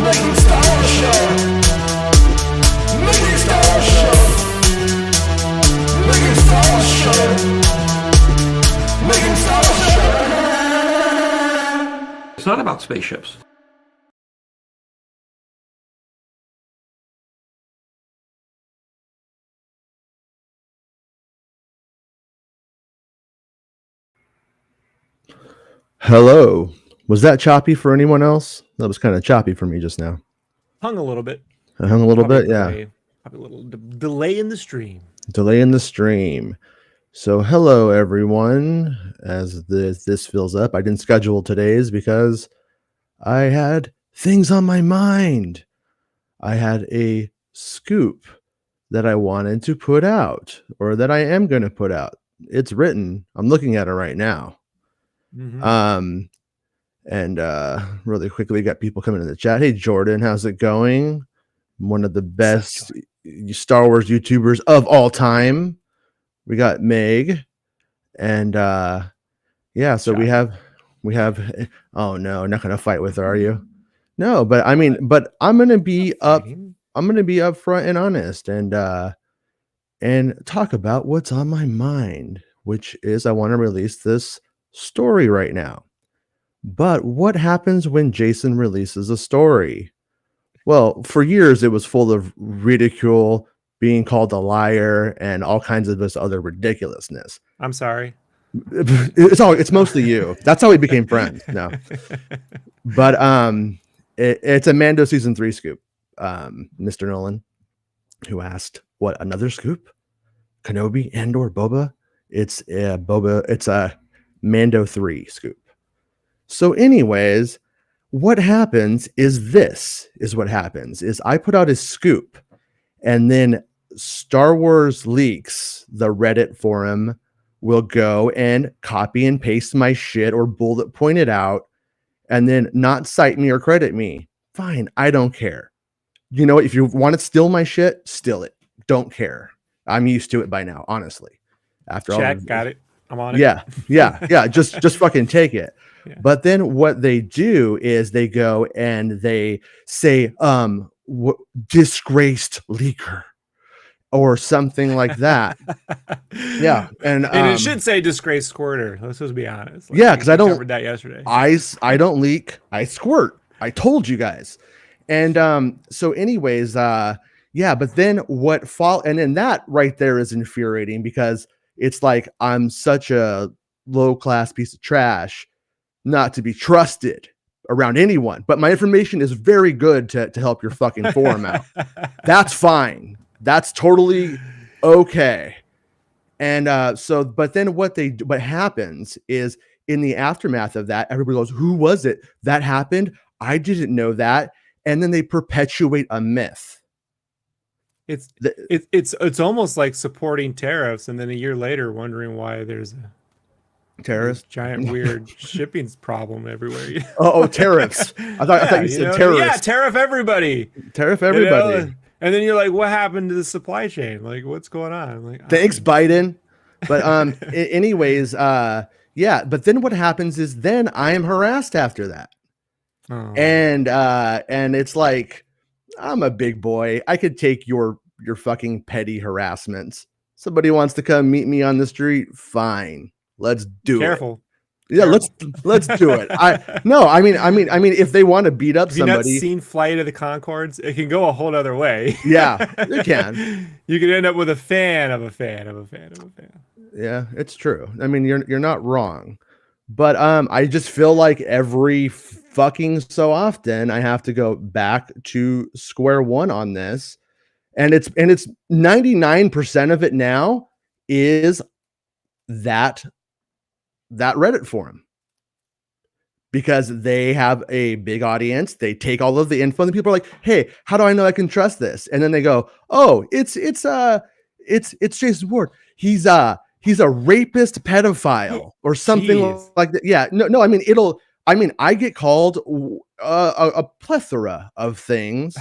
Making Star Wars Show. Making Star Wars Show. Making Star Wars Show. Making Star Wars Show. It's not about spaceships. Hello. Was that choppy for anyone else? That was kind of choppy for me just now. Hung a little bit. I hung a little bit, yeah. Probably a little delay in the stream. Delay in the stream. So hello, everyone. As this fills up, I didn't schedule today's because I had things on my mind. I had a scoop that I wanted to put out, or that I am going to put out. It's written. I'm looking at it right now. Mm-hmm. And really quickly, got people coming in the chat. Hey, Jordan, how's it going? One of the best Star Wars YouTubers of all time. We got Meg, and yeah, so we have. Oh no, not gonna fight with her, are you? No, but I mean, but I'm gonna be up. I'm gonna be upfront and honest, and talk about what's on my mind, which is I want to release this story right now. But what happens when Jason releases a story? Well, for years it was full of ridicule, being called a liar, and all kinds of this other ridiculousness. I'm sorry. It's mostly you. That's how we became friends. No, but it's a Mando season 3 scoop. Mr. Nolan, who asked, "What, another scoop? Kenobi and or Boba?" It's Boba. It's a Mando 3 scoop. So anyways, what happens is what happens is I put out a scoop, and then Star Wars Leaks, the Reddit forum, will go and copy and paste my shit or bullet point it out and then not cite me or credit me. Fine, I don't care. You know, if you want to steal my shit, steal it. Don't care. I'm used to it by now, honestly. After all, got it. I'm on it. Yeah. Just fucking take it. Yeah. But then what they do is they go and they say, disgraced leaker or something like that. Yeah. And it should say disgraced squirter. Let's just be honest. Like, yeah. Cause I covered that yesterday. I don't leak. I squirt. I told you guys. And, so anyways, yeah, but then and then that right there is infuriating because it's like, I'm such a low class piece of trash not to be trusted around anyone, but my information is very good to help your fucking forum out. That's fine. That's totally okay. And but then what happens is in the aftermath of that, everybody goes, who was it that happened? I didn't know that. And then they perpetuate a myth. It's almost like supporting tariffs, and then a year later wondering why there's a terrorist giant weird shipping problem everywhere. Oh, tariffs. I thought you said terrorists. Yeah, tariff everybody. You know? And then you're like, what happened to the supply chain? Like, what's going on? I'm like, thanks, Biden. But anyways, yeah, but then what happens is then I am harassed after that. Oh. And it's like, I'm a big boy. I could take your fucking petty harassments. Somebody wants to come meet me on the street, fine. Let's do Careful. it. Yeah, let's do it. I mean, if they want to beat up somebody. Have you not seen Flight of the Conchords? It can go a whole other way. Yeah, it can. You could end up with a fan of a fan of a fan of a fan. Yeah, it's true. I mean, you're not wrong. But I just feel like every fucking so often I have to go back to square one on this. And it's 99% of it now is that Reddit forum, because they have a big audience. They take all of the info and people are like, hey, how do I know I can trust this? And then they go, oh, it's Jason Ward. He's a rapist pedophile or something like that. Yeah, no, I mean, I get called a plethora of things,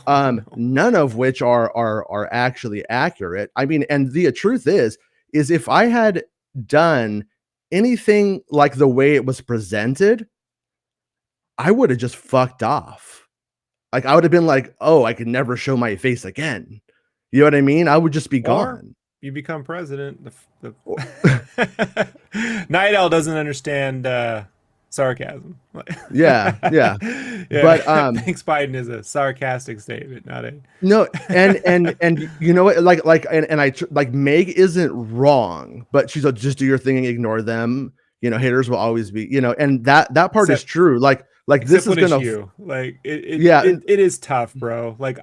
none of which are actually accurate. I mean, and the truth is if I had done anything like the way it was presented, I would have just fucked off. Like, I would have been like, oh, I could never show my face again. You know what I mean? I would just be gone. You become president. Night Owl doesn't understand sarcasm. Yeah. Yeah. But thanks Biden is a sarcastic statement, not a no, and you know what, like Meg isn't wrong, but she's like, just do your thing and ignore them. You know, haters will always be, you know, and that part is true. Like this is gonna it is tough, bro. Like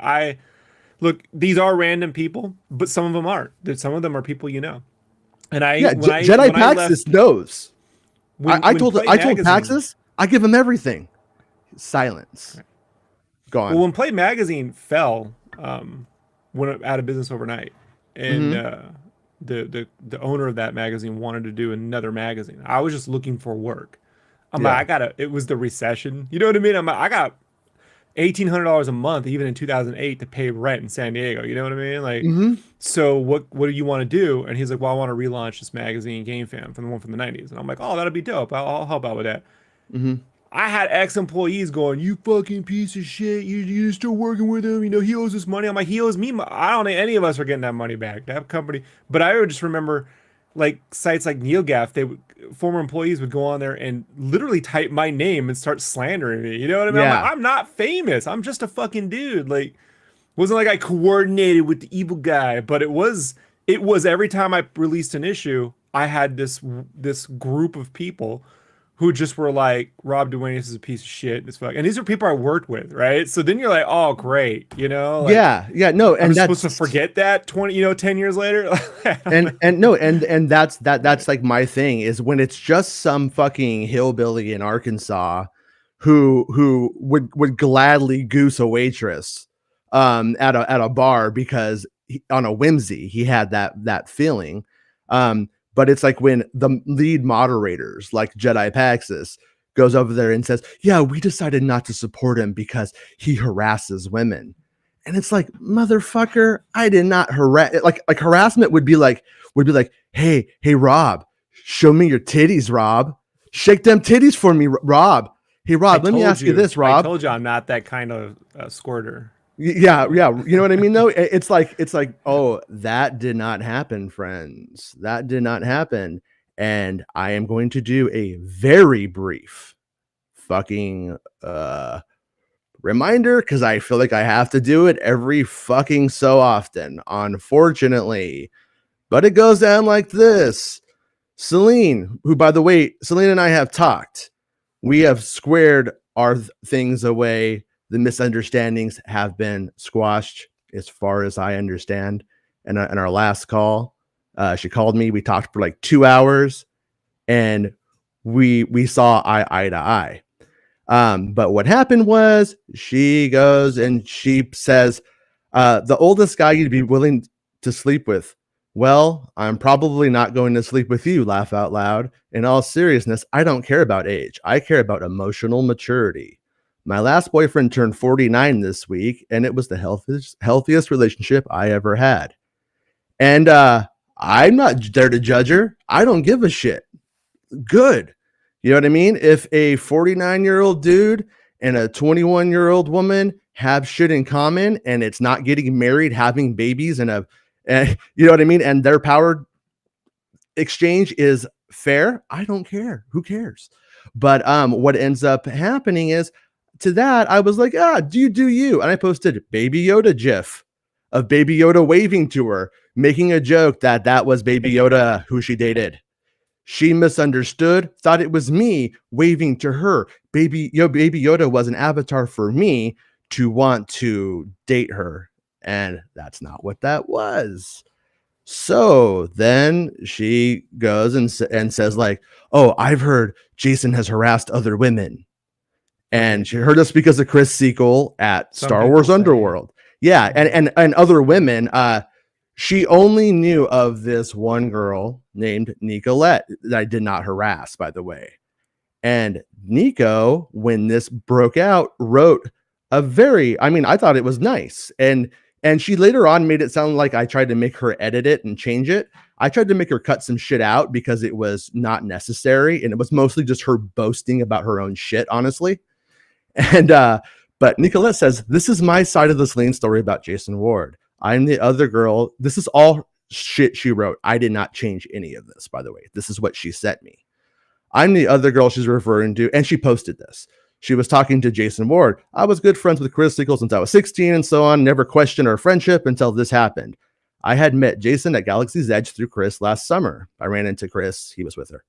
look, these are random people, but some of them aren't. Some of them are people you know. And Jedi Paxis knows. I told Paxis, I give him everything. Silence. Gone. Well, when Play Magazine fell, went out of business overnight, and the owner of that magazine wanted to do another magazine. I was just looking for work. It was the recession. You know what I mean? I got $1,800 a month, even in 2008, to pay rent in San Diego. You know what I mean? Like, so what do you want to do? And he's like, well, I want to relaunch this magazine, Game Fam, from the one from the 90s. And I'm like, oh, that'll be dope. I'll help out with that. I had ex-employees going, you fucking piece of shit. You're still working with him. You know, he owes us money. I'm like, he owes me. I don't think any of us are getting that money back. That company. But I would just remember, like, sites like NeilGaf, former employees would go on there and literally type my name and start slandering me. You know what I mean? Yeah. I'm like, I'm not famous. I'm just a fucking dude. Like, wasn't like I coordinated with the evil guy, but it was every time I released an issue, I had this group of people who just were like, Rob Duenas is a piece of shit. And these are people I worked with, right? So then you're like, oh, great, you know? Like, no, and I'm that's supposed to forget that 10 years later. and that's like my thing is when it's just some fucking hillbilly in Arkansas who would gladly goose a waitress at a bar because on a whimsy he had that feeling. But it's like when the lead moderators, like Jedi Paxis, goes over there and says, yeah, we decided not to support him because he harasses women. And it's like, motherfucker, I did not harass. Like harassment would be like, hey, Rob, show me your titties, Rob. Shake them titties for me, Rob. Hey, Rob, let me ask you this, Rob. I told you I'm not that kind of squirter. Yeah. You know what I mean, though? It's like, oh, that did not happen, friends. That did not happen. And I am going to do a very brief fucking reminder because I feel like I have to do it every fucking so often, unfortunately. But it goes down like this. Celine, who, by the way, Celine and I have talked. We have squared our things away. The misunderstandings have been squashed as far as I understand. And in our last call, she called me. We talked for like 2 hours and we saw eye to eye. But what happened was she goes and she says, the oldest guy you'd be willing to sleep with. Well, I'm probably not going to sleep with you, laugh out loud. In all seriousness, I don't care about age. I care about emotional maturity. My last boyfriend turned 49 this week, and it was the healthiest relationship I ever had. And I'm not there to judge her. I don't give a shit. Good. You know what I mean? If a 49-year-old dude and a 21-year-old woman have shit in common and it's not getting married, having babies, and you know what I mean? And their power exchange is fair, I don't care. Who cares? But what ends up happening is, to that, I was like, do you? And I posted Baby Yoda GIF of Baby Yoda waving to her, making a joke that was Baby Yoda who she dated. She misunderstood, thought it was me waving to her. Baby Yoda was an avatar for me to want to date her. And that's not what that was. So then she goes and says like, oh, I've heard Jason has harassed other women. And she heard us because of Chris Sequel at Star Wars Underworld. Yeah, and other women. She only knew of this one girl named Nicolette that I did not harass, by the way. And Nico, when this broke out, wrote I thought it was nice. And she later on made it sound like I tried to make her edit it and change it. I tried to make her cut some shit out because it was not necessary. And it was mostly just her boasting about her own shit, honestly. And but Nicolette says, this is my side of the Celine story about Jason Ward. I'm the other girl. This is all shit she wrote. I did not change any of this, by the way. This is what she sent me. I'm the other girl she's referring to, and she posted this. She was talking to Jason Ward. I was good friends with Chris Siegel since I was 16 and so on. Never questioned our friendship until this happened. I had met Jason at Galaxy's Edge through Chris last summer. I ran into Chris. He was with her.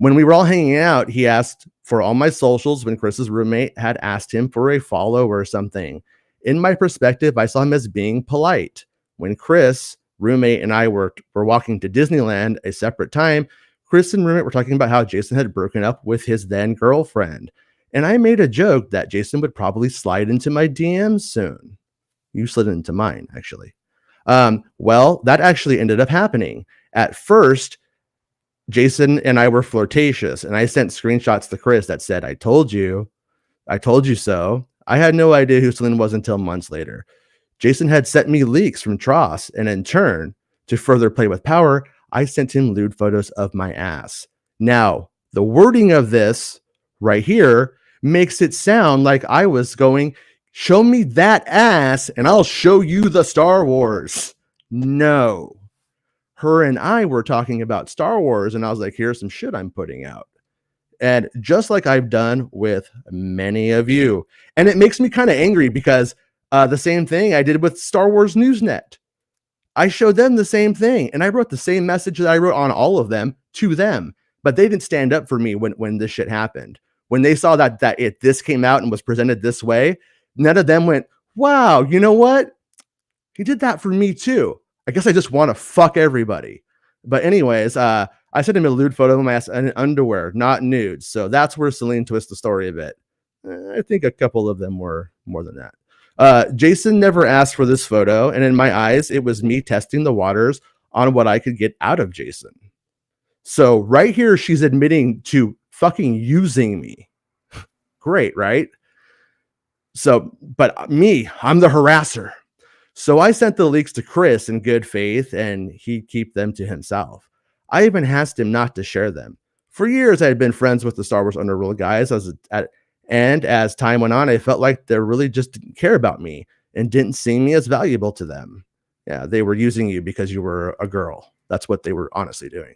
When we were all hanging out, he asked for all my socials when Chris's roommate had asked him for a follow or something. In my perspective, I saw him as being polite. When Chris, roommate, and I were walking to Disneyland a separate time, Chris and roommate were talking about how Jason had broken up with his then girlfriend. And I made a joke that Jason would probably slide into my DMs soon. You slid into mine, actually. Well, that actually ended up happening. At first, Jason and I were flirtatious, and I sent screenshots to Chris that said, I told you so. I had no idea who Celine was until months later. Jason had sent me leaks from Tross, and in turn, to further play with power, I sent him lewd photos of my ass. Now, the wording of this right here makes it sound like I was going, show me that ass and I'll show you the Star Wars. No. Her and I were talking about Star Wars, and I was like, here's some shit I'm putting out. And just like I've done with many of you. And it makes me kind of angry because the same thing I did with Star Wars Newsnet. I showed them the same thing, and I wrote the same message that I wrote on all of them to them, but they didn't stand up for me when this shit happened. When they saw that this came out and was presented this way, none of them went, wow, you know what? He did that for me too. I guess I just want to fuck everybody. But anyways, I sent him a lewd photo of my ass in underwear, not nudes. So that's where Celine twists the story a bit. I think a couple of them were more than that. Jason never asked for this photo, and in my eyes, it was me testing the waters on what I could get out of Jason. So right here, she's admitting to fucking using me. Great, right? So, but me, I'm the harasser. So I sent the leaks to Chris in good faith, and he'd keep them to himself. I even asked him not to share them. For years, I had been friends with the Star Wars Underworld guys, and as time went on, I felt like they really just didn't care about me and didn't see me as valuable to them. Yeah, they were using you because you were a girl. That's what they were honestly doing.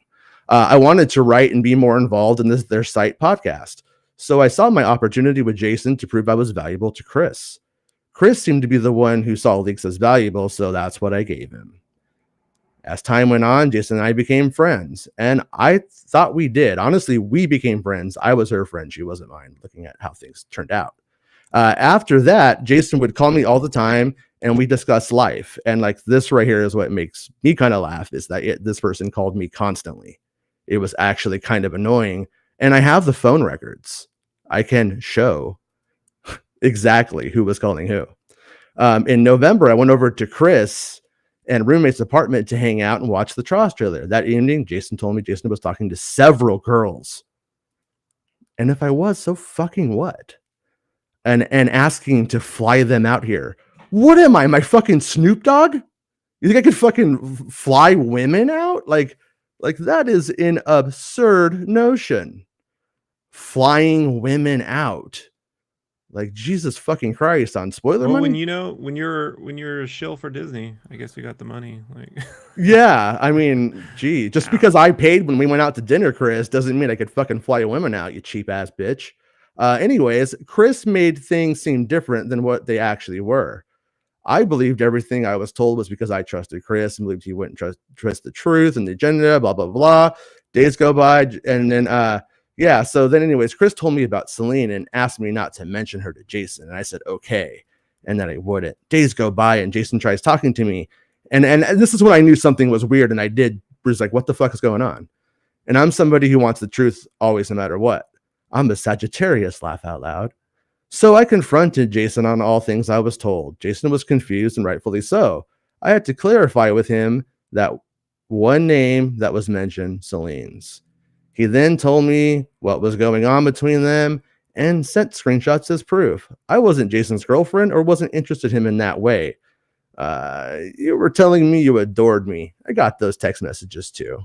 I wanted to write and be more involved in their site podcast. So I saw my opportunity with Jason to prove I was valuable to Chris. Chris seemed to be the one who saw leaks as valuable, so that's what I gave him. As time went on, Jason and I became friends, and I thought we did. Honestly, we became friends. I was her friend. She wasn't mine, looking at how things turned out. After that, Jason would call me all the time, and we discussed life. And like this right here is what makes me kind of laugh, is that this person called me constantly. It was actually kind of annoying, and I have the phone records. I can show exactly who was calling who. In November, I went over to Chris and roommate's apartment to hang out and watch the Tross trailer. That evening, Jason told me Jason was talking to several girls. And if I was, so fucking what? And asking to fly them out here. What am I, my fucking Snoop Dogg? You think I could fucking fly women out? Like that is an absurd notion. Flying women out. Like Jesus fucking Christ on spoiler money. When you're a shill for Disney, I guess you got the money. Like, yeah, I mean, gee, just because I paid when we went out to dinner, Chris, doesn't mean I could fucking fly women out, you cheap ass bitch. Anyways, Chris made things seem different than what they actually were. I believed everything I was told was because I trusted Chris and believed he wouldn't trust the truth and the agenda, blah, blah, blah. Days go by, and then, yeah, so then anyways, Chris told me about Celine and asked me not to mention her to Jason, and I said, okay, and then I wouldn't. Days go by, and Jason tries talking to me, and this is when I knew something was weird, and I was like, what the fuck is going on? And I'm somebody who wants the truth always, no matter what. I'm a Sagittarius, laugh out loud. So I confronted Jason on all things I was told. Jason was confused, and rightfully so. I had to clarify with him that one name that was mentioned, Celine's. He then told me what was going on between them and sent screenshots as proof. I wasn't Jason's girlfriend or wasn't interested in him in that way. You were telling me you adored me. I got those text messages too.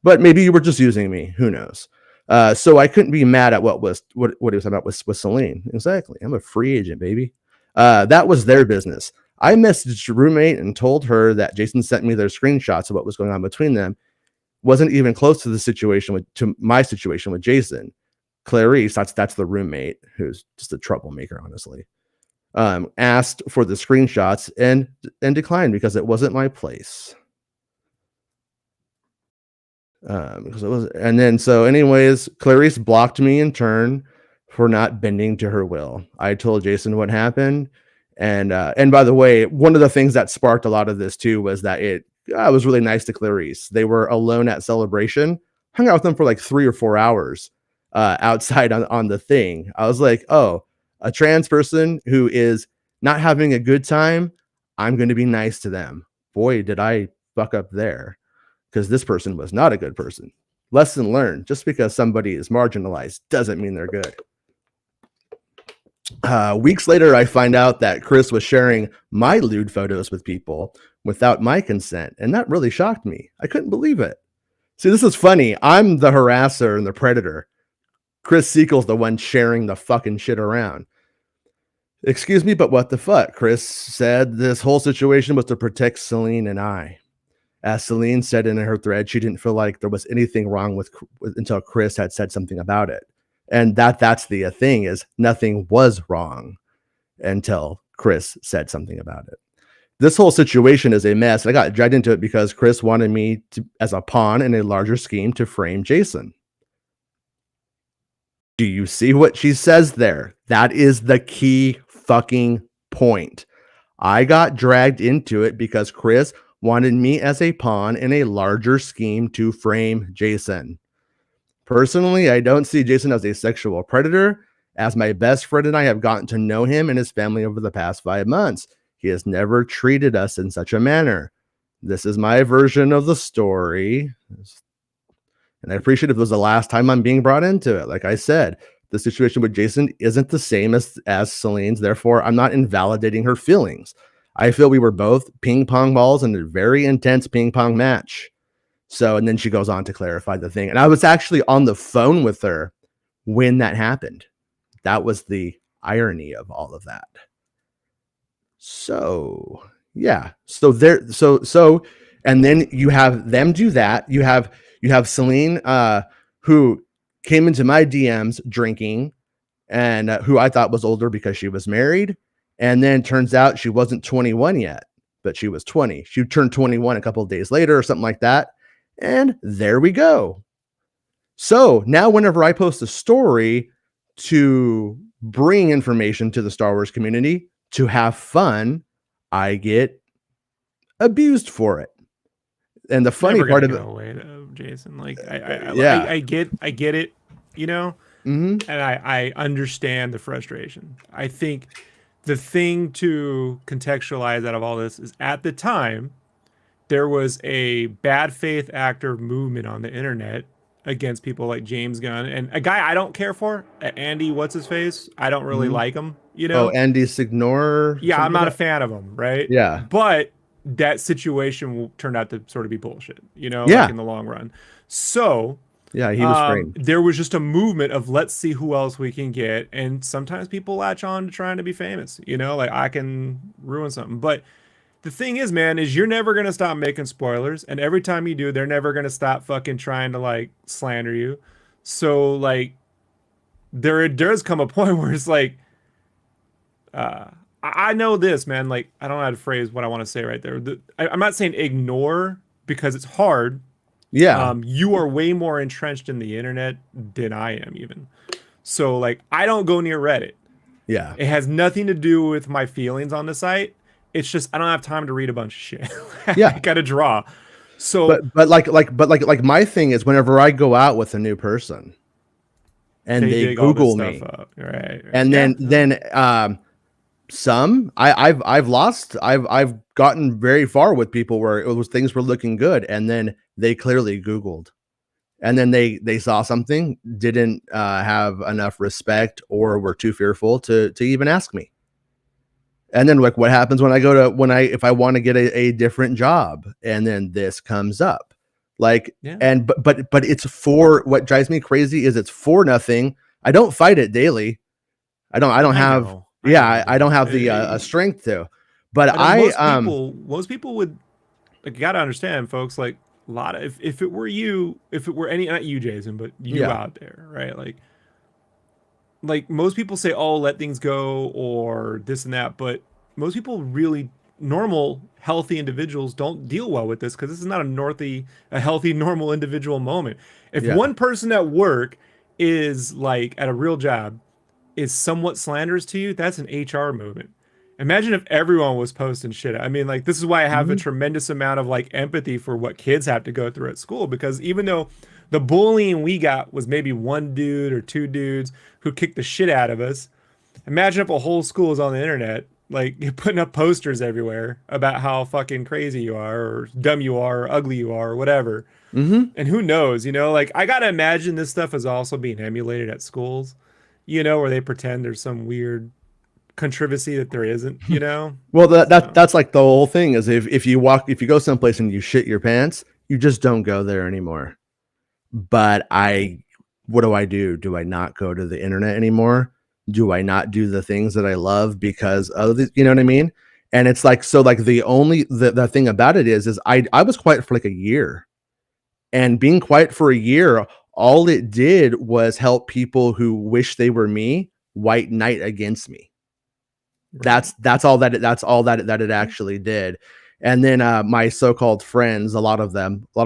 But maybe you were just using me. Who knows? So I couldn't be mad at what he was talking about with Celine. Exactly. I'm a free agent, baby. That was their business. I messaged your roommate and told her that Jason sent me their screenshots of what was going on between them. Wasn't even close to my situation with Jason. Clarice, that's the roommate, who's just a troublemaker, honestly. Asked for the screenshots and declined because it wasn't my place. Because it was, and then so anyways, Clarice blocked me in turn for not bending to her will. I told Jason what happened, and by the way, one of the things that sparked a lot of this too was that it was really nice to Clarice. They were alone at Celebration, hung out with them for like 3 or 4 hours outside on the thing. I was like, oh, a trans person who is not having a good time, I'm going to be nice to them. Boy, did I fuck up there. Because this person was not a good person. Lesson learned: just because somebody is marginalized doesn't mean they're good. Weeks later, I find out that Chris was sharing my lewd photos with people without my consent, and that really shocked me. I couldn't believe it. See, this is funny. I'm the harasser and the predator. Chris Siegel's the one sharing the fucking shit around. Excuse me, but what the fuck? Chris said this whole situation was to protect Celine and I. As Celine said in her thread, she didn't feel like there was anything wrong with until Chris had said something about it. And that's the thing, is nothing was wrong until Chris said something about it. This whole situation is a mess. I got dragged into it because Chris wanted me to, as a pawn in a larger scheme, to frame Jason. Do you see what she says there? That is the key fucking point. I got dragged into it because Chris wanted me as a pawn in a larger scheme to frame Jason. Personally, I don't see Jason as a sexual predator. As my best friend and I have gotten to know him and his family over the past 5 months, he has never treated us in such a manner. This is my version of the story. And I appreciate if it was the last time I'm being brought into it. Like I said, the situation with Jason isn't the same as Celine's. Therefore, I'm not invalidating her feelings. I feel we were both ping pong balls in a very intense ping pong match. So, and then she goes on to clarify the thing. And I was actually on the phone with her when that happened. That was the irony of all of that. So, yeah. So, and then you have them do that. You have Celine, who came into my DMs drinking, and who I thought was older because she was married. And then turns out she wasn't 21 yet, but she was 20. She turned 21 a couple of days later or something like that. And there we go. So now whenever I post a story to bring information to the Star Wars community, to have fun, I get abused for it. And the funny part of it, away, Jason, like I get it, you know, and I understand the frustration. I think the thing to contextualize out of all this is, at the time, there was a bad faith actor movement on the internet against people like James Gunn and a guy I don't care for, Andy, what's his face? I don't really like him, you know? Oh, Andy Signor? Yeah, I'm not a fan of him, right? Yeah. But that situation turned out to sort of be bullshit, you know, yeah, like in the long run. So yeah, he was framed. There was just a movement of let's see who else we can get. And sometimes people latch on to trying to be famous, you know, like I can ruin something. But the thing is, man, is you're never going to stop making spoilers. And every time you do, they're never going to stop fucking trying to like slander you. So like there does come a point where it's like, I know this, man, like I don't know how to phrase what I want to say right there. I'm not saying ignore because it's hard. Yeah. You are way more entrenched in the internet than I am even. So like, I don't go near Reddit. Yeah. It has nothing to do with my feelings on the site. It's just, I don't have time to read a bunch of shit. Yeah. I gotta draw. So, but like my thing is whenever I go out with a new person and they Google me, right. And then I've gotten very far with people where it was things were looking good, and then they clearly Googled, and then they saw something, didn't have enough respect or were too fearful to even ask me. And then like what happens when I if I want to get a different job and then this comes up, Like, Yeah. and but it's for, what drives me crazy is it's for nothing. I don't fight it daily. I don't I have, know yeah, you I don't don't. have the strength to. But I know most people would, like, you gotta understand, folks, like, a lot of, if it were you, if it were any, not you, Jason, but you yeah. out there, right? Like most people say, oh, let things go or this and that, but most people really, normal, healthy individuals don't deal well with this because this is not a healthy, normal individual moment. If Yeah. one person at work is like at a real job is somewhat slanderous to you, that's an HR movement. Imagine if everyone was posting shit. I mean, like, this is why I have a tremendous amount of like empathy for what kids have to go through at school, because even though the bullying we got was maybe one dude or two dudes who kicked the shit out of us, imagine if a whole school is on the internet, like, you're putting up posters everywhere about how fucking crazy you are or dumb you are or ugly you are or whatever. Mm-hmm. And who knows, like, I gotta imagine this stuff is also being emulated at schools, where they pretend there's some weird controversy that there isn't. Well, So, that's like the whole thing is, if you go someplace and you shit your pants, you just don't go there anymore. But what do I do? Do I not go to the internet anymore? Do I not do the things that I love because of the, you know what I mean? And it's like, so like the thing about it is I was quiet for like a year, and being quiet for a year, all it did was help people who wish they were me white knight against me. right. That's all that it actually did. And then my so-called friends, a lot of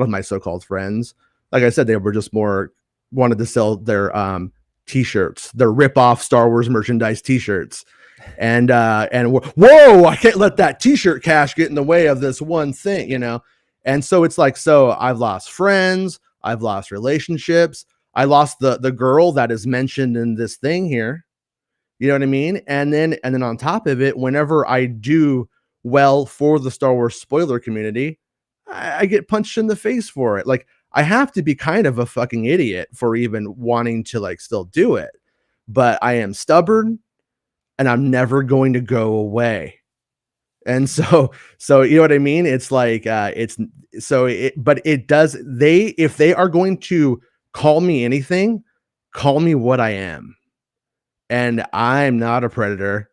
my so-called friends, like I said, they were just more wanted to sell their t-shirts, their rip-off Star Wars merchandise t-shirts. And whoa, I can't let that t-shirt cash get in the way of this one thing. And so it's like, so I've lost friends, I've lost relationships, I lost the girl that is mentioned in this thing here. You know what I mean? And then on top of it, whenever I do well for the Star Wars spoiler community, I get punched in the face for it. Like, I have to be kind of a fucking idiot for even wanting to like still do it. But I am stubborn and I'm never going to go away. And so you know what I mean? It's like but it does, if they are going to call me anything, call me what I am. And I'm not a predator,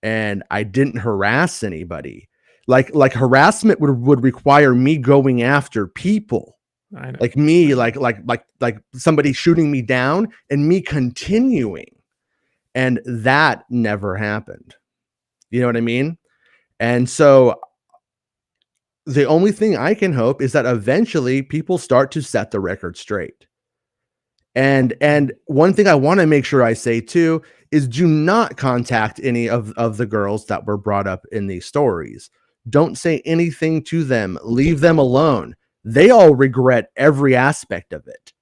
and I didn't harass anybody. Like harassment would require me going after people, I know. like me, like somebody shooting me down and me continuing, and that never happened. You know what I mean? And so the only thing I can hope is that eventually people start to set the record straight. And one thing I want to make sure I say too is, do not contact any of the girls that were brought up in these stories. Don't say anything to them. Leave them alone. They all regret every aspect of it.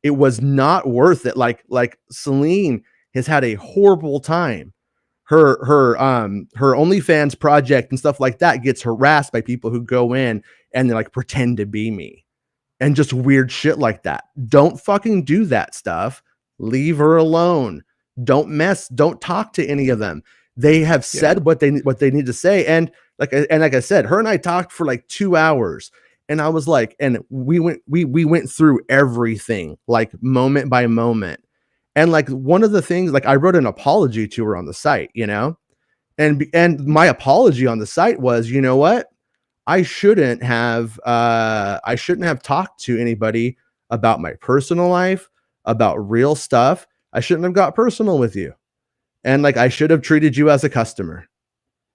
It was not worth it. Like Celine has had a horrible time. Her OnlyFans project and stuff like that gets harassed by people who go in and they like pretend to be me. And just weird shit like that. Don't fucking do that stuff. Leave her alone. Don't talk to any of them. They have said what they need to say. And like I said, her and I talked for like 2 hours. And I was like, and we went through everything, like moment by moment. And like one of the things, like I wrote an apology to her on the site, and my apology on the site was, you know what? I shouldn't have talked to anybody about my personal life, about real stuff. I shouldn't have got personal with you. And like, I should have treated you as a customer.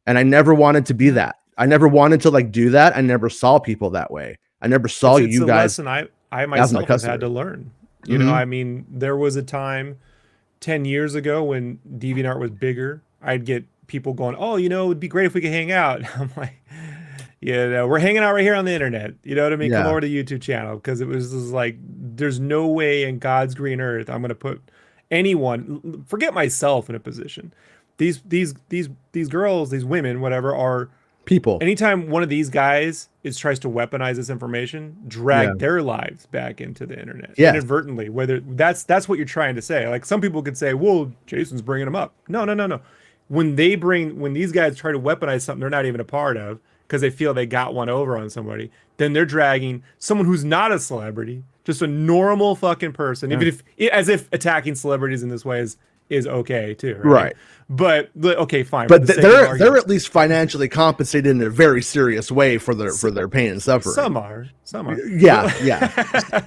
And I never wanted to be that. I never wanted to like do that. I never saw people that way. I never saw It's you a guys. lesson I as my myself have customer. had to learn. I mean, there was a time 10 years ago when DeviantArt was bigger. I'd get people going, oh, it'd be great if we could hang out. I'm like, we're hanging out right here on the internet. You know what I mean? Yeah. Come over to the YouTube channel, because it was just like, there's no way in God's green earth I'm going to put anyone, forget myself, in a position. These girls, these women, whatever, are People. anytime one of these guys tries to weaponize this information, drag their lives back into the internet inadvertently. Whether that's what you're trying to say. Like, some people could say, well, Jason's bringing them up. No. When these guys try to weaponize something they're not even a part of, because they feel they got one over on somebody, then they're dragging someone who's not a celebrity, just a normal fucking person, even if as if attacking celebrities in this way is okay too, right? But okay, fine. But they're at least financially compensated in a very serious way for their pain and suffering. Some are. Yeah.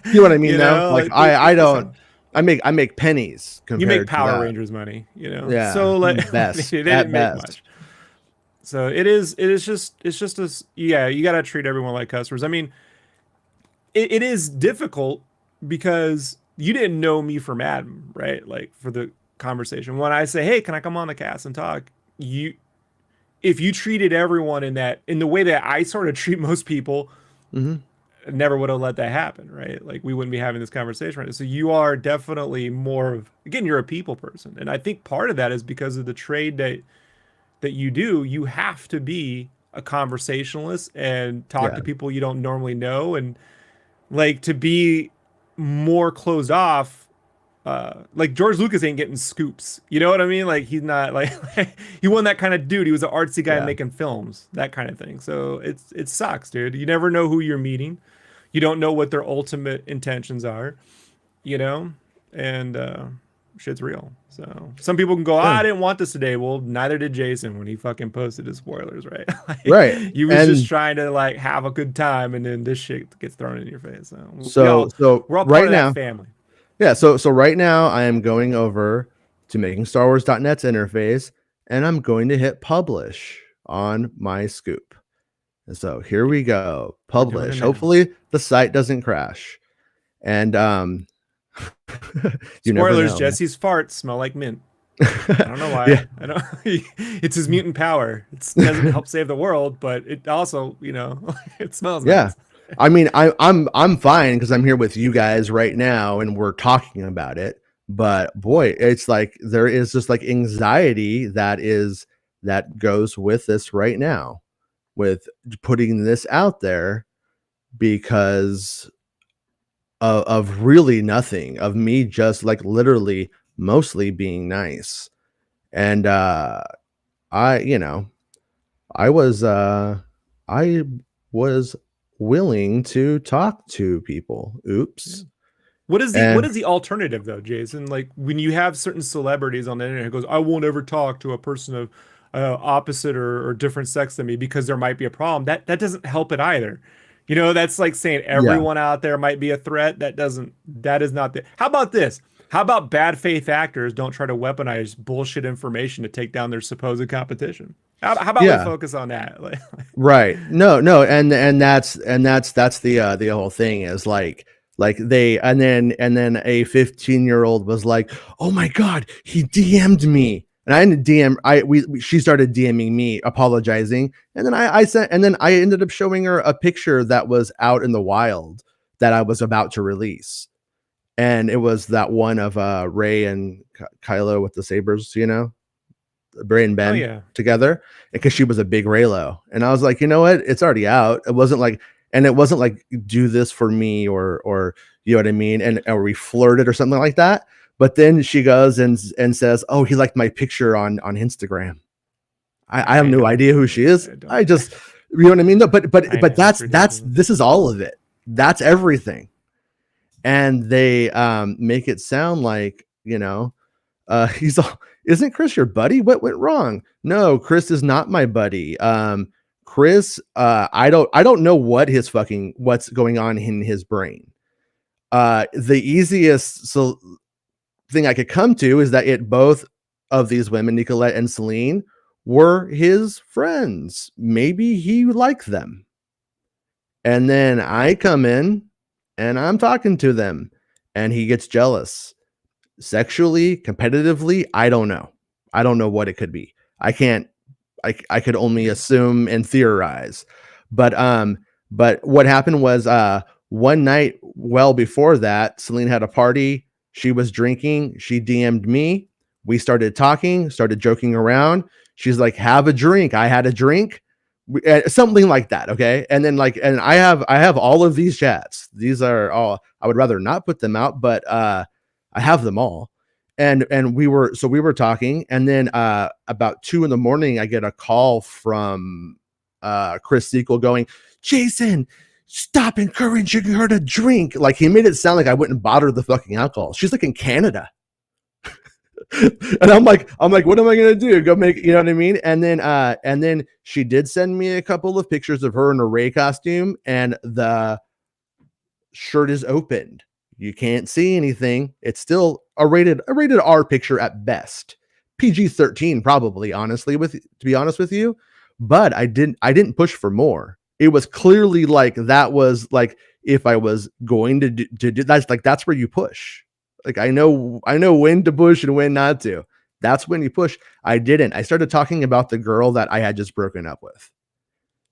You know what I mean? You though, know, like like, I don't. I make pennies. You make Power to Rangers money, you know. Yeah. So like best they at didn't make best. much. So it's just a, yeah, you got to treat everyone like customers. I mean, it is difficult because you didn't know me from Adam, right? Like for the conversation. When I say, "Hey, can I come on the cast and talk?" If you treated everyone in the way that I sort of treat most people, never would have let that happen, right? Like we wouldn't be having this conversation right now. So you are definitely more of, again, you're a people person. And I think part of that is because of the trade that you do. You have to be a conversationalist and talk to people you don't normally know, and like to be more closed off. Like George Lucas ain't getting scoops. You know what I mean? Like he's not like he wasn't that kind of dude. He was an artsy guy making films, that kind of thing. So it sucks, dude. You never know who you're meeting. You don't know what their ultimate intentions are, you know, and shit's real. So some people can go, I didn't want this today. Well, neither did Jason when he fucking posted his spoilers, right? Like, right. He was just trying to like have a good time, and then this shit gets thrown in your face. So we're all part of that family. Yeah. So right now I am going over to MakingStarWars.net's interface, and I'm going to hit publish on my scoop. And so here we go. Publish. Hopefully the site doesn't crash. And you spoilers, never know. Jesse's farts smell like mint. I don't know why. I don't it's his mutant power. It doesn't help save the world, but it also, you know, it smells nice. I mean, I'm fine because I'm here with you guys right now and we're talking about it. But boy, it's like there is just like anxiety that goes with this right now, with putting this out there because of really nothing, of me just like literally mostly being nice. And I was willing to talk to people. Oops. What is the alternative though, Jason? Like when you have certain celebrities on the internet who goes, I won't ever talk to a person of opposite or different sex than me because there might be a problem. That doesn't help it either. You know, that's like saying everyone out there might be a threat. That is not the. How about this? How about bad faith actors don't try to weaponize bullshit information to take down their supposed competition? How about we focus on that? Right. No. And that's the whole thing is like they, and then a 15-year-old was like, oh my God, he DM'd me. And I didn't DM. She started DMing me, apologizing, and then I ended up showing her a picture that was out in the wild that I was about to release, and it was that one of Ray and Kylo with the sabers, you know, Ray and Ben together, because she was a big Raylo, and I was like, you know what, it's already out. It wasn't like do this for me or you know what I mean, or we flirted or something like that. But then she goes and says, "Oh, he liked my picture on Instagram." I have no idea who she is. I just, you know what I mean? No, but this is all of it. That's everything. And they make it sound like, you know, isn't Chris your buddy? What went wrong? No, Chris is not my buddy. Chris, I don't know what's going on in his brain. The easiest thing I could come to is that both of these women, Nicolette and Celine, were his friends. Maybe he liked them. And then I come in and I'm talking to them and he gets jealous. Sexually, competitively, I don't know. I don't know what it could be. I could only assume and theorize. But what happened was one night well before that, Celine had a party. She was drinking. She DM'd me. We started talking, started joking around. She's like, have a drink. I had a drink. Something like that. Okay. And then and I have all of these chats. These are all, I would rather not put them out, but I have them all. And we were talking. And then about 2 a.m, I get a call from Chris Sequel going, Jason, stop encouraging her to drink. Like, he made it sound like I wouldn't bother the fucking alcohol. She's like in Canada. And I'm like, what am I gonna do? Go make, you know what I mean? And then she did send me a couple of pictures of her in a Ray costume, and the shirt is opened. You can't see anything. It's still a rated R picture at best. PG-13 probably, to be honest with you. But I didn't push for more. It was clearly like, that was like, if I was going to do that's where you push. Like, I know when to push and when not to. That's when you push. I didn't. I started talking about the girl that I had just broken up with,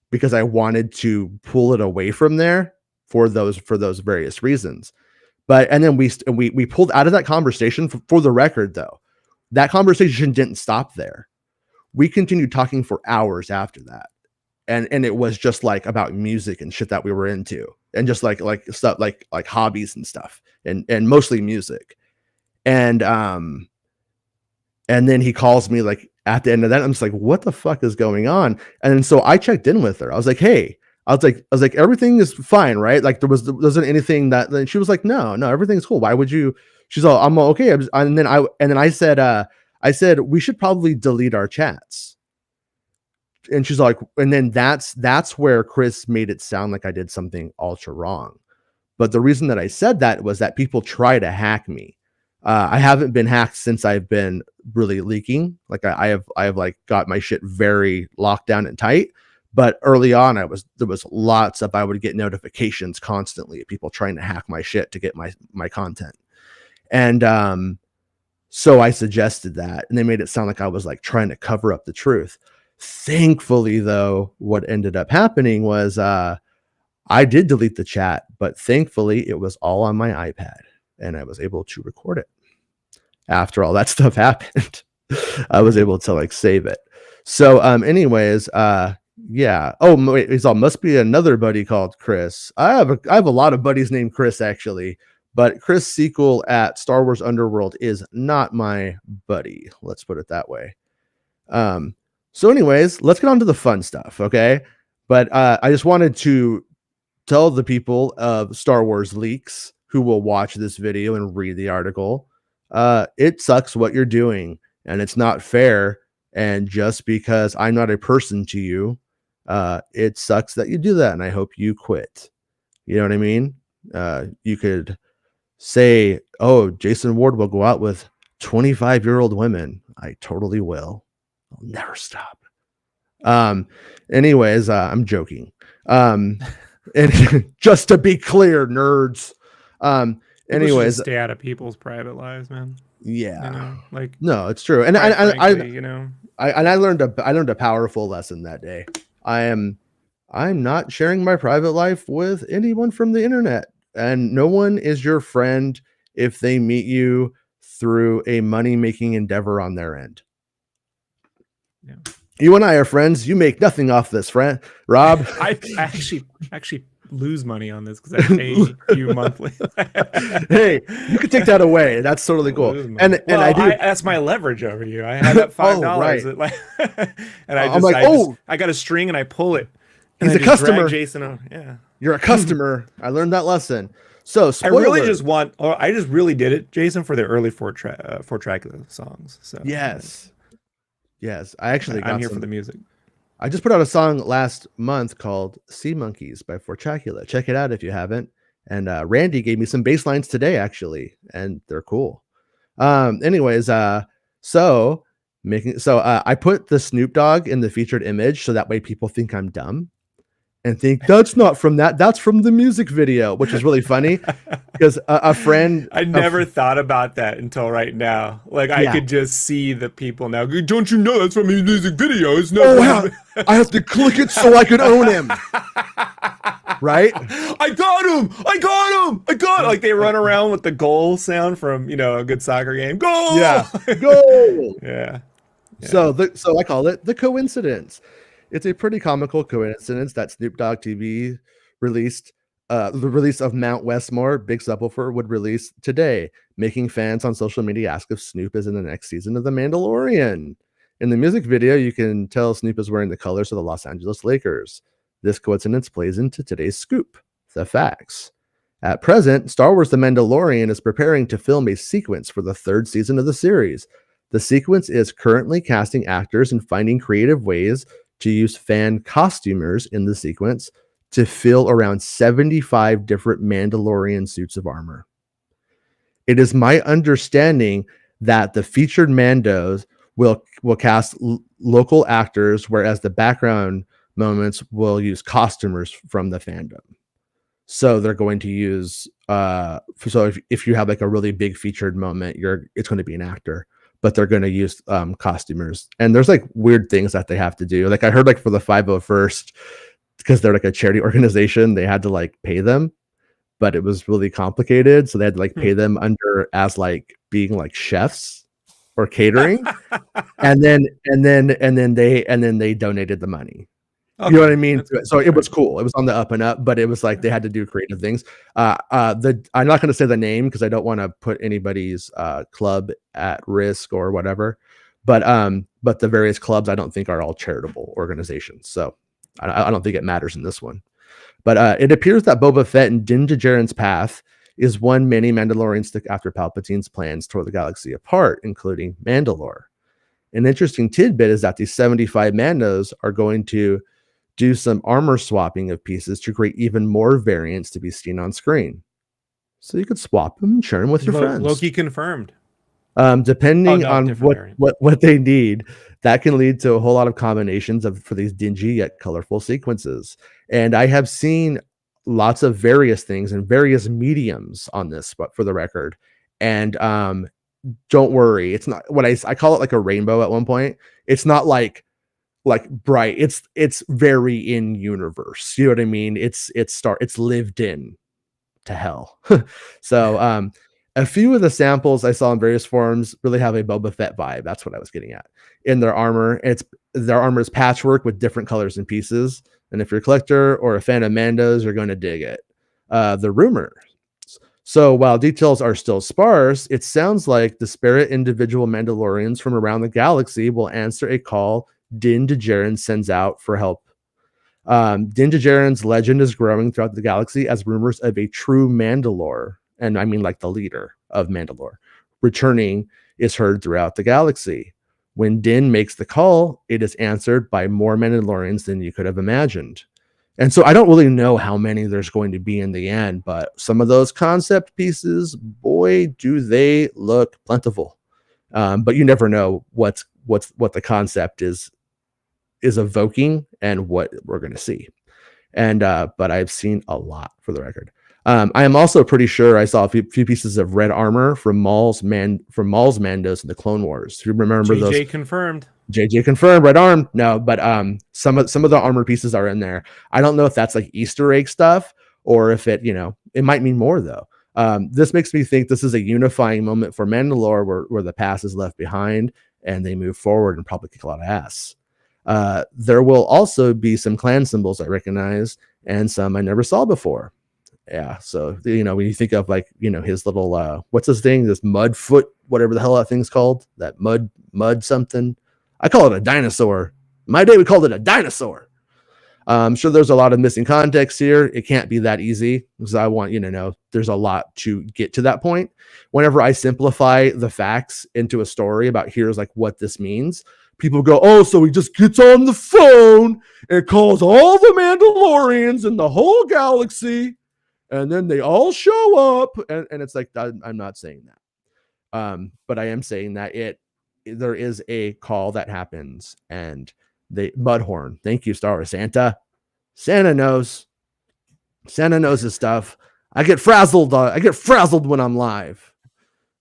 because I wanted to pull it away from there for those various reasons. But, and then we pulled out of that conversation. For the record, though, that conversation didn't stop there. We continued talking for hours after that. And it was just like about music and shit that we were into, and just like stuff like hobbies and stuff, and mostly music. And then he calls me like at the end of that. I'm just like, what the fuck is going on? And then so I checked in with her. I was like, hey, I was like, everything is fine, right? Like, wasn't anything that. Then she was like, no, everything's cool. Why would you? She's all, I'm okay. And then I said we should probably delete our chats. And she's like, and then that's where Chris made it sound like I did something ultra wrong. But the reason that I said that was that people try to hack me. I haven't been hacked since I've been really leaking. Like, I have like got my shit very locked down and tight. But early on, there was lots of, I would get notifications constantly of people trying to hack my shit to get my content. And so I suggested that, and they made it sound like I was like trying to cover up the truth. Thankfully, though, what ended up happening was I did delete the chat, but thankfully it was all on my iPad, and I was able to record it. After all that stuff happened, I was able to like save it. So anyways, yeah. Oh wait, it's all must be another buddy called Chris. I have a lot of buddies named Chris, actually, but Chris Sequel at Star Wars Underworld is not my buddy. Let's put it that way. So anyways, let's get on to the fun stuff, okay? But I just wanted to tell the people of Star Wars Leaks who will watch this video and read the article, it sucks what you're doing, and it's not fair. And just because I'm not a person to you, it sucks that you do that, and I hope you quit. You know what I mean? You could say, oh, Jason Ward will go out with 25-year-old women. I totally will. I'll never stop. Anyways, I'm joking. And just to be clear, nerds. Anyways, stay out of people's private lives, man. Yeah. You know, like, no, it's true. And frankly, you know, I learned a powerful lesson that day. I'm not sharing my private life with anyone from the internet, and no one is your friend if they meet you through a money-making endeavor on their end. Yeah. You and I are friends. You make nothing off this, friend Rob. I actually lose money on this because I pay you monthly. Hey, you can take that away. That's totally cool. And I do. That's my leverage over you. I have that $5. Right. And I'm like, I got a string and I pull it. He's a customer. Jason on. Yeah. You're a customer. I learned that lesson. So spoiler. I just really did it, Jason, for the early Fort Dracula songs. So yes. I actually I'm here for the music. I just put out a song last month called Sea Monkeys by Fortchacula. Check it out if you haven't. And Randy gave me some bass lines today, actually, and they're cool. Anyways, so I put the Snoop Dogg in the featured image so that way people think I'm dumb and think that's not from that's from the music video, which is really funny because a friend. I never thought about that until right now. Like, I could just see the people now. Don't you know that's from his music video? It's not. Oh, I have to click it so I can own him. Right? I got him. Like, they run around with the goal sound from, a good soccer game. Goal. Yeah. Goal. Yeah. So I call it the coincidence. It's a pretty comical coincidence that Snoop Dogg TV released the release of Mount Westmore, Big Subwoofer would release today, making fans on social media ask if Snoop is in the next season of The Mandalorian. In the music video, you can tell Snoop is wearing the colors of the Los Angeles Lakers. This coincidence plays into today's scoop, the facts. At present, Star Wars The Mandalorian is preparing to film a sequence for the 3rd season of the series. The sequence is currently casting actors and finding creative ways to use fan costumers in the sequence to fill around 75 different Mandalorian suits of armor. It is my understanding that the featured Mandos will cast local actors, whereas the background moments will use costumers from the fandom. So they're going to use so if you have like a really big featured moment, it's going to be an actor, but they're going to use costumers. And there's like weird things that they have to do. Like I heard like for the 501st, because they're like a charity organization, they had to like pay them, but it was really complicated. So they had to like pay them under as like being like chefs or catering. and then they donated the money. Okay. You know what I mean? So it was cool. It was on the up and up, but it was like they had to do creative things. I'm not going to say the name because I don't want to put anybody's club at risk or whatever. But the various clubs I don't think are all charitable organizations. So I don't think it matters in this one. But it appears that Boba Fett and Din Djarin's path is one many Mandalorians took after Palpatine's plans tore the galaxy apart, including Mandalore. An interesting tidbit is that these 75 Mandos are going to do some armor swapping of pieces to create even more variants to be seen on screen. So you could swap them and share them with your friends. Loki confirmed. Depending on what they need, that can lead to a whole lot of combinations for these dingy yet colorful sequences. And I have seen lots of various things and various mediums on this, but for the record. And don't worry, it's not what I call it like a rainbow at one point. It's not like bright. It's very in universe. You know what I mean? It's lived in to hell. So a few of the samples I saw in various forums really have a Boba Fett vibe. That's what I was getting at. In their armor, their armor is patchwork with different colors and pieces. And if you're a collector or a fan of Mandos, you're going to dig it. The rumors. So while details are still sparse, it sounds like disparate individual Mandalorians from around the galaxy will answer a call Din Djarin sends out for help. Din Djarin's legend is growing throughout the galaxy as rumors of a true Mandalore, and I mean like the leader of Mandalore, returning is heard throughout the galaxy. When Din makes the call, it is answered by more Mandalorians than you could have imagined. And so I don't really know how many there's going to be in the end, but some of those concept pieces, boy, do they look plentiful. But you never know what the concept is evoking and what we're going to see. And but I've seen a lot, for the record. I am also pretty sure I saw a few pieces of red armor from Maul's Mandos in the Clone Wars. You remember those? JJ confirmed, red arm. No, but some of the armor pieces are in there. I don't know if that's like Easter egg stuff or if it might mean more though. This makes me think this is a unifying moment for Mandalore where the past is left behind and they move forward and probably kick a lot of ass. There will also be some clan symbols I recognize and some I never saw before. Yeah, so when you think of like his little what's his thing, this mud foot, whatever the hell that thing's called, that mud something. I call it a dinosaur. My day we called it a dinosaur. I'm sure there's a lot of missing context here. It can't be that easy because I want you to know there's a lot to get to that point. Whenever I simplify the facts into a story about here's like what this means, people go, oh, so he just gets on the phone and calls all the Mandalorians in the whole galaxy, and then they all show up. And it's like, I'm not saying that. But I am saying that there is a call that happens, and Mudhorn. Thank you, Star Wars. Santa knows his stuff. I get frazzled when I'm live.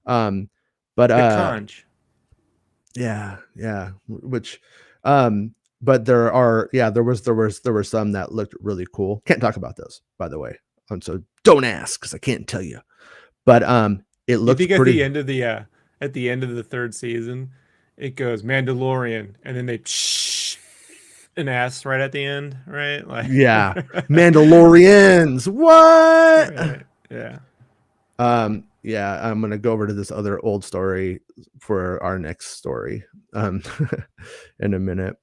But conch. Yeah. Which but there were some that looked really cool. Can't talk about those, by the way. And so don't ask because I can't tell you. But it looks pretty. At the end of the 3rd season, it goes Mandalorian, and then they an ass right at the end, right? Like yeah, Mandalorians. What? Right. Yeah. Yeah, I'm gonna go over to this other old story for our next story um in a minute.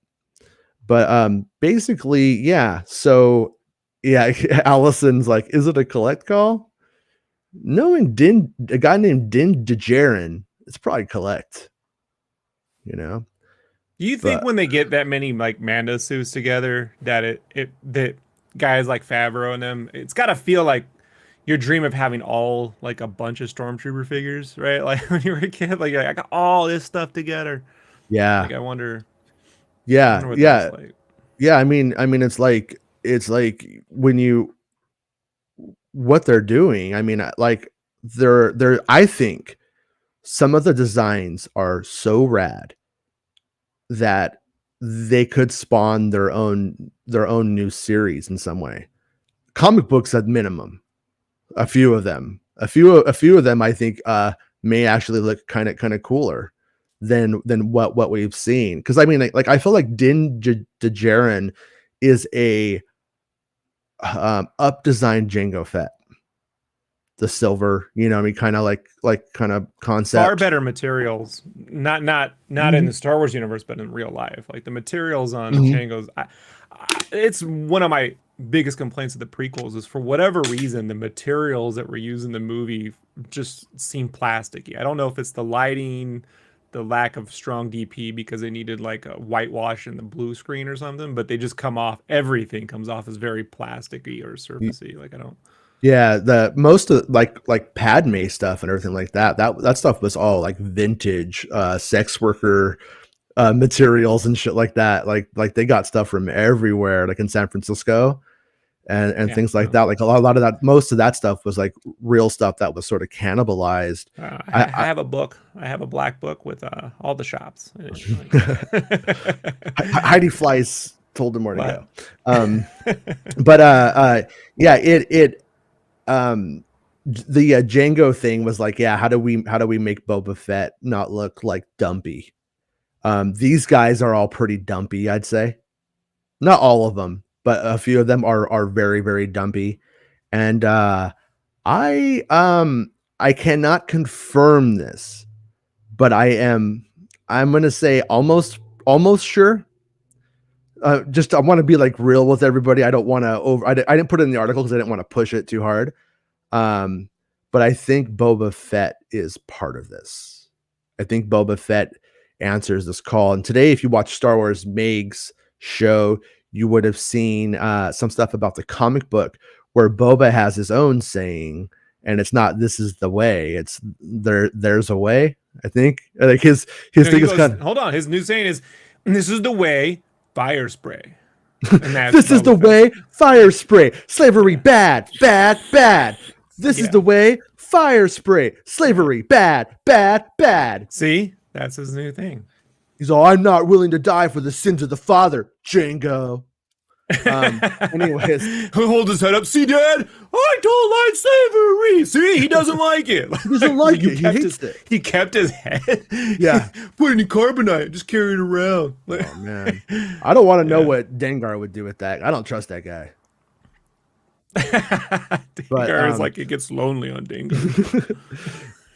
But basically, yeah. So yeah, Allison's like, is it a collect call? Knowing a guy named Din DeJaren, it's probably collect, you know. Do you think But when they get that many like Mando suits together that that guys like Favreau and them, it's got to feel like your dream of having all like a bunch of stormtrooper figures, right? Like when you were a kid, like I got all this stuff together. yeah, Like I yeah, wonder what that's yeah, like. yeah. I mean, it's like when you what they're doing. I mean, like they're. I think some of the designs are so rad that they could spawn their own new series in some way. Comic books at minimum, a few of them, a few of them, I think may actually look kind of cooler than what we've seen. Because I mean, like I feel like Djarin is a up designed Jango Fett, the silver, I mean, kind of like kind of concept. Far better materials, not in the Star Wars universe, but in real life. Like the materials on Django's, it's one of my biggest complaints of the prequels is for whatever reason the materials that were used in the movie just seem plasticky. I don't know if it's the lighting, the lack of strong DP because they needed like a whitewash in the blue screen or something, but they just come off. Everything comes off as very plasticky or surfacey. Like I don't. Yeah, the most of like Padme stuff and everything like that stuff was all like vintage sex worker materials and shit like that. Like they got stuff from everywhere, like in San Francisco and Yeah, things like no. that. Like a lot of that, most of that stuff was like real stuff that was sort of cannibalized. I have a book. I have a black book with all the shops. Heidi Fleiss told him where to What? go. But yeah, it the Django thing was like, yeah, how do we make Boba Fett not look like dumpy? These guys are all pretty dumpy, I'd say. Not all of them, but a few of them are very, very dumpy. And I cannot confirm this, but I'm gonna say almost sure. Just I want to be like real with everybody. I don't want to I didn't put it in the article because I didn't want to push it too hard. But I think Boba Fett is part of this. I think Boba Fett answers this call. And today, if you watch Star Wars Meg's show, you would have seen some stuff about the comic book where Boba has his own saying, and it's not "this is the way." It's there's a way. I think like his No, thing is kind of, hold on. His new saying is, "This is the way." Fire spray. And that's this is the Boba Fett. way. Fire spray. Slavery bad, bad, bad. This is Yeah. the way. Fire spray. Slavery bad, bad, bad. See, that's his new thing. He's all, I'm not willing to die for the sins of the father, Django. Anyways, He'll hold his head up. See, Dad, I don't like slavery. See, he doesn't like it. he doesn't like it. He hates it. He kept his head. Yeah. Put it in carbonite. Just carry it around. Oh man, I don't want to know what Dengar would do with that. I don't trust that guy. Dengar is like, it gets lonely on Dengar.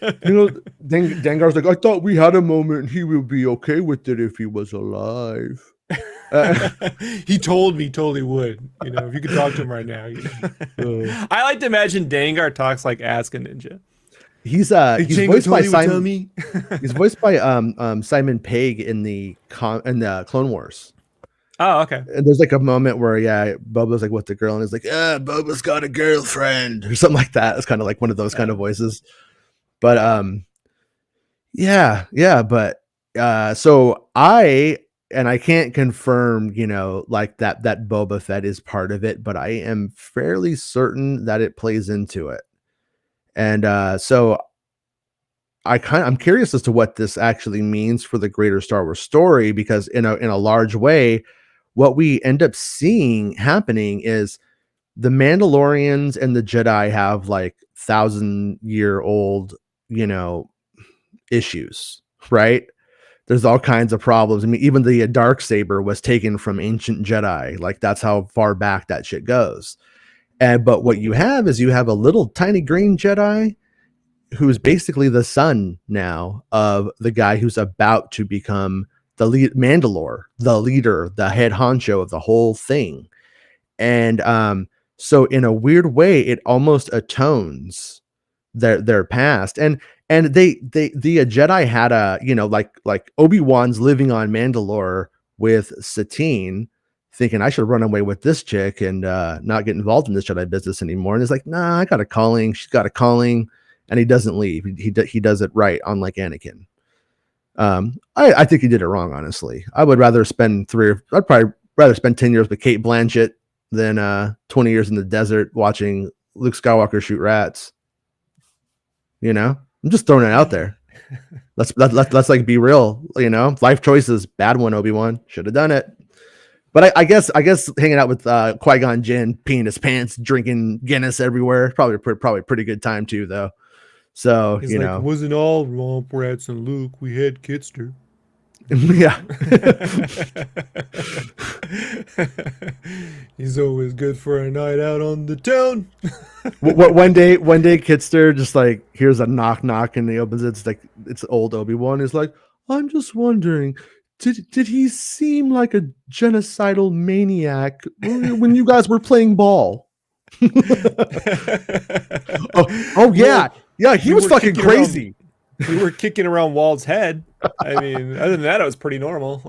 Dengar's like, I thought we had a moment and he would be okay with it if he was alive. He told me, totally would. If you could talk to him right now. I like to imagine Dengar talks like Ask a Ninja. He's voiced by Simon. He's voiced by Simon Pegg in the Clone Wars. Oh, okay. And there's like a moment where Boba's like with the girl and he's like, Boba's got a girlfriend or something like that. It's kind of like one of those kind of voices. But but so I can't confirm, like that Boba Fett is part of it, but I am fairly certain that it plays into it. And so I'm curious as to what this actually means for the greater Star Wars story, because in a large way, what we end up seeing happening is the Mandalorians and the Jedi have like 1,000-year-old, issues, right? There's all kinds of problems. I mean, even the Darksaber was taken from ancient Jedi. Like that's how far back that shit goes. But what you have is you have a little tiny green Jedi who's basically the son now of the guy who's about to become the lead Mandalore, the leader, the head honcho of the whole thing. And so in a weird way, it almost atones their past. And the Jedi had a, like Obi-Wan's living on Mandalore with Satine, thinking I should run away with this chick and not get involved in this Jedi business anymore. And it's like, nah, I got a calling. She's got a calling, and he doesn't leave. He does it right, unlike Anakin. I think he did it wrong, honestly. I'd probably rather spend 10 years with Kate Blanchett than 20 years in the desert watching Luke Skywalker shoot rats. I'm just throwing it out there. Let's like be real. Life choices. Bad one, Obi-Wan. Should have done it. But I guess hanging out with Qui-Gon Jinn, peeing his pants, drinking Guinness everywhere, probably a pretty good time too, though. So He's like, wasn't all Womp Rats and Luke. We had Kitster. Yeah. He's always good for a night out on the town. One day Kitster just like hears a knock and he opens it. It's old Obi-Wan. He's like, I'm just wondering, did he seem like a genocidal maniac when you guys were playing ball? oh yeah. Yeah, he was fucking crazy. We were kicking around Wald's head. I mean, other than that, it was pretty normal.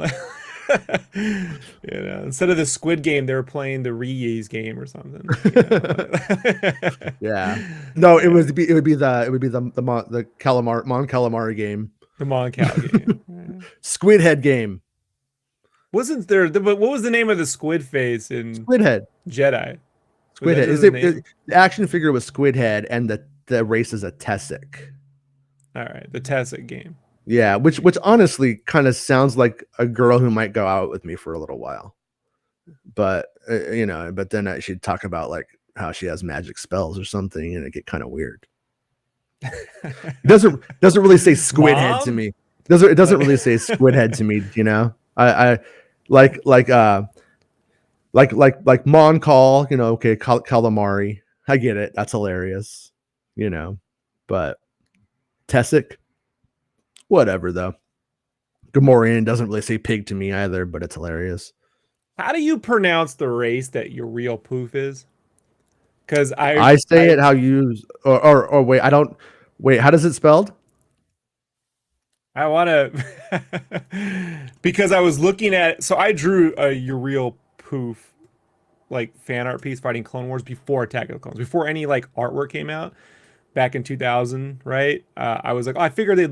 Instead of the Squid Game, they were playing the Ree's game or something. Yeah. No, it would be the Mon Calamari game. The Mon Cal game. Squid Head game. Wasn't there? But what was the name of the squid face in Squid Head? Jedi. Squid Head. The action figure was Squid Head, and the race is a Tessic. All right, the Tessic game. Yeah, which honestly kind of sounds like a girl who might go out with me for a little while, but but then she'd talk about like how she has magic spells or something, and it get kind of weird. It doesn't really say Squid Head to me. It doesn't really say Squid Head to me. I like Mon Call. Okay, calamari. I get it. That's hilarious. But Tessic, whatever though. Gamorrean doesn't really say pig to me either, but it's hilarious. How do you pronounce the race that your real poof is? Because I say it how you or wait, I don't wait. How does it spelled? I want to because I was looking at so I drew a your real poof like fan art piece fighting Clone Wars before Attack of the Clones, before any like artwork came out. Back in 2000, right? I was like, I figured they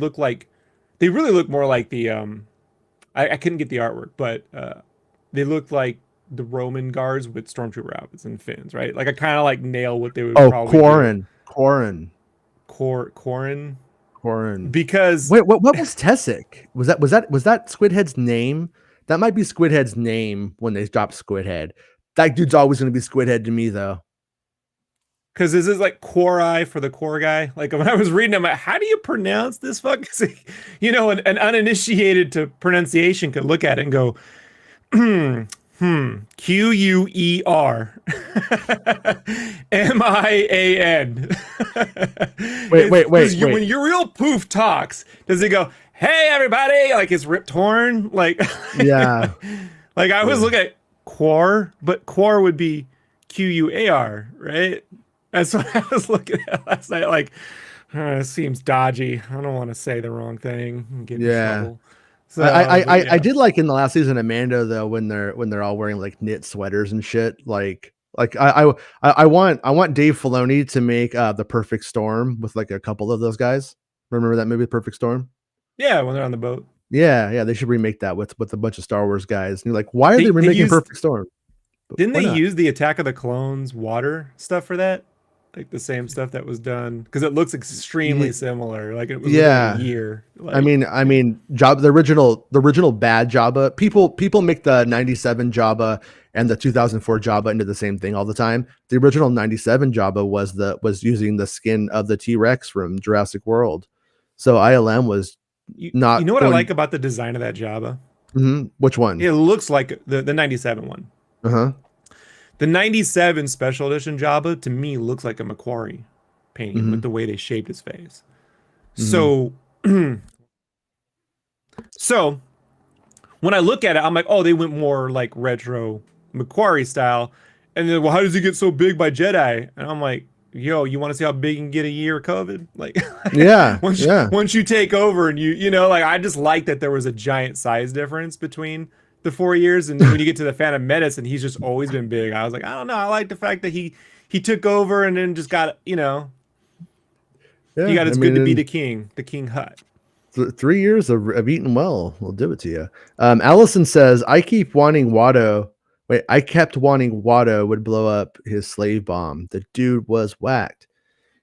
really look more like the I couldn't get the artwork, but they looked like the Roman guards with stormtrooper outfits and fins, right? Like I kind of like nail what they would probably Quarren. Because wait, what was Tessic? Was that Squidhead's name? That might be Squidhead's name when they dropped Squidhead. That dude's always going to be Squidhead to me though. Because this is like Quori for the core guy. Like when I was reading, I'm like, how do you pronounce this fuck? An uninitiated to pronunciation could look at it and go, Quer MIAN. Wait. When your real poof talks, does it go, hey everybody? Like it's Rip Torn? Like yeah. Like I was looking at Quar, but Quar would be QUAR, right? That's what I was looking at last night. Like, it seems dodgy. I don't want to say the wrong thing and get in trouble. So I did like in the last season of Mando though when they're all wearing like knit sweaters and shit. Like I want Dave Filoni to make The Perfect Storm with like a couple of those guys. Remember that movie, Perfect Storm? Yeah, when they're on the boat. Yeah, they should remake that with a bunch of Star Wars guys. And you're like, why are they remaking Perfect Storm? But didn't they use the Attack of the Clones water stuff for that? Like the same stuff that was done because it looks extremely similar. Like it was a year. Like, I mean, the original bad Jabba. People make the 97 Jabba and the 2004 Jabba into the same thing all the time. The original 97 Jabba was using the skin of the T-Rex from Jurassic World. So ILM was not. You know what I like about the design of that Jabba? Mm-hmm. Which one? It looks like the 97 one. Uh-huh. The 97 special edition Jabba to me looks like a Macquarie painting with the way they shaped his face. Hmm. So, so when I look at it, I'm like, oh, they went more like retro Macquarie style. And then, well, how does he get so big by Jedi? And I'm like, yo, you want to see how big you can get a year of COVID? Like, Yeah, once yeah, once you take over and you know, like I just like that there was a giant size difference between the 4 years. And then when you get to the Phantom Menace and he's just always been big, I was like, I don't know. I like the fact that he took over and then just got, you know, he yeah. got I it's good mean, to be in the King Hut. 3 years of eating well will do it to you. Allison says, I keep wanting Watto. Wait, I kept wanting Watto would blow up his slave bomb. The dude was whacked.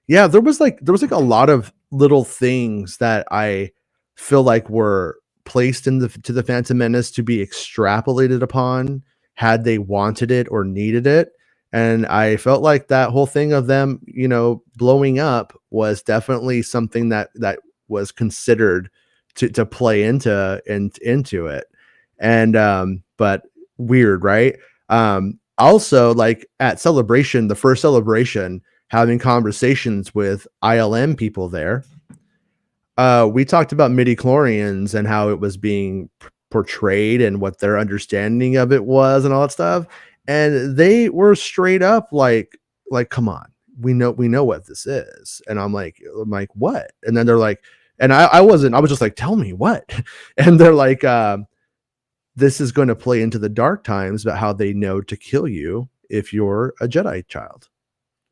Yeah, there was like a lot of little things that I feel like were placed in the Phantom Menace to be extrapolated upon had they wanted it or needed it. And I felt like that whole thing of them, blowing up was definitely something that was considered to play into it. And but weird, right? Also, like at Celebration, the first Celebration, having conversations with ILM people there, we talked about midi-chlorians and how it was being portrayed and what their understanding of it was and all that stuff. And they were straight up like, come on, we know what this is. And I'm like, what? And then they're like, and I was just like, tell me what? And they're like, this is going to play into the dark times about how they know to kill you if you're a Jedi child.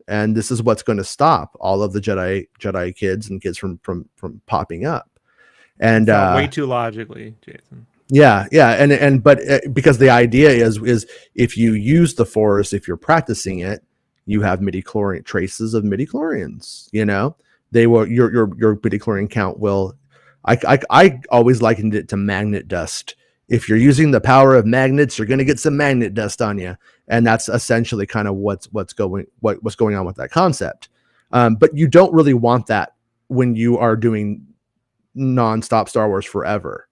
And this is what's going to stop all of the Jedi kids and kids from popping up. And Thought way too logically, Jason. yeah, and but because the idea is if you use the Force, if you're practicing it, you have midi-chlorian traces of midi-chlorians. They will your midi-chlorian count will. I always likened it to magnet dust. If you're using the power of magnets, you're going to get some magnet dust on you, and that's essentially kind of what's going on with that concept. But you don't really want that when you are doing nonstop Star Wars forever.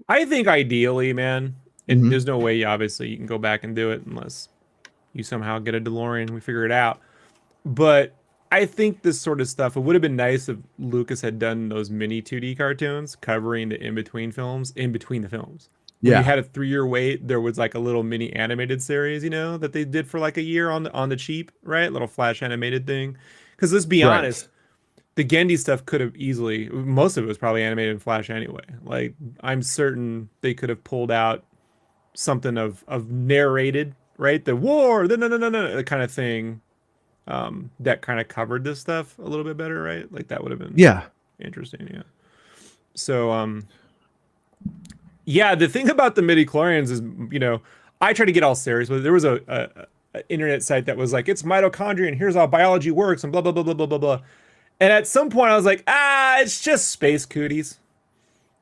I think ideally, man, and Mhm. there's no way, obviously, you can go back and do it unless you somehow get a DeLorean. We figure it out. But I think this sort of stuff, it would have been nice if Lucas had done those mini 2D cartoons covering the in-between films, in between the films. When you Yeah, had a 3-year wait, there was like a little mini animated series, that they did for like a year on the cheap, right? Little flash animated thing. Because let's be right. honest, the Gendy stuff could have easily, most of it was probably animated in Flash anyway. Like, I'm certain they could have pulled out something of narrated, right? The war, the no, kind of thing, that kind of covered this stuff a little bit better, right? Like, that would have been Yeah. interesting, yeah. So, yeah, the thing about the midi-chlorians is, I try to get all serious with it. There was a internet site that was like, it's mitochondria and here's how biology works and blah, blah, blah, blah, blah, blah, blah. And at some point I was like, it's just space cooties.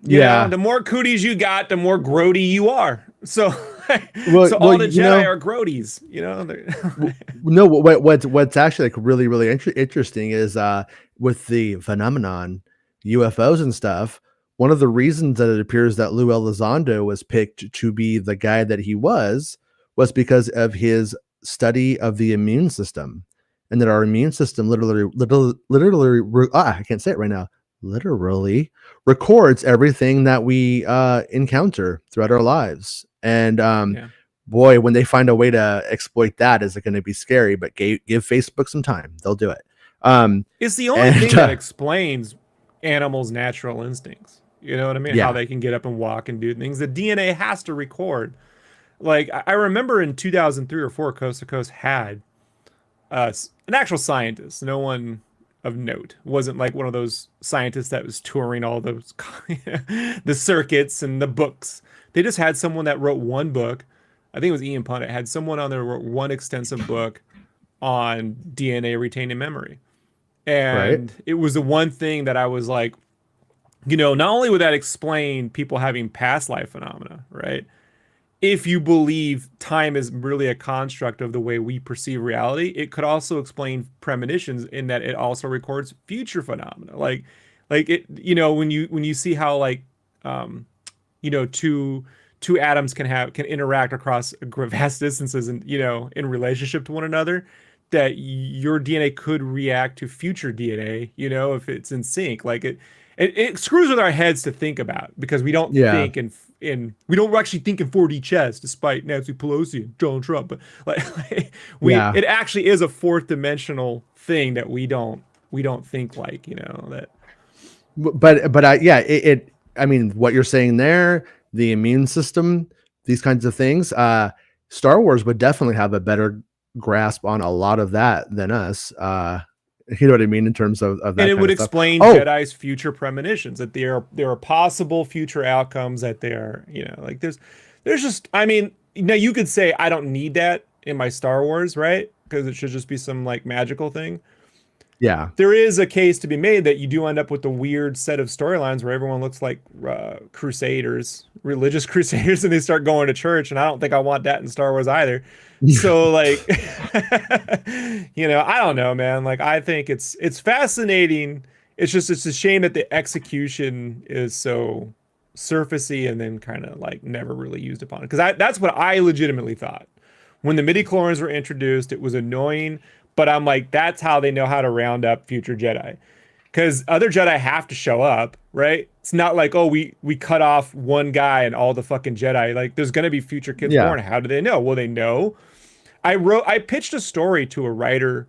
Yeah. The more cooties you got, the more grody you are. So, so Well, all the Jedi are grodies. no. What's actually like really really interesting is with the phenomenon UFOs and stuff. One of the reasons that it appears that Lou Elizondo was picked to be the guy that he was because of his study of the immune system, and that our immune system literally I can't say it right now. Literally records everything that we encounter throughout our lives. And Yeah. boy, when they find a way to exploit that, is it going to be scary? But give Facebook some time; they'll do it. It's the only And thing that explains animals' natural instincts. You know what I mean? How yeah, they can get up and walk and do things. The DNA has to record. Like, I remember in 2003 or 4, Coast to Coast had an actual scientist. No one of note. Wasn't like one of those scientists that was touring all those the circuits and the books. They just had someone that wrote one book. I think it was Ian Punnett. Had someone on there who wrote one extensive book on DNA retaining memory. right. And it was the one thing that I was like, not only would that explain people having past life phenomena, right? If you believe time is really a construct of the way we perceive reality, it could also explain premonitions in that it also records future phenomena. Like it, when you see how like, two atoms can interact across vast distances and, in relationship to one another, that your DNA could react to future DNA, if it's in sync. Like it screws with our heads to think about, because we don't Yeah. think we don't actually think in 4D chess, despite Nancy Pelosi and Donald Trump. But Yeah. it actually is a fourth dimensional thing that we don't think like, that. But I mean, what you're saying there, the immune system, these kinds of things, Star Wars would definitely have a better grasp on a lot of that than us. You know what I mean, in terms of that. And it kind would of stuff. explain Jedi's future premonitions, that there are possible future outcomes, that there, like there's just, I mean, now you could say I don't need that in my Star Wars, right? Because it should just be some like magical thing. Yeah. There is a case to be made that you do end up with a weird set of storylines where everyone looks like religious crusaders, and they start going to church. And I don't think I want that in Star Wars either. So like, I don't know, man. Like, I think it's fascinating. It's a shame that the execution is so surfacey and then kind of like never really used upon it. Because that's what I legitimately thought. When the midi-chlorians were introduced, it was annoying. But I'm like, that's how they know how to round up future Jedi. Because other Jedi have to show up, right? It's not like, oh, we cut off one guy and all the fucking Jedi. Like, there's going to be future kids born. How do they know? Well, they know. I pitched a story to a writer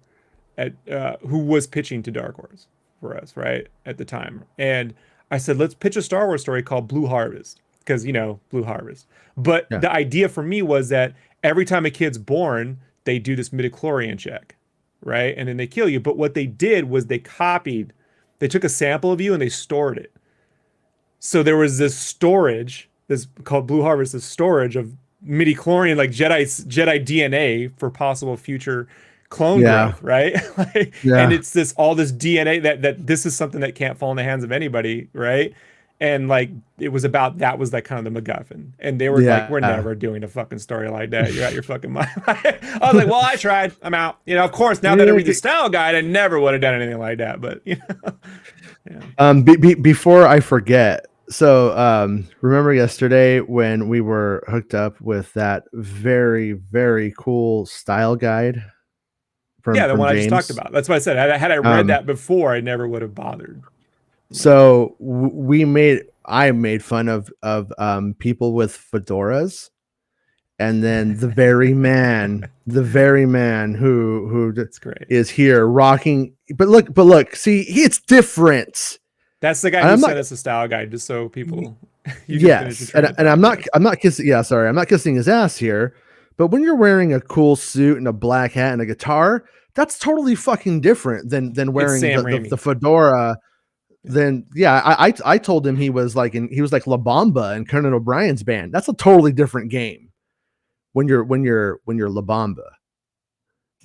who was pitching to Dark Horse for us, right, at the time. And I said, let's pitch a Star Wars story called Blue Harvest. Because, Blue Harvest. But the idea for me was that every time a kid's born, they do this midichlorian check. Right? And then they kill you. But what they did was they took a sample of you and they stored it. So there was this storage, this called Blue Harvest, this storage of midi-chlorian, like Jedi DNA for possible future clone growth, right? And it's all this DNA that this is something that can't fall in the hands of anybody, right? And like that was like kind of the MacGuffin. And they were like, we're never doing a fucking story like that. You're out your fucking mind. I was like, well, I tried. I'm out. Of course, now that I read the style guide, I never would have done anything like that. But before I forget, so remember yesterday when we were hooked up with that very, very cool style guide? The from one James? I just talked about. That's what I said. Had I read that before, I never would have bothered. So I made fun of people with fedoras, and then the very man who That's great. is here rocking. But look, see, it's different. That's the guy who sent us a style guide, just so people. Yes, and I'm not kissing. Yeah, sorry, I'm not kissing his ass here. But when you're wearing a cool suit and a black hat and a guitar, that's totally fucking different than wearing the fedora. Then I told him he was like La Bamba and Conan O'Brien's band. That's a totally different game when you're La Bamba.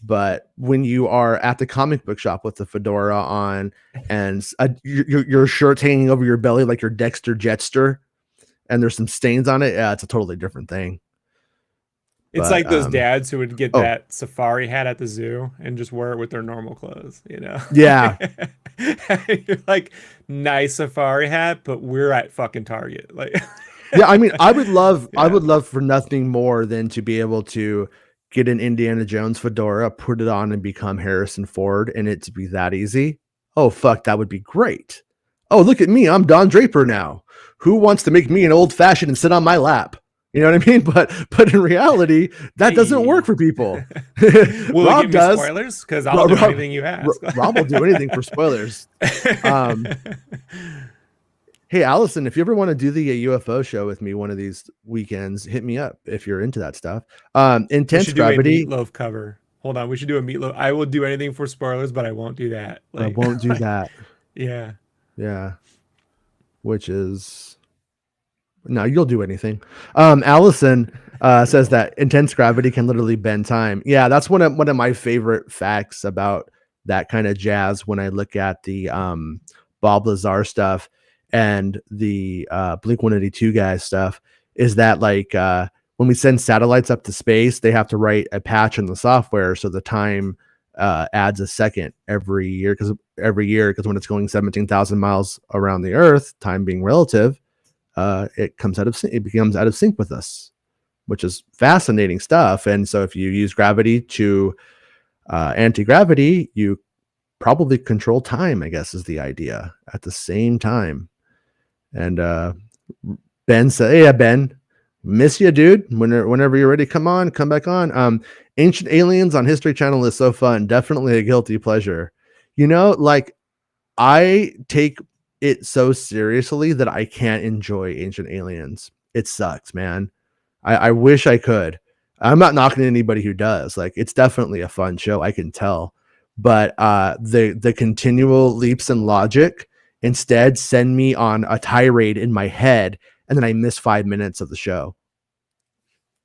But when you are at the comic book shop with the fedora on and your shirt hanging over your belly like your Dexter Jetster, and there's some stains on it, it's a totally different thing. It's like those dads who would get that safari hat at the zoo and just wear it with their normal clothes, Yeah. You're like, nice safari hat, but we're at fucking Target. Like, yeah, I mean, I would love for nothing more than to be able to get an Indiana Jones fedora, put it on, and become Harrison Ford, and it to be that easy. Oh, fuck, that would be great. Oh, look at me, I'm Don Draper now. Who wants to make me an old fashioned and sit on my lap? You know what I mean? But in reality, that doesn't work for people. Will Rob give me does. Spoilers? Because I'll do anything you ask. Rob will do anything for spoilers. Hey, Allison, if you ever want to do the UFO show with me one of these weekends, hit me up if you're into that stuff. Intense Gravity. Do a Meatloaf cover. Hold on, we should do a Meatloaf. I will do anything for spoilers, but I won't do that. I won't do that. Yeah. Yeah. Which is... No, you'll do anything. Allison says that intense gravity can literally bend time. Yeah, that's one of my favorite facts about that kind of jazz when I look at the Bob Lazar stuff and the Blink-182 guys stuff, is that like when we send satellites up to space, they have to write a patch in the software so the time adds a second every year because when it's going 17,000 miles around the Earth, time being relative, it becomes out of sync with us, which is fascinating stuff. And so if you use gravity to Anti-gravity, you probably control time, I guess, is the idea at the same time. And Ben said, "Hey, Ben, miss you, dude. Whenever you're ready, come back on." Ancient Aliens on History Channel is so fun. Definitely a guilty pleasure. Like I take it so seriously that I can't enjoy Ancient Aliens. It sucks, man. I wish I could. I'm not knocking anybody who does. Like, it's definitely a fun show, I can tell. But the continual leaps in logic instead send me on a tirade in my head, and then I miss 5 minutes of the show.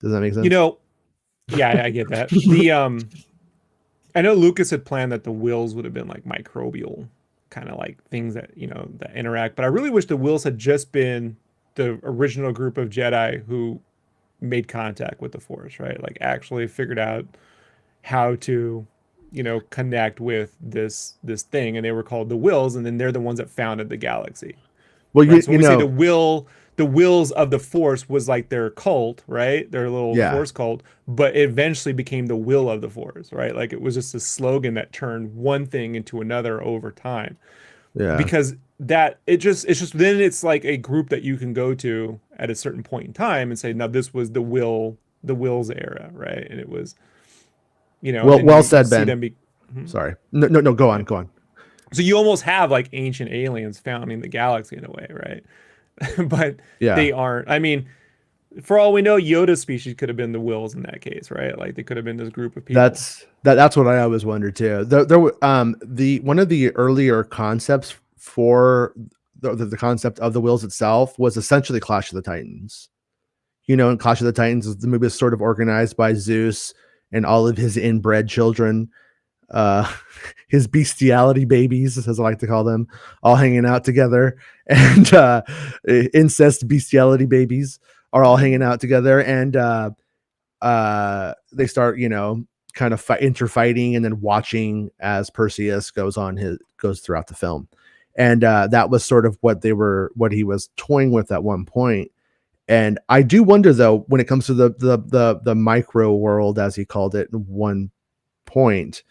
Does that make sense? Yeah, I get that. The I know Lucas had planned that the wills would have been like microbial, kind of like things that that interact. But I really wish the wills had just been the original group of Jedi who made contact with the Force, right? Like actually figured out how to connect with this thing, and they were called the wills, and then they're the ones that founded the galaxy. Well, right? So when we say the wills of the Force was like their cult, right? Their little Force cult, but it eventually became the will of the Force, right? Like it was just a slogan that turned one thing into another over time. Yeah. Because it's just then it's like a group that you can go to at a certain point in time and say, now this was the wills era, right? And it was, well said, Ben. Sorry. No, go on. So you almost have like ancient aliens founding the galaxy in a way, right? But they aren't. I mean, for all we know, Yoda's species could have been the wills in that case, right? Like they could have been this group of people. That's what I always wondered too. There one of the earlier concepts for the concept of the wills itself was essentially Clash of the Titans. And Clash of the Titans, the movie is sort of organized by Zeus and all of his inbred children, his bestiality babies, as I like to call them, all hanging out together, and incest bestiality babies are all hanging out together, and they start, kind of interfighting, and then watching as Perseus goes throughout the film, and that was sort of what he was toying with at one point. And I do wonder, though, when it comes to the micro world, as he called it at one point,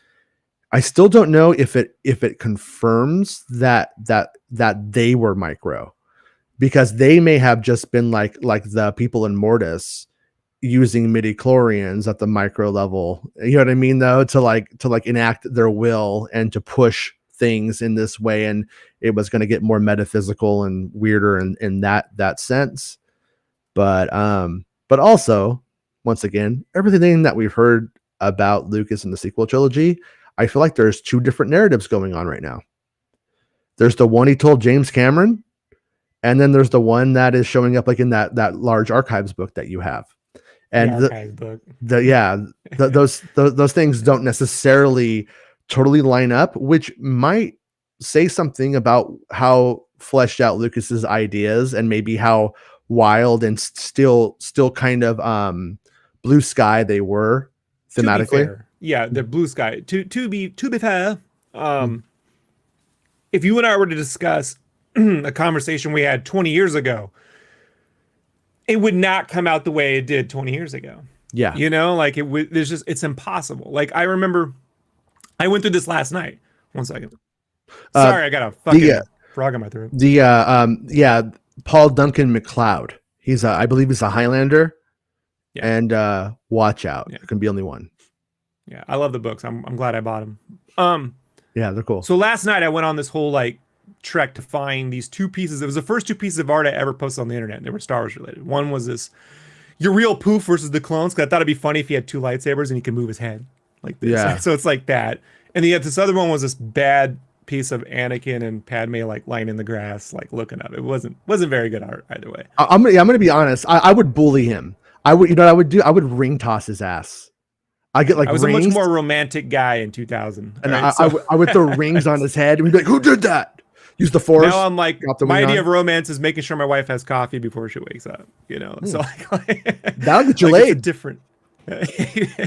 I still don't know if it confirms that they were micro, because they may have just been like the people in Mortis using midi-chlorians at the micro level. You know what I mean, though, to like enact their will and to push things in this way, and it was going to get more metaphysical and weirder in that sense. But also, once again, everything that we've heard about Lucas in the sequel trilogy, I feel like there's two different narratives going on right now. There's the one he told James Cameron, and then there's the one that is showing up like in that large archives book that you have. And those things don't necessarily totally line up, which might say something about how fleshed out Lucas's ideas and maybe how wild and still kind of blue sky they were thematically. Yeah, the blue sky. To be fair, if you and I were to discuss a conversation we had 20 years ago, it would not come out the way it did 20 years ago. Yeah. Like it's impossible. Like I remember I went through this last night. 1 second. Sorry, I got a fucking frog in my throat. Paul Duncan McLeod. I believe he's a Highlander. Yeah. And watch out. Yeah. There can be only one. Yeah, I love the books. I'm glad I bought them. Yeah, they're cool. So last night I went on this whole like trek to find these two pieces. It was the first two pieces of art I ever posted on the internet. They were Star Wars related. One was this your real Poof versus the clones, because I thought it'd be funny if he had two lightsabers and he could move his head like this. Yeah. So it's like that. And then this other one was this bad piece of Anakin and Padme like lying in the grass, like looking up. It wasn't very good art either way. I'm gonna be honest. I would bully him. I would I would ring toss his ass. I was rings. A much more romantic guy in 2000. And right? I would throw rings on his head and we'd be like, who did that? Use the Force. Now I'm like, my idea of romance is making sure my wife has coffee before she wakes up. So that'll get you laid. Different.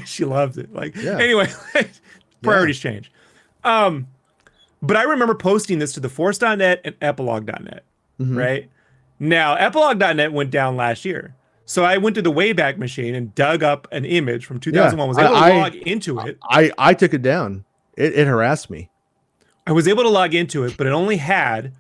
She loves it. Anyway, priorities change. But I remember posting this to theforce.net and epilogue.net. Mm-hmm. Right now, epilogue.net went down last year. So I went to the Wayback Machine and dug up an image from Yeah, 2001. Was able to log into it. I took it down. It harassed me. I was able to log into it, but it only had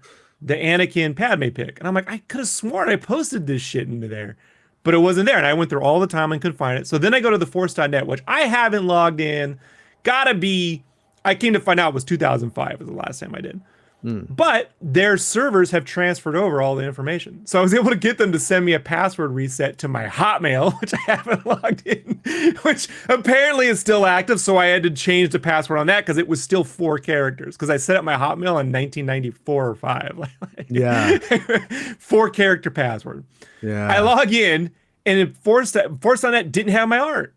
the Anakin Padme pic. And I'm like, I could have sworn I posted this shit into there, but it wasn't there. And I went through all the time and couldn't find it. So then I go to the Force.net, which I haven't logged in. I came to find out it was 2005 was the last time I did. But their servers have transferred over all the information. So I was able to get them to send me a password reset to my Hotmail, which I haven't logged in, which apparently is still active. So I had to change the password on that because it was still 4 characters. Because I set up my Hotmail in 1994 or 5. Yeah. 4-character password. Yeah. I log in and Force.net didn't have my art.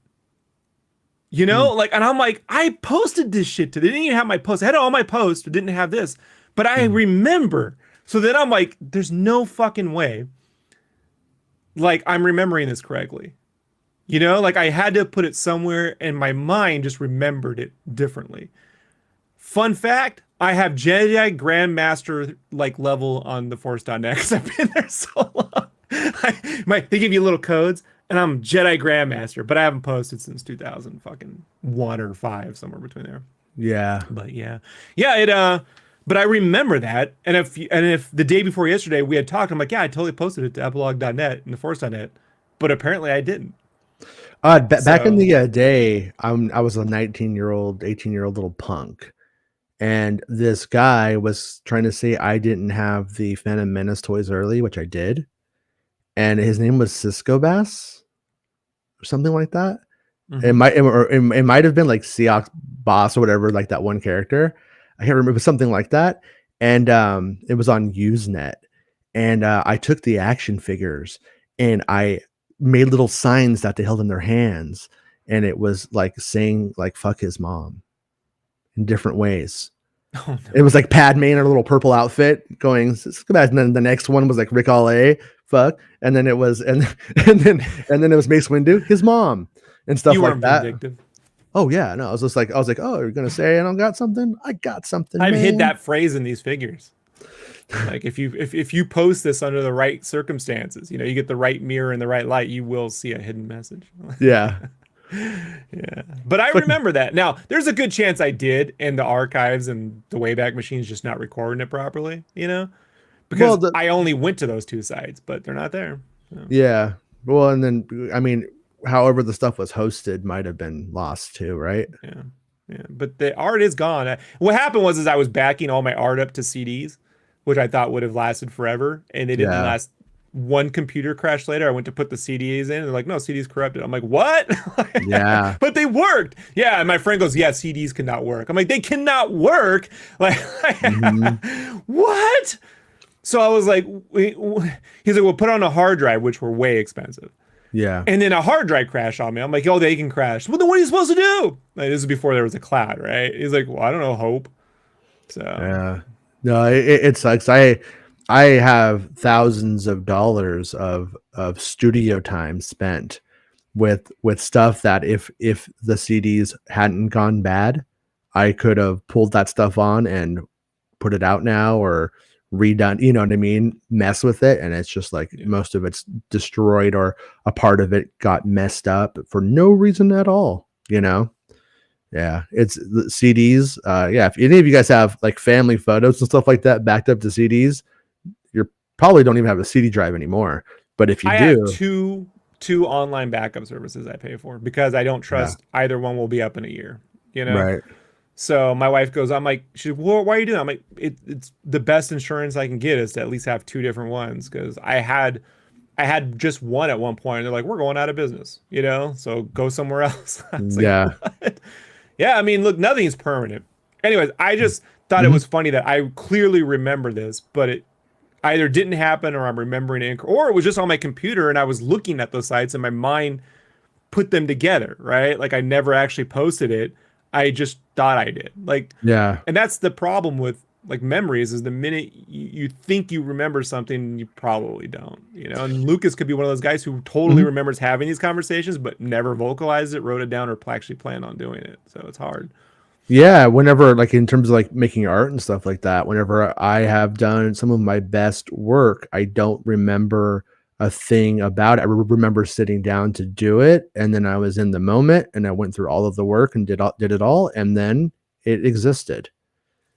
You know, and I'm like, I posted this shit to them. They didn't even have my post. I had all my posts, but didn't have this. But I remember. So then I'm like, there's no fucking way. I'm remembering this correctly. You know, I had to put it somewhere and my mind just remembered it differently. Fun fact, I have Jedi Grandmaster level on the Force.net because I've been there so long. They give you little codes. And I'm Jedi Grandmaster, but I haven't posted since 2001 or 5, somewhere between there. Yeah. But but I remember that. And if the day before yesterday we had talked, I'm like, yeah, I totally posted it to epilogue.net and the Force.net, but apparently I didn't. Back in the day, I was a 19-year-old, 18-year-old little punk. And this guy was trying to say I didn't have the Phantom Menace toys early, which I did. And his name was Cisco Bass. Or something like that. Mm-hmm. It might have been like Seox Boss or whatever, like that one character. I can't remember. It was something like that. And it was on Usenet. And I took the action figures and I made little signs that they held in their hands. And it was saying fuck his mom in different ways. Oh, no. It was Padme in her little purple outfit going, and then the next one was Rick Allé, fuck, and then it was and then it was Mace Windu, his mom, and stuff like that. Vindictive. Oh yeah, no, I was like, oh, you're gonna say I don't got something? I got something. I've hid that phrase in these figures. If you post this under the right circumstances, you get the right mirror and the right light, you will see a hidden message. Yeah. Yeah, but I remember that. Now, there's a good chance I did, and the archives and the Wayback Machine's just not recording it properly, because I only went to those 2 sites, but they're not there. So. Yeah. Well, and then, however the stuff was hosted might have been lost too, right? Yeah. Yeah. But the art is gone. What happened was I was backing all my art up to CDs, which I thought would have lasted forever, and they didn't last. One computer crash later, I went to put the CDs in. And they're like, no, CDs corrupted. I'm like, what? Yeah. But they worked. Yeah. And my friend goes, yeah, CDs cannot work. I'm like, they cannot work. What? So I was like, he's like, well, put on a hard drive, which were way expensive. Yeah. And then a hard drive crashed on me. I'm like, oh, they can crash. Well, then what are you supposed to do? This is before there was a cloud, right? He's like, well, I don't know, hope. So yeah. No, it sucks. I have thousands of dollars of studio time spent with stuff that if the CDs hadn't gone bad, I could have pulled that stuff on and put it out now or redone, you know what I mean? Mess with it. And it's just most of it's destroyed or a part of it got messed up for no reason at all, Yeah, it's the CDs. Yeah, if any of you guys have family photos and stuff like that backed up to CDs, probably don't even have a CD drive anymore. But if you do, have two online backup services I pay for because I don't trust either one will be up in a year. Right. So my wife goes, I'm like, she's, well, why are you doing that? I'm like, it's the best insurance I can get is to at least have 2 different ones because I had just one at one point. And they're like, we're going out of business, so go somewhere else. Yeah. What? Yeah. I mean, look, nothing's permanent. Anyways, I just thought it was funny that I clearly remember this, but it either didn't happen or I'm remembering it, or it was just on my computer and I was looking at those sites and my mind put them together, right? I never actually posted it. I just thought I did. Yeah. And that's the problem with memories is the minute you think you remember something, you probably don't, and Lucas could be one of those guys who totally remembers having these conversations, but never vocalized it, wrote it down, or actually planned on doing it. So it's hard. Yeah, whenever in terms of making art and stuff like that, whenever I have done some of my best work, I don't remember a thing about it. I remember sitting down to do it, and then I was in the moment, and I went through all of the work and did it all, and then it existed.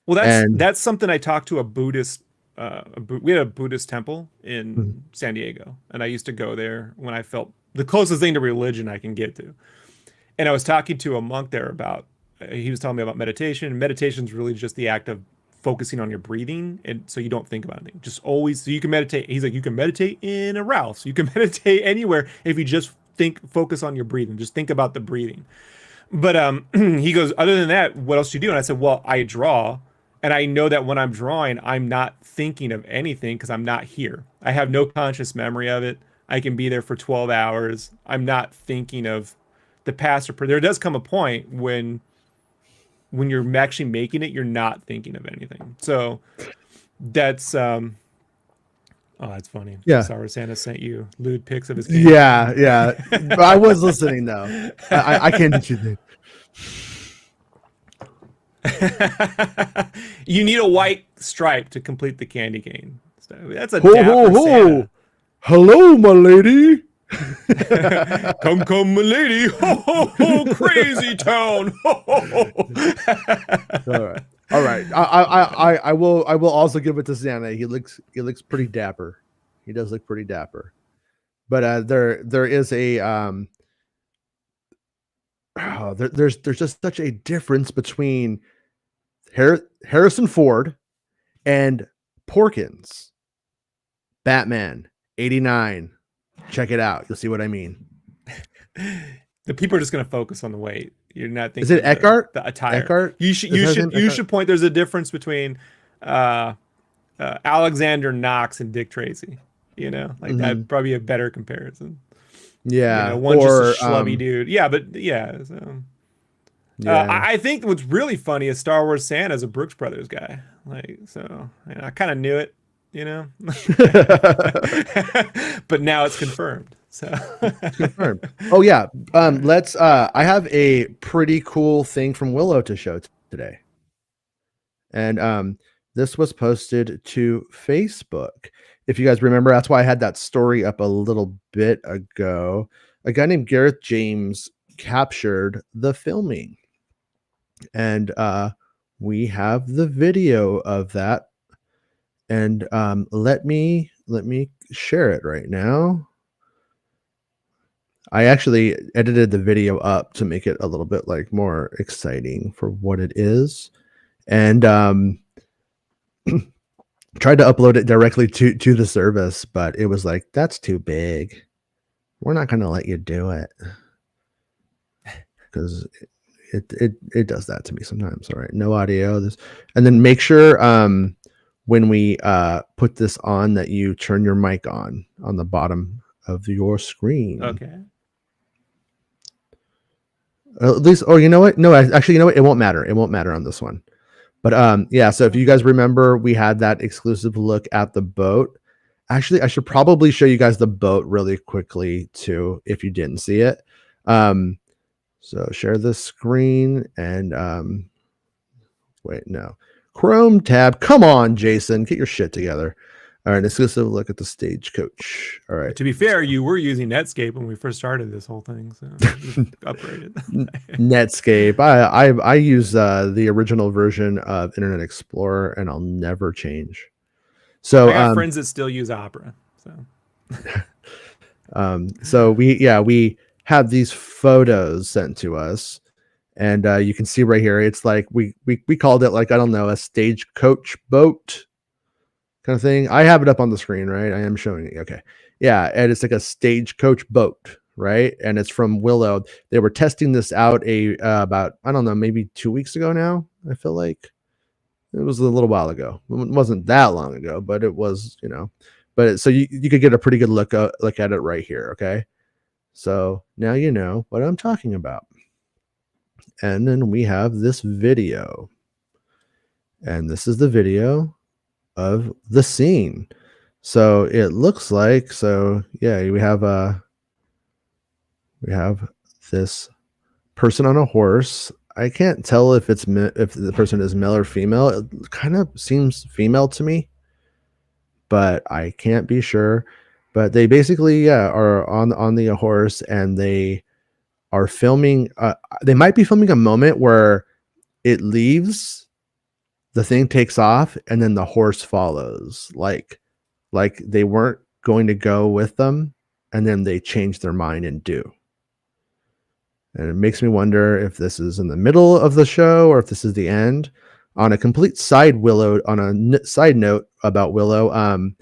Well, And that's something I talked to a Buddhist. We had a Buddhist temple in Mhm. San Diego, and I used to go there when I felt the closest thing to religion I can get to. And I was talking to a monk there about. He was telling me about meditation. Meditation is really just the act of focusing on your breathing, and so you don't think about anything. Just always, so you can meditate. He's like, you can meditate in a Ralph's. You can meditate anywhere if you just focus on your breathing. Just think about the breathing. But he goes, other than that, what else do you do? And I said, well, I draw. And I know that when I'm drawing, I'm not thinking of anything because I'm not here. I have no conscious memory of it. I can be there for 12 hours. I'm not thinking of the past or there does come a point when you're actually making it, you're not thinking of anything. So that's oh, that's funny. Yeah. Sour Santa sent you lewd pics of his candy. Yeah. But I was listening though. I can't do you think. You need a white stripe to complete the candy cane. So that's a dapper Santa. Hello, my lady. Come, my lady. Ho, ho, ho, crazy town. Ho, ho, ho. All right. I will also give it to Santa. He looks pretty dapper. He does look pretty dapper. But there is a there's just such a difference between Harrison Ford and Porkins. Batman 89. Check it out. You'll see what I mean. The people are just going to focus on the weight. You're not thinking. Is it Eckhart? The attire. Eckhart? You should point. There's a difference between Alexander Knox and Dick Tracy. You know, like that'd probably be a better comparison. Yeah, one's just a schlubby dude. Yeah, but yeah. So. Yeah. I think what's really funny is Star Wars Santa is a Brooks Brothers guy. Like, so I kind of knew it, you know, but now it's confirmed. So confirmed. Oh yeah. Let's. I have a pretty cool thing from Willow to show today, and this was posted to Facebook. If you guys remember, that's why I had that story up a little bit ago. A guy named Gareth James captured the filming, and we have the video of that, and let me share it right now. I actually edited the video up to make it a little bit like more exciting for what it is, and tried to upload it directly to the service, but it was like, that's too big. We're not going to let you do it. Because it does that to me sometimes. All right, no audio. This, and then make sure when we put this on that you turn your mic on the bottom of your screen. Okay. At least, or you know what? No, actually, you know what? It won't matter. It won't matter on this one. But yeah. So if you guys remember, we had that exclusive look at the boat. Actually, I should probably show you guys the boat really quickly too, if you didn't see it. So share the screen and wait, no. Chrome tab. Come on, Jason. Get your shit together. All right, exclusive look at the Stagecoach. All right. To be fair, you were using Netscape when we first started this whole thing, so upgraded. Netscape. I use the original version of Internet Explorer, and I'll never change. So I got friends that still use Opera. So so we have these photos sent to us, and you can see right here, it's like we called it, like, I don't know, a stagecoach boat kind of thing. I have it up on the screen, right? I am showing it. Okay. Yeah, and it's like a stagecoach boat, right? And it's from Willow. They were testing this out about, I don't know, maybe 2 weeks ago now. I feel like it was a little while ago. It wasn't that long ago, but it was, you know. But so you could get a pretty good look at it right here. Okay. So now you know what I'm talking about. And then we have this video. And this is the video of the scene. So it looks like, so yeah, we have this person on a horse. I can't tell if if the person is male or female. It kind of seems female to me, but I can't be sure. But they basically are on the horse, and they are filming. They might be filming a moment where it leaves, the thing takes off, and then the horse follows. Like they weren't going to go with them, and then they change their mind and do. And it makes me wonder if this is in the middle of the show or if this is the end. On a complete side side note about Willow,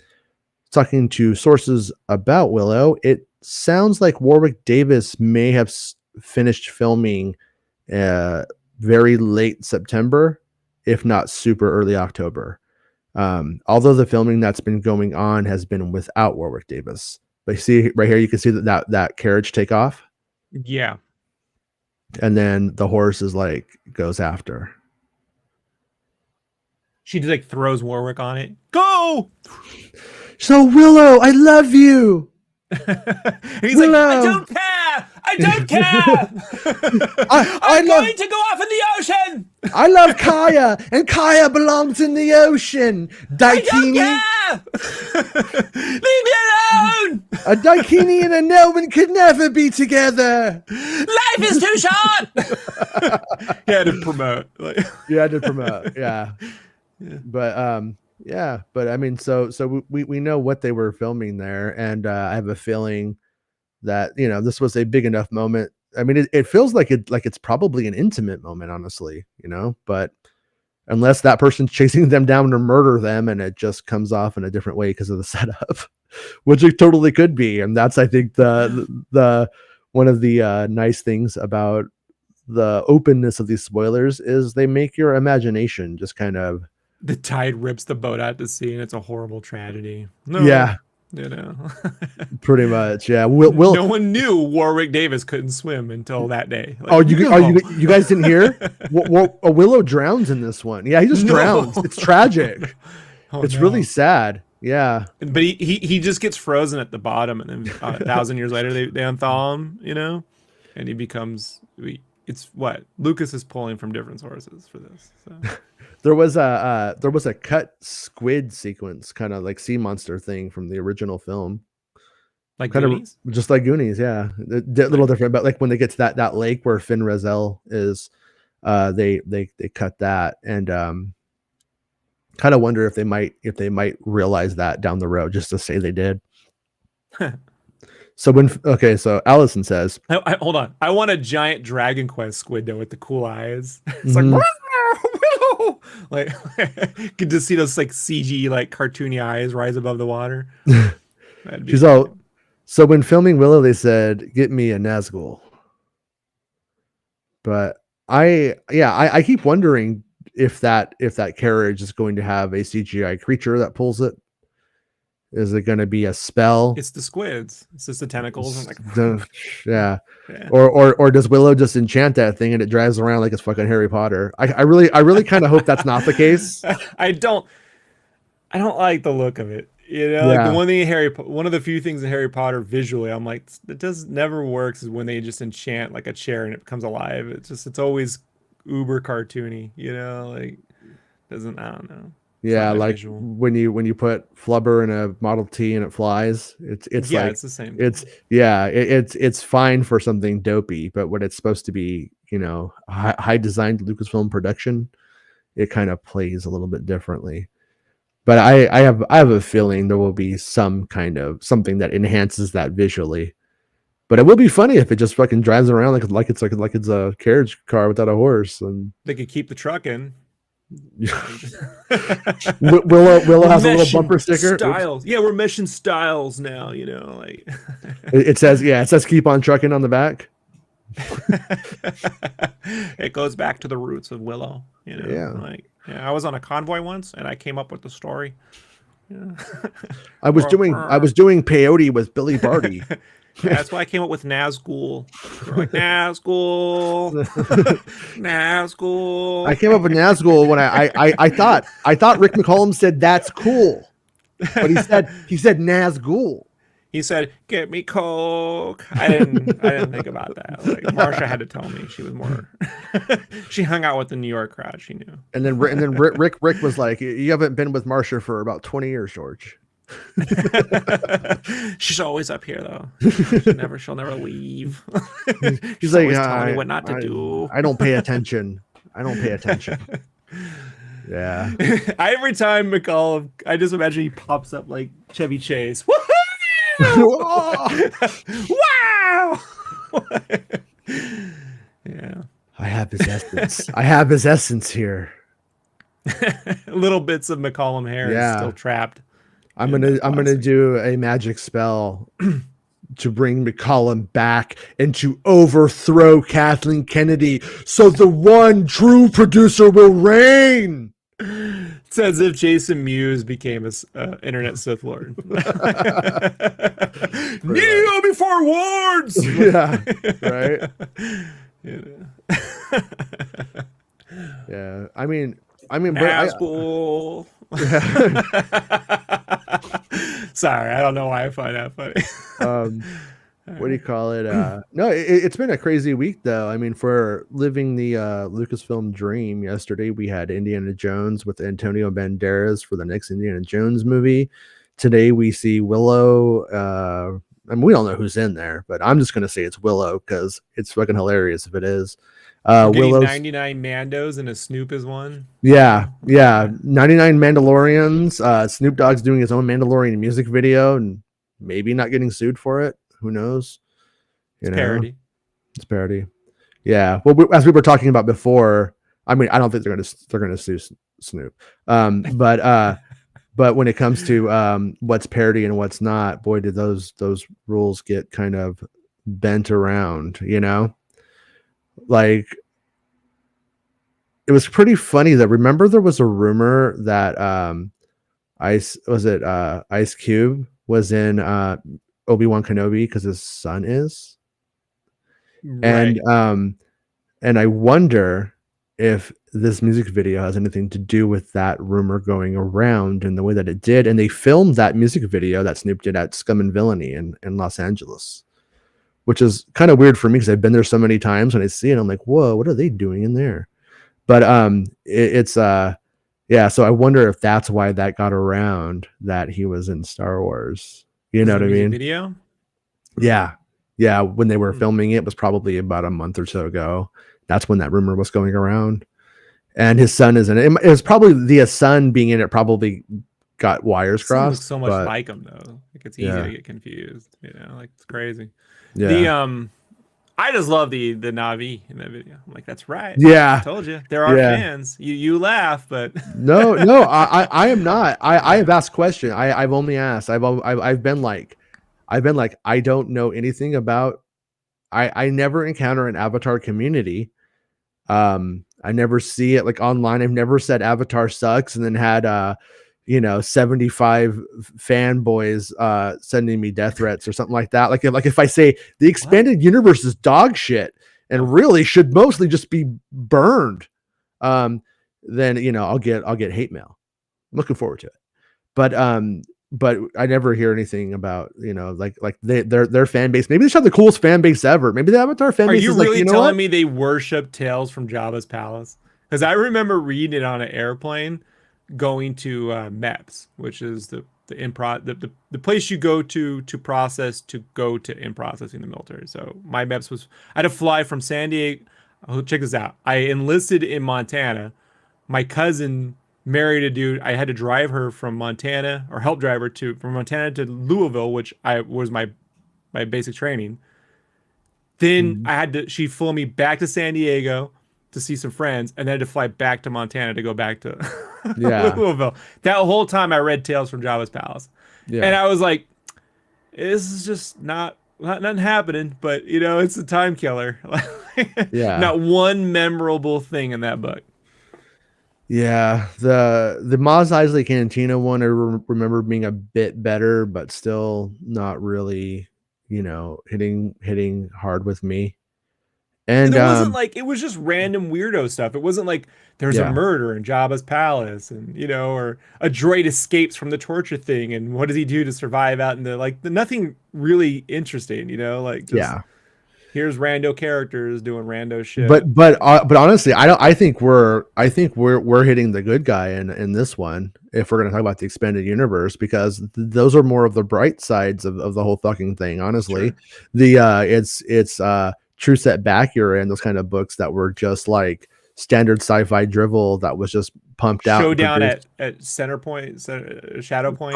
talking to sources about Willow, it sounds like Warwick Davis may have finished filming very late September, if not super early October. Although the filming that's been going on has been without Warwick Davis. But you see right here, you can see that carriage take off. Yeah. And then the horse is like goes after. She just like throws Warwick on it. Go! So Willow, I love you. And he's Willow. like, I don't care. I don't care. I'm going to go off in the ocean. I love Kaya, and Kaya belongs in the ocean. Daikini. I don't care. Leave me alone. A Daikini and a Nelman could never be together. Life is too short. He had to promote. You had to promote, yeah. But I mean, so we know what they were filming there, and I have a feeling that this was a big enough moment. I mean, it feels like it's probably an intimate moment, honestly, but unless that person's chasing them down to murder them, and it just comes off in a different way because of the setup, which it totally could be. And that's, I think, the one of the nice things about the openness of these spoilers is they make your imagination just kind of. The tide rips the boat out to sea, and it's a horrible tragedy. No, yeah, pretty much. Yeah, no one knew Warwick Davis couldn't swim until that day. You guys didn't hear? Willow drowns in this one. Yeah, he just drowns. It's tragic. It's really sad. Yeah, but he just gets frozen at the bottom, and then 1,000 years later they unthaw him, and he becomes. It's what Lucas is pulling from different sources for this. So. There was a cut squid sequence, kind of like sea monster thing from the original film, like kind Goonies? of just like Goonies, yeah, a little different. But like when they get to that lake where Finn Razel is, they cut that, and kind of wonder if they might realize that down the road, just to say they did. So Allison says, hold on, I want a giant Dragon Quest squid though with the cool eyes. It's like. Like get to see those like CG like cartoony eyes rise above the water. She's all. So when filming Willow, they said, "Get me a Nazgul." But I keep wondering if that carriage is going to have a CGI creature that pulls it. Is it going to be a spell? It's the squids. It's just the tentacles. And yeah. Or does Willow just enchant that thing and it drives around like it's fucking Harry Potter? I really kind of hope that's not the case. I don't like the look of it. Like the one of the few things in Harry Potter visually, I'm like, it never works is when they just enchant like a chair and it becomes alive. It's always uber cartoony, like I don't know. Yeah, like visual. when you put Flubber in a Model T and it flies, it's like it's the same. It's fine for something dopey, but when it's supposed to be high designed Lucasfilm production, it kind of plays a little bit differently. But I have a feeling there will be some kind of something that enhances that visually. But it will be funny if it just fucking drives around like it's a carriage car without a horse, and they could keep the truck in. Willow has a little bumper sticker. Styles. Yeah, we're meshing styles now, like it says keep on trucking on the back. It goes back to the roots of Willow, I was on a convoy once and I came up with the story. I was doing peyote with Billy Barty. Yeah, that's why I came up with Nazgul. Like, Nazgul. Nazgul. I came up with Nazgul when I thought Rick McCollum said that's cool, but he said Nazgul. He said, "Get me Coke." I didn't think about that. Like Marsha had to tell me. She was more. She hung out with the New York crowd. She knew. And then Rick was like, "You haven't been with Marsha for about 20 years, George." She's always up here though. She'll never leave. He's She's like, always telling me what not to do. I don't pay attention. I don't pay attention. Yeah. Every time McCall, I just imagine he pops up like Chevy Chase. Woohoo! Wow! Yeah. I have his essence. I have his essence here. Little bits of McCollum hair is still trapped. I'm gonna do a magic spell to bring McCollum back and to overthrow Kathleen Kennedy, so the one true producer will reign. It's as if Jason Mewes became a internet Sith Lord. Kneel before words. Yeah. Right. Yeah. I mean, asshole. Sorry, I don't know why I find that funny. What do you call it? No, it's been a crazy week though. I mean, for living the Lucasfilm dream, yesterday we had Indiana Jones with Antonio Banderas for the next Indiana Jones movie. Today we see Willow. I mean, we don't know who's in there, but I'm just gonna say it's Willow because it's fucking hilarious if it is. Willow's 99 Mandos and a Snoop is one. Yeah. 99 Mandalorians. Snoop Dogg's doing his own Mandalorian music video and maybe not getting sued for it. Who knows? Parody. It's parody. Yeah. Well, as we were talking about before, I mean, I don't think they're gonna sue Snoop. But when it comes to what's parody and what's not, boy, did those rules get kind of bent around. Like, it was pretty funny that, remember, there was a rumor that Ice Cube was in Obi-Wan Kenobi because his son is. Right. And I wonder if this music video has anything to do with that rumor going around in the way that it did. And they filmed that music video that Snoop did at Scum and Villainy in Los Angeles, which is kind of weird for me because I've been there so many times. When I see it, I'm like, whoa, what are they doing in there? But yeah, so I wonder if that's why that got around, that he was in Star Wars. You know what I mean? Video? Yeah. When they were filming it was probably about a month or so ago. That's when that rumor was going around. And his son is in it. It was probably the son being in it probably got wires crossed. Looks so much like him though. Like, it's easy to get confused. Like, it's crazy. Yeah. I just love the Na'vi in that video. I'm like, that's right. Yeah. I told you. There are fans. You laugh, but no, I am not. I have asked questions. I've only asked. I've been like, I don't know anything about. I never encounter an Avatar community. I never see it like online. I've never said Avatar sucks and then had 75 fanboys sending me death threats or something like that. Like if I say the expanded universe is dog shit and really should mostly just be burned, then I'll get hate mail. I'm looking forward to it. But I never hear anything about like their fan base. Maybe they should have the coolest fan base ever. Maybe the Avatar fan base. Are you really telling me they worship Tales from Jabba's palace? Because I remember reading it on an airplane going to MEPS, which is the place you go to process to go to in processing the military. So my MEPS was, I had to fly from San Diego. Oh, check this out. I enlisted in Montana. My cousin married a dude. I had to drive her from Montana, or help drive her from Montana to Louisville, which was my basic training. Then she flew me back to San Diego to see some friends, and then I had to fly back to Montana to go back to Louisville. That whole time I read Tales from Jabba's Palace. Yeah. And I was like, this is just nothing happening, but it's a time killer. Not one memorable thing in that book. Yeah, the Mos Eisley Cantina one I remember being a bit better, but still not really, hitting hard with me. And it wasn't like, it was just random weirdo stuff. It wasn't like there's a murder in Jabba's palace, and or a droid escapes from the torture thing, and what does he do to survive out in the nothing really interesting, Here's rando characters doing rando shit. But honestly, I think we're hitting the good guy in this one if we're going to talk about the expanded universe, because those are more of the bright sides of the whole fucking thing. Honestly, Sure. it's True Set Bacura and those kind of books that were just like standard sci-fi drivel that was just pumped out. Showdown at Shadow Point.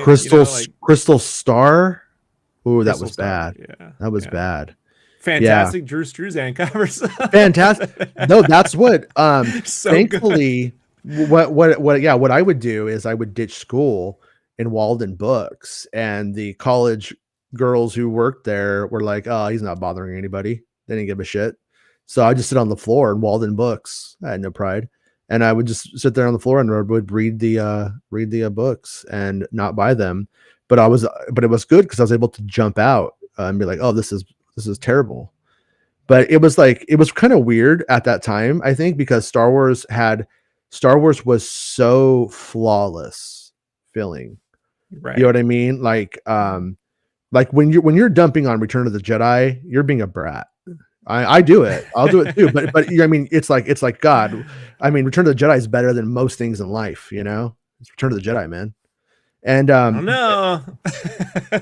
Crystal Star. Ooh, that was Star. bad. Yeah, that was bad. Fantastic Drew Struzan covers. Fantastic. No, that's what So thankfully what I would do is I would ditch school in Walden Books, and the college girls who worked there were like, oh, he's not bothering anybody. They didn't give a shit. So I just sit on the floor in Walden Books. I had no pride. And I would just sit there on the floor and would read the books and not buy them. But it was good because I was able to jump out and be like, oh, this is terrible. But it was kind of weird at that time, I think, because Star Wars was so flawless feeling. Right. You know what I mean? Like when you're dumping on Return of the Jedi, you're being a brat. I do it. I'll do it too. But I mean, it's like God. I mean, Return of the Jedi is better than most things in life. You know, it's Return of the Jedi, man. And no,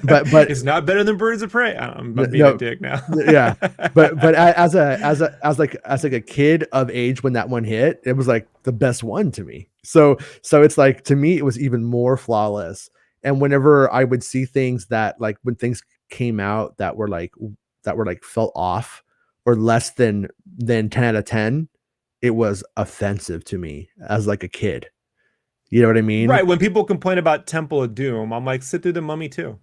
but it's not better than Birds of Prey. I'm being a dick now. Yeah, but as a kid of age when that one hit, it was like the best one to me. So it's like, to me, it was even more flawless. And whenever I would see things that, like, when things came out that were felt off or less than 10 out of 10, it was offensive to me as like a kid. You know what I mean? Right. When people complain about Temple of Doom, I'm like, sit through The Mummy too.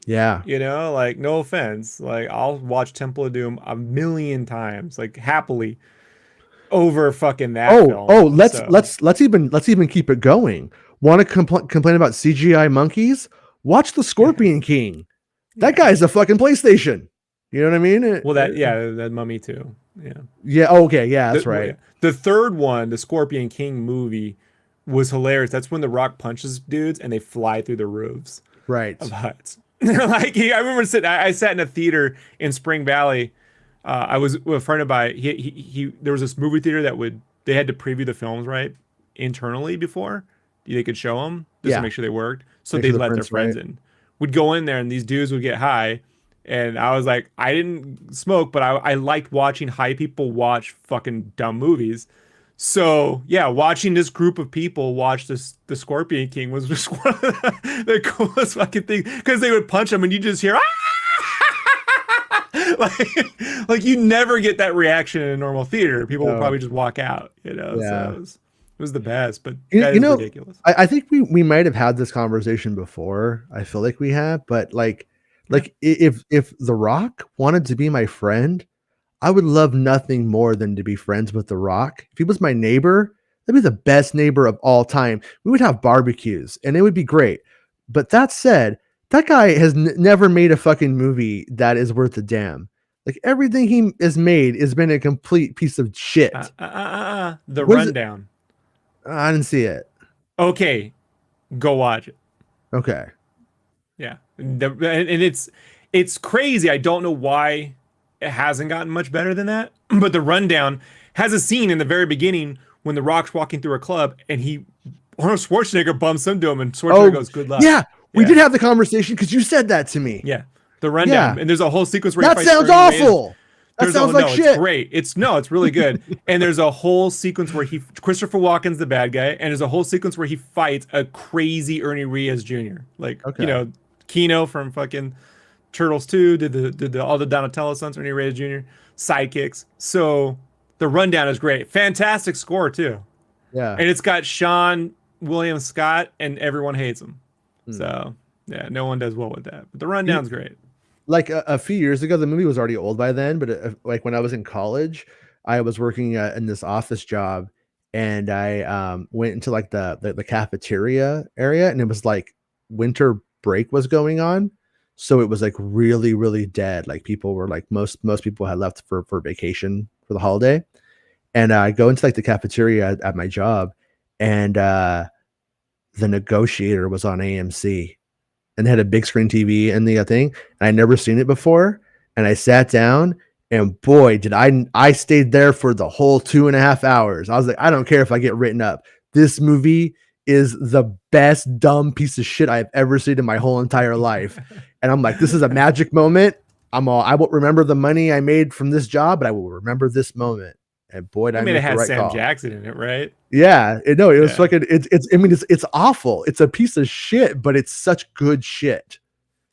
Yeah. You know, like, no offense. Like, I'll watch Temple of Doom a million times, like, happily, over fucking that film. Let's even keep it going. Want to complain about CGI monkeys? Watch The Scorpion King. That guy's a fucking PlayStation. You know what I mean? Well, that Mummy too. Yeah. Yeah. Okay. Yeah, that's right. The third one, the Scorpion King movie, was hilarious. That's when The Rock punches dudes and they fly through the roofs. Right. Of huts. Like, I remember I sat in a theater in Spring Valley. I was a friend of mine. There was this movie theater they had to preview the films, right, internally before they could show them just to make sure they worked. So they'd let their friends in. We'd go in there and these dudes would get high. And I was like, I didn't smoke, but I liked watching high people watch fucking dumb movies. So yeah, watching this group of people watch the Scorpion King was just one of the coolest fucking things, because they would punch them and you just hear like you never get that reaction in a normal theater. People will probably just walk out, you know. Yeah. So it was the best, but that is ridiculous. I think we might have had this conversation before. I feel like we have, but like if The Rock wanted to be my friend, I would love nothing more than to be friends with The Rock. If he was my neighbor, that'd be the best neighbor of all time. We would have barbecues and it would be great. But that said, that guy has never made a fucking movie that is worth a damn. Like, everything he has made has been a complete piece of shit. The Rundown. I didn't see it. Okay, go watch it. Okay. Yeah, and it's crazy. I don't know why it hasn't gotten much better than that. But The Rundown has a scene in the very beginning when The Rock's walking through a club and Arnold Schwarzenegger bumps into him and Schwarzenegger goes, "Good luck." Yeah, we did have the conversation because you said that to me. Yeah, The Rundown. And there's a whole sequence where that sounds awful. That sounds like shit. It's great. It's really good. And there's a whole sequence where Christopher Walken's the bad guy, and there's a whole sequence where he fights a crazy Ernie Reyes Jr. Like, you know, Kino from fucking Turtles 2 did all the Donatello sons, Ernie Reyes Jr. sidekicks. So The Rundown is great. Fantastic score too. Yeah. And it's got Sean William Scott, and everyone hates him. So yeah, no one does well with that. But The Rundown's great. Like a few years ago, the movie was already old by then, but like when I was in college, I was working in this office job, and I went into like the cafeteria area, and it was like winter break was going on. So it was like really, really dead. Like, people were like, most people had left for vacation for the holiday. And I go into like the cafeteria at my job, and The Negotiator was on AMC, and they had a big screen TV and the thing. And I'd never seen it before. And I sat down, And boy, did I stayed there for the whole 2.5 hours. I was like, I don't care if I get written up. This movie is the best dumb piece of shit I've ever seen in my whole entire life. And I'm like, this is a magic moment. I won't remember the money I made from this job, but I will remember this moment. And boy, did I mean, make it had the right Sam call. Jackson in it, right? Yeah, it was Yeah. fucking. I mean, it's awful. It's a piece of shit, but it's such good shit.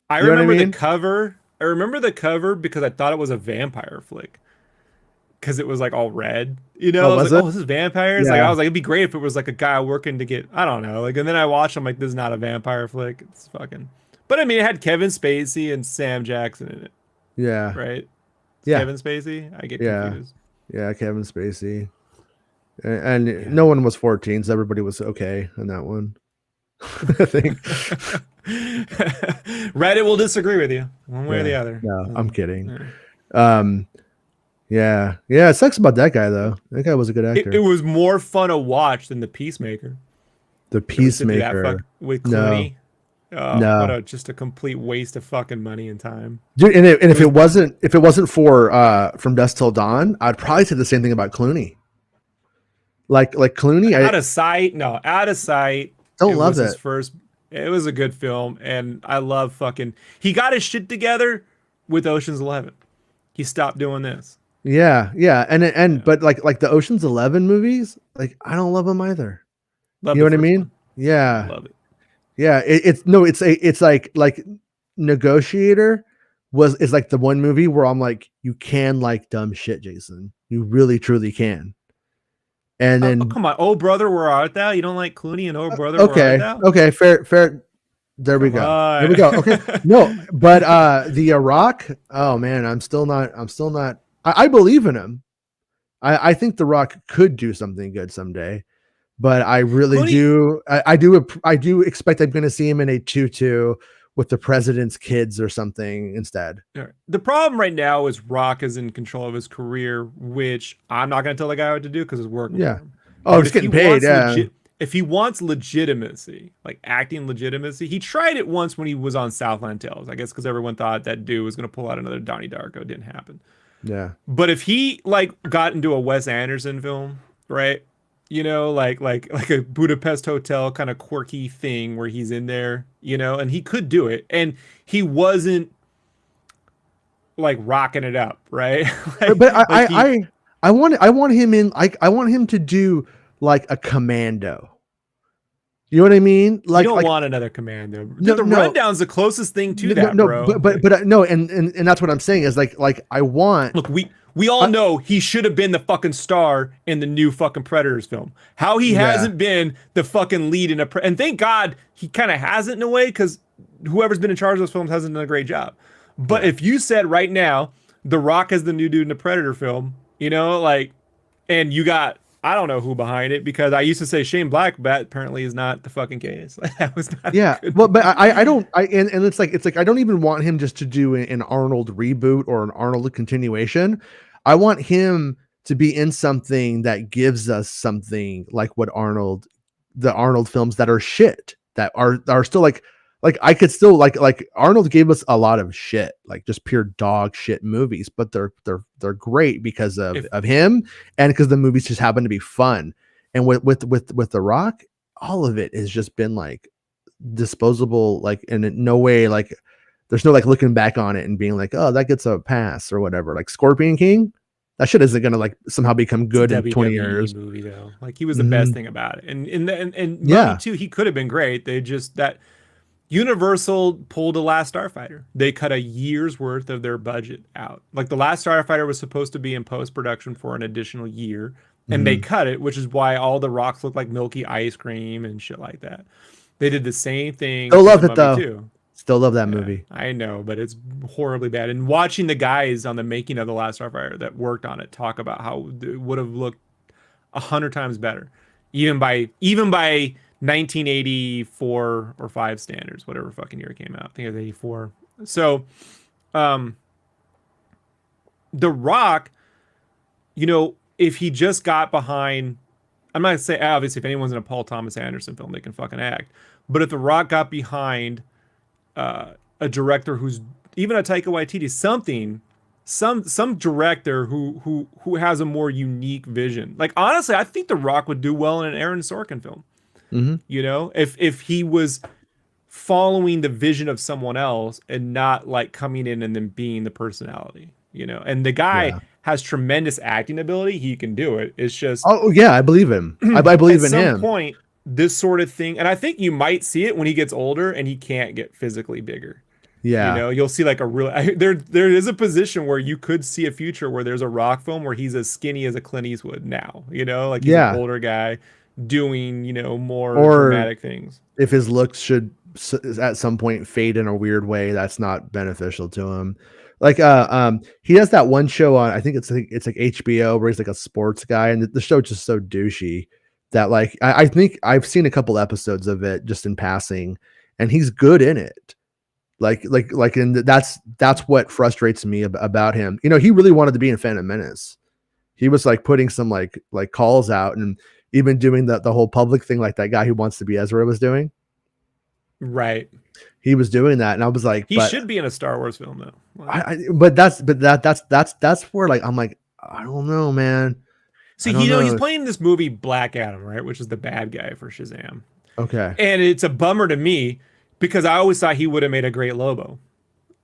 I You know what I remember mean? the cover. I remember the cover because I thought it was a vampire flick. Because it was like all red, you know. Oh, I was was like, it? "Oh, this is vampires." Like, Yeah. I was like, "It'd be great if it was like a guy working to get, I don't know." Like, and then I watched. I'm like, "This is not a vampire flick. It's fucking." But I mean, it had Kevin Spacey and Sam Jackson in it, Yeah. right? Yeah. Kevin Spacey. I get Yeah. confused. Yeah. Kevin Spacey. And no one was 14, so everybody was okay in that one. I think. Reddit will disagree with you one way or the other. No, I'm kidding. Yeah. Yeah. It sucks about that guy though. That guy was a good actor. It was more fun to watch than the Peacemaker. The Peacemaker. With No. Clooney. Oh, No. what just a complete waste of fucking money and time. Dude, and if it wasn't for From Dusk Till Dawn, I'd probably say the same thing about Clooney. Like Clooney, Out of sight. No, out of sight. Don't love was his it. first. It was a good film, and I love fucking. He got his shit together with Ocean's 11. He stopped doing this. Yeah, but like the Ocean's 11 movies, like I don't love them either. Love You know the what I first mean? one. Yeah, Love it. yeah. It's like Negotiator is like the one movie where I'm like, you can like dumb shit, Jason. You really truly can. And then Come on, Oh Brother, Where Art Thou? You don't like Clooney and Oh Brother, Where okay, Art Thou? okay, fair. There we Come go. on. There we go. Okay, no, but the Rock. Oh man, I'm still not. I believe in him. I think The Rock could do something good someday, but I really Clooney- I do expect I'm going to see him in a tutu with the president's kids or something instead. The problem right now is Rock is in control of his career, which I'm not going to tell the guy what to do because it's working. Yeah. For him. Oh, But he's if getting he paid. wants Yeah. if he wants legitimacy, like acting legitimacy, he tried it once when he was on Southland Tales. I guess because everyone thought that dude was going to pull out another Donnie Darko. It didn't happen. Yeah. But if he like got into a Wes Anderson film, right? You know, like a Budapest Hotel kind of quirky thing where he's in there, you know, and he could do it, and he wasn't like rocking it up, right? I want him in. I want him to do like a Commando. You know what I mean? Like, you don't want another Commando. No, The Rundown's the closest thing to that, no, bro. But no, and that's what I'm saying is like I want. Look, we all know he should have been the fucking star in the new fucking Predators film. How he hasn't been the fucking lead in and thank God he kind of hasn't in a way, because whoever's been in charge of those films hasn't done a great job. But if you said right now The Rock is the new dude in the Predator film, you know, like, and you got, I don't know who behind it, because I used to say Shane Black, but apparently is not the fucking case. That was not. Well, but I don't. And it's like I don't even want him just to do an Arnold reboot or an Arnold continuation. I want him to be in something that gives us something like what the Arnold films that are shit, that are still like I could still like Arnold gave us a lot of shit, like just pure dog shit movies, but they're great because of him, and because the movies just happen to be fun. And with The Rock, all of it has just been like disposable, like in no way, like there's no like looking back on it and being like, oh, that gets a pass or whatever. Like Scorpion King, that shit isn't gonna like somehow become good in 20 years. Movie though, like he was the best thing about it, and yeah, Mummy too. He could have been great. They just that. Universal pulled The Last Starfighter. They cut a year's worth of their budget out. Like The Last Starfighter was supposed to be in post-production for an additional year, and they cut it, which is why all the rocks look like milky ice cream and shit like that. They did the same thing. Still love it though. Too. Still love that movie. I know, but it's horribly bad. And watching the guys on the making of The Last Starfighter that worked on it talk about how it would have looked 100 times better, even by 1984 or 5 standards, whatever fucking year it came out. I think it was 84. So, The Rock, you know, if he just got behind, I'm not gonna say obviously if anyone's in a Paul Thomas Anderson film, they can fucking act. But if The Rock got behind a director who's even a Taika Waititi, some director who has a more unique vision. Like honestly, I think The Rock would do well in an Aaron Sorkin film. Mm-hmm. You know, if he was following the vision of someone else and not like coming in and then being the personality, you know. And the guy Yeah. has tremendous acting ability. He can do it. It's just Oh yeah, I believe him. I believe in at him. some point, this sort of thing, and I think you might see it when he gets older and he can't get physically bigger. Yeah. You know, you'll see like a real there is a position where you could see a future where there's a Rock film where he's as skinny as a Clint Eastwood now, you know, like he's Yeah. an older guy doing, you know, more Or dramatic things. if his looks should at some point fade in a weird way, that's not beneficial to him. Like he has that one show on, I think it's like HBO, where he's like a sports guy, and the show just so douchey that like I think I've seen a couple episodes of it just in passing, and he's good in it. And that's what frustrates me about him. You know, he really wanted to be in Phantom Menace. He was like putting some like calls out, and even doing the whole public thing like that guy who wants to be Ezra was doing. Right. He was doing that, and I was like, he should be in a Star Wars film though. But that's where like I'm like, I don't know, man. See, you know, he's playing this movie Black Adam, right, which is the bad guy for Shazam. Okay. And it's a bummer to me because I always thought he would have made a great Lobo,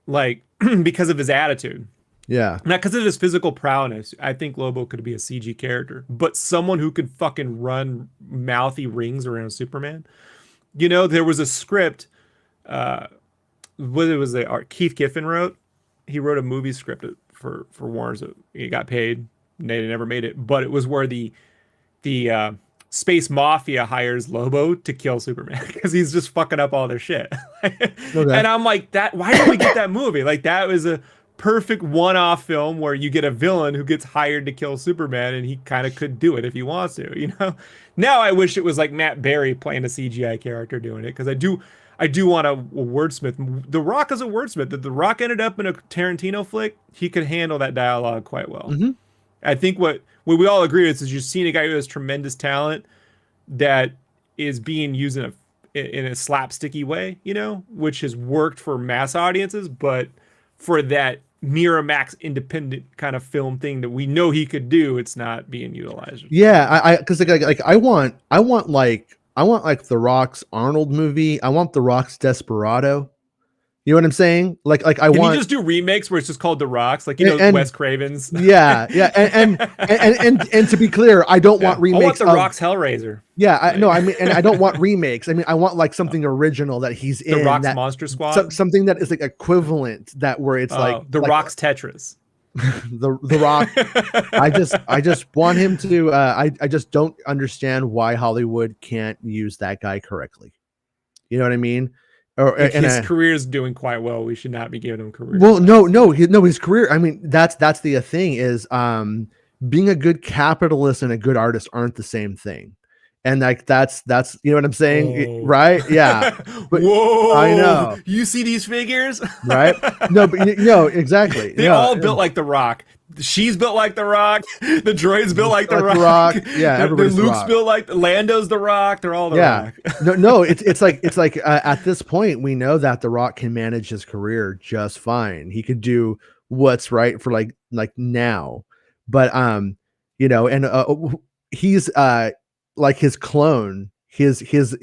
like because of his attitude. Yeah. Not because of his physical prowess. I think Lobo could be a CG character, but someone who could fucking run mouthy rings around Superman. You know, there was a script. What it was Keith Giffen wrote. He wrote a movie script for Warner's. He got paid. They never made it, but it was where the space mafia hires Lobo to kill Superman because he's just fucking up all their shit. Okay. And I'm like, that. Why did we get that movie? Like that was a perfect one-off film where you get a villain who gets hired to kill Superman, and he kind of could do it if he wants to. You know. Now I wish it was like Matt Berry playing a CGI character doing it, because I do want a wordsmith. The Rock is a wordsmith. If The Rock ended up in a Tarantino flick, he could handle that dialogue quite well. Mm-hmm. I think what we all agree is you're seeing a guy who has tremendous talent that is being used in a slapsticky way, you know, which has worked for mass audiences, but for that Miramax independent kind of film thing that we know he could do, it's not being utilized. Yeah, because I want like The Rock's Arnold movie. I want The Rock's Desperado. You know what I'm saying? Like I Can want. you just do remakes where it's just called The Rocks, like, you know, Wes Craven's? Yeah, and to be clear, I don't want remakes. I want The Rock's Hellraiser. Yeah, I mean, and I don't want remakes. I mean, I want like something original that he's in. The Rock's Monster Squad. Something that is like equivalent, that where it's like The Rock's Tetris. the Rock. I just want him to. I just don't understand why Hollywood can't use that guy correctly. You know what I mean? His career is doing quite well. We should not be giving him career. Well, no, his career. I mean, that's the thing is, being a good capitalist and a good artist aren't the same thing, and like that's you know what I'm saying, right? Yeah. But, whoa! I know. You see these figures, right? No, but no, exactly. They all built like The Rock. She's built like The Rock. The droid's built like The Rock. Yeah, everybody's Luke's The Rock. built like Lando's The Rock. They're all The Rock. no, it's like at this point we know that The Rock can manage his career just fine. He could do what's right for like now, but you know, and he's like his clone. His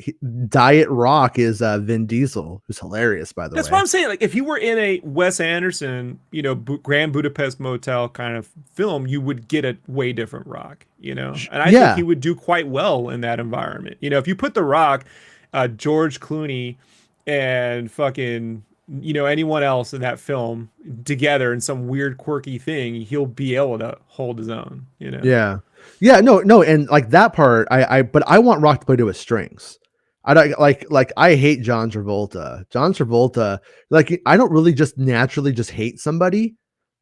Diet Rock is Vin Diesel, who's hilarious, by the way. That's what I'm saying. Like, if you were in a Wes Anderson, you know, Grand Budapest Motel kind of film, you would get a way different Rock, you know? And I think he would do quite well in that environment. You know, if you put The Rock, George Clooney, and fucking, you know, anyone else in that film together in some weird, quirky thing, he'll be able to hold his own, you know? Yeah, no, and like that part, but I want Rock to play to his strengths. I don't like I hate John Travolta. John Travolta, like I don't really just naturally just hate somebody.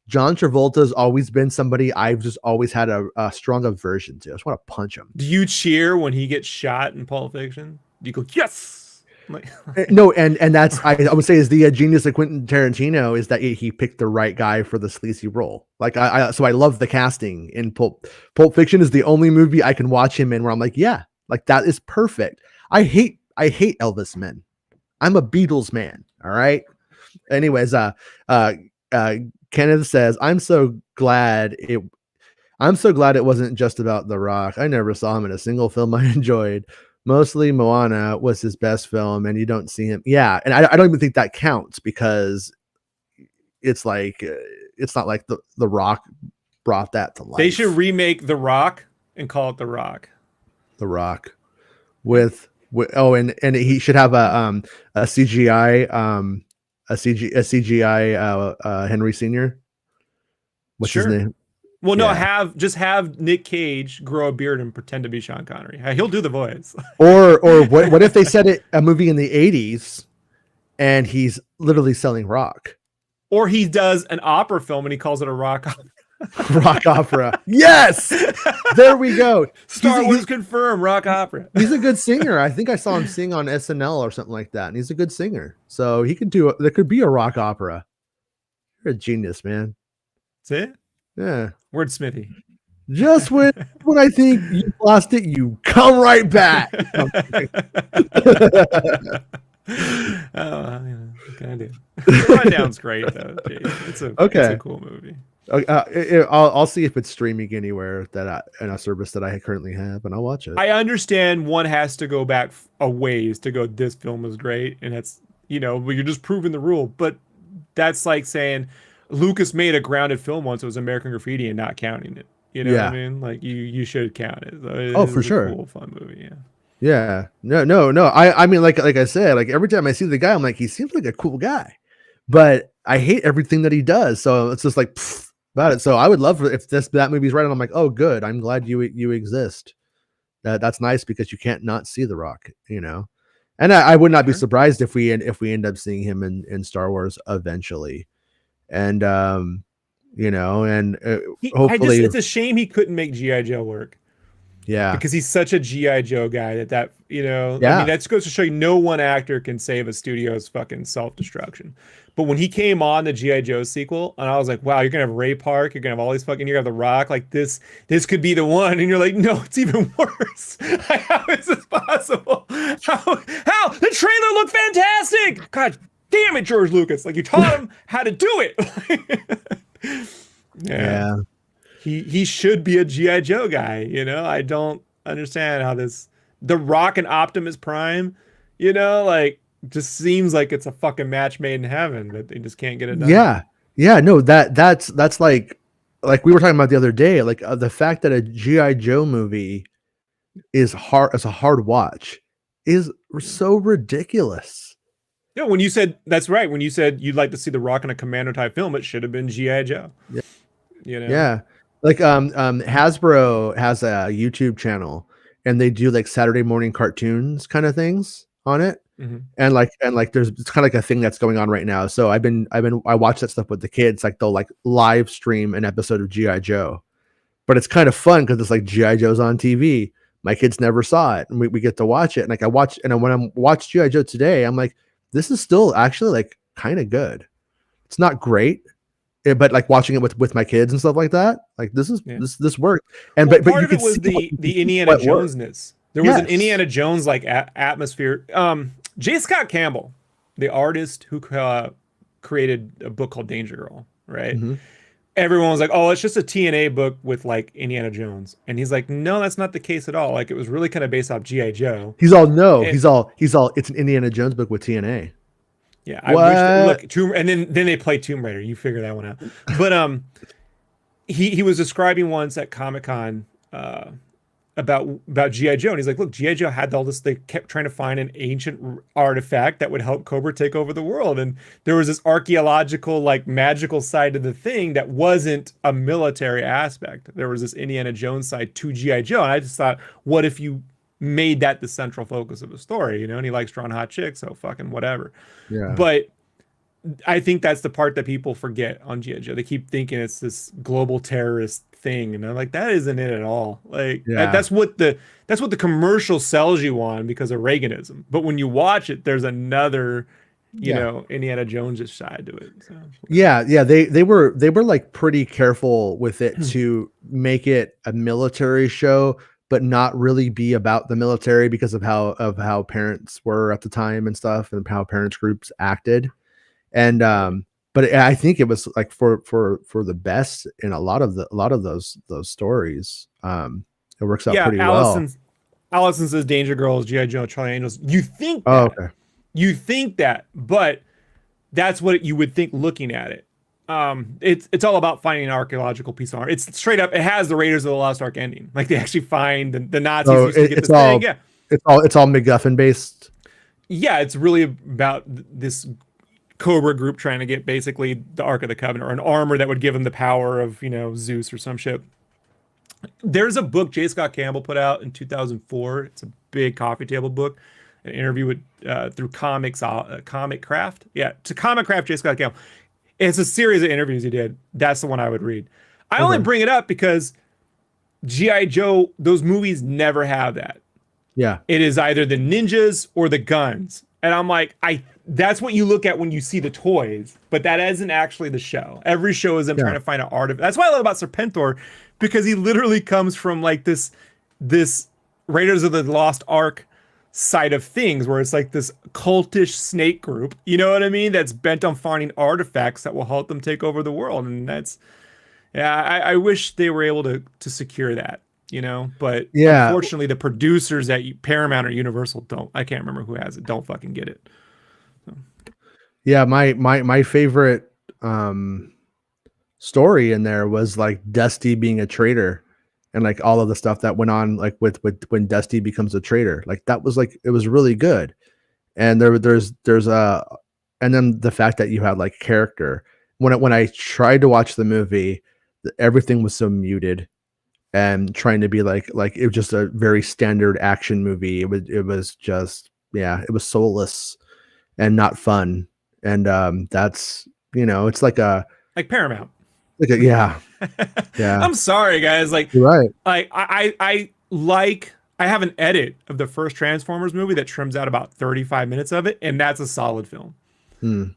John Travolta's always been somebody I've just always had a strong aversion to. I just want to punch him. Do you cheer when he gets shot in Pulp Fiction? Do you go, yes? Like, no, and that's I would say is the genius of Quentin Tarantino is that he picked the right guy for the sleazy role. Like so I love the casting in Pulp Fiction is the only movie I can watch him in where I'm like, yeah, like that is perfect. I hate Elvis men. I'm a Beatles man. All right. Anyways, Kenneth says, I'm so glad it wasn't just about The Rock. I never saw him in a single film I enjoyed. Mostly Moana was his best film, and you don't see him. Yeah, and I don't even think that counts because it's like it's not like the Rock brought that to life. They should remake The Rock and call it The Rock. The Rock with and he should have a CGI Henry Sr. What's his name? Well, no, have Nick Cage grow a beard and pretend to be Sean Connery. He'll do the voice. Or what if they set a movie in the 80s and he's literally selling rock? Or he does an opera film and he calls it a rock opera. Rock opera. Yes. There we go. Star Wars confirmed rock opera. He's a good singer. I think I saw him sing on SNL or something like that. And he's a good singer. So he could there could be a rock opera. You're a genius, man. That's it? Yeah. Wordsmithy. Just when I think you lost it, you come right back. What can I do? Rundown's great though. It's a cool movie. I'll see if it's streaming anywhere in a service that I currently have, and I'll watch it. I understand one has to go back a ways to go, this film is great, and that's, but you're just proving the rule. But that's like saying Lucas made a grounded film once. It was American Graffiti and not counting it. You know what I mean? Like you should count it. So for sure. Cool, fun movie. Yeah. Yeah. No. I mean, like I said, like every time I see the guy, I'm like, he seems like a cool guy, but I hate everything that he does. So it's just like about it. So I would love if that movie's right, and I'm like, oh, good. I'm glad you exist. That's nice because you can't not see The Rock, And I would not be surprised if we end up seeing him in Star Wars eventually, and hopefully it's a shame he couldn't make G.I. Joe work. Yeah, because he's such a G.I. Joe guy I mean, that goes to show you no one actor can save a studio's fucking self-destruction. But when he came on the G.I. Joe sequel, and I was like, wow, you're gonna have Ray Park, you're gonna have all these fucking, you're gonna have The Rock, like this could be the one, and you're like, no, it's even worse. How is this possible? How the trailer looked fantastic. God damn it, George Lucas, like you taught him how to do it. Yeah. He should be a G.I. Joe guy, I don't understand how The Rock and Optimus Prime, just seems like it's a fucking match made in heaven, but they just can't get it done. Yeah, no, that's like we were talking about the other day, like the fact that a G.I. Joe movie is hard as a hard watch is so ridiculous. Yeah, when you said that's right, when you said you'd like to see The Rock in a Commando type film, it should have been G.I. Joe. Yeah. Yeah. Like Hasbro has a YouTube channel, and they do like Saturday morning cartoons kind of things on it. Mm-hmm. And like it's kind of like a thing that's going on right now. So I watch that stuff with the kids. Like they'll like live stream an episode of G.I. Joe, but it's kind of fun because it's like G.I. Joe's on TV. My kids never saw it, and we get to watch it. And like when I watched G.I. Joe today, I'm like, this is still actually like kind of good. It's not great. But like watching it with my kids and stuff like that, like this worked. And but part you of it was the Indiana Jonesness. There was an Indiana Jones like atmosphere. J. Scott Campbell, the artist who created a book called Danger Girl, right? Mm-hmm. Everyone was like, "Oh, it's just a TNA book with like Indiana Jones," and he's like, "No, that's not the case at all. Like it was really kind of based off G.I. Joe." He's all. It's an Indiana Jones book with TNA. Yeah, I wish and then they play Tomb Raider. You figure that one out. But he was describing once at Comic-Con about G.I. Joe, and he's like, look, G.I. Joe had all this. They kept trying to find an ancient artifact that would help Cobra take over the world, and there was this archaeological, like magical side to the thing that wasn't a military aspect. There was this Indiana Jones side to G.I. Joe, and I just thought, what if you made that the central focus of the story, and he likes drawing hot chicks, so fucking whatever. Yeah. But I think that's the part that people forget on G.I. Joe. They keep thinking it's this global terrorist thing, and I'm like, that isn't it at all. Like that's what the commercial sells you on because of Reaganism. But when you watch it, there's another Indiana Jones side to it. So. Yeah, they were like pretty careful with it to make it a military show, but not really be about the military because of how parents were at the time and stuff, and how parents groups acted. And but I think it was like for the best in a lot of those stories. It works out pretty well. Allison says Danger Girls, G.I. Joe, Charlie Angels. You think that. Oh, okay. You think that, but that's what you would think looking at it. It's all about finding an archaeological piece of art. It's straight up. It has the Raiders of the Lost Ark ending. Like they actually find the Nazis used to get this thing. Yeah, it's all MacGuffin based. Yeah, it's really about this Cobra group trying to get basically the Ark of the Covenant or an armor that would give them the power of Zeus or some shit. There's a book J. Scott Campbell put out in 2004. It's a big coffee table book. An interview with through Comic Craft. Yeah, to Comic Craft, J. Scott Campbell. It's a series of interviews he did. That's the one I would read. I only bring it up because G.I. Joe, those movies never have that. Yeah. It is either the ninjas or the guns. And I'm like, that's what you look at when you see the toys, but that isn't actually the show. Every show is them trying to find an artifact. That's what I love about Serpentor, because he literally comes from like this Raiders of the Lost Ark side of things, where it's like this cultish snake group, you know what I mean? That's bent on finding artifacts that will help them take over the world. And that's, I wish they were able to secure that, but unfortunately the producers at Paramount or Universal I can't remember who has it, don't fucking get it. So. Yeah. My favorite, story in there was like Dusty being a traitor. And like all of the stuff that went on, like with when Dusty becomes a traitor, like that was like, it was really good. And there's and then the fact that you had like character when I tried to watch the movie, everything was so muted and trying to be like it was just a very standard action movie. It was just, it was soulless and not fun. And that's, it's like Paramount. Yeah. I'm sorry, guys. Like, you're right. I have an edit of the first Transformers movie that trims out about 35 minutes of it, and that's a solid film.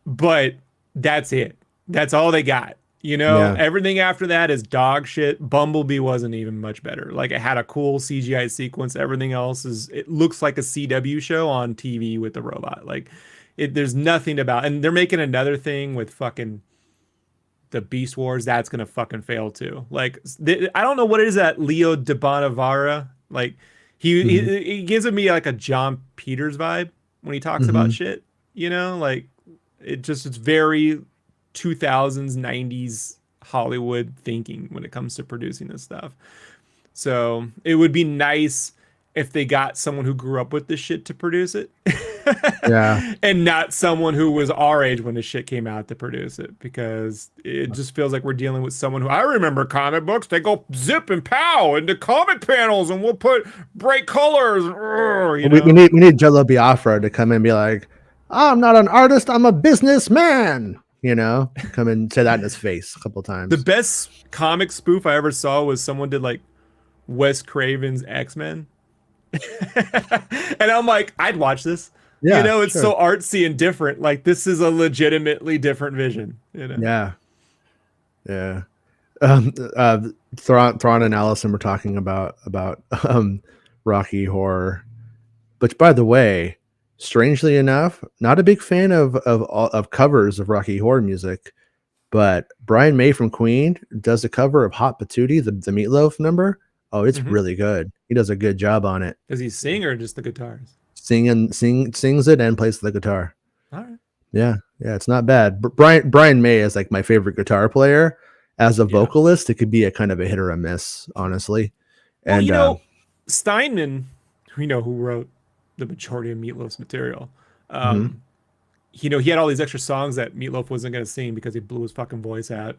But that's it. That's all they got. Everything after that is dog shit. Bumblebee wasn't even much better. Like, it had a cool CGI sequence. Everything else it looks like a CW show on TV with the robot. Like, there's nothing about, and they're making another thing with fucking the Beast Wars. That's gonna fucking fail too. Like, I don't know what it is that Leo de Bonavara, like he gives me like a John Peters vibe when he talks about shit, like it's very 2000s 90s Hollywood thinking when it comes to producing this stuff. So it would be nice if they got someone who grew up with this shit to produce it. And not someone who was our age when this shit came out to produce it, because it just feels like we're dealing with someone who, I remember comic books, they go zip and pow into comic panels and we'll put bright colors. We need Jello Biafra to come in and be like, I'm not an artist, I'm a businessman. Come and say that in his face a couple times. The best comic spoof I ever saw was someone did like Wes Craven's X-Men. And I'm like, I'd watch this. It's so artsy and different. Like, this is a legitimately different vision. Yeah. Thrawn and Allison were talking about Rocky Horror, which, by the way, strangely enough, not a big fan of covers of Rocky Horror music, but Brian May from Queen does a cover of Hot Patootie, the Meatloaf number. Oh, it's really good. He does a good job on it. Does he sing or just the guitars? Sings it and plays the guitar. All right. Yeah, it's not bad. Brian May is like my favorite guitar player. As a vocalist, it could be a kind of a hit or a miss, honestly. And Steinman, who wrote the majority of Meatloaf's material, he had all these extra songs that Meatloaf wasn't going to sing because he blew his fucking voice out.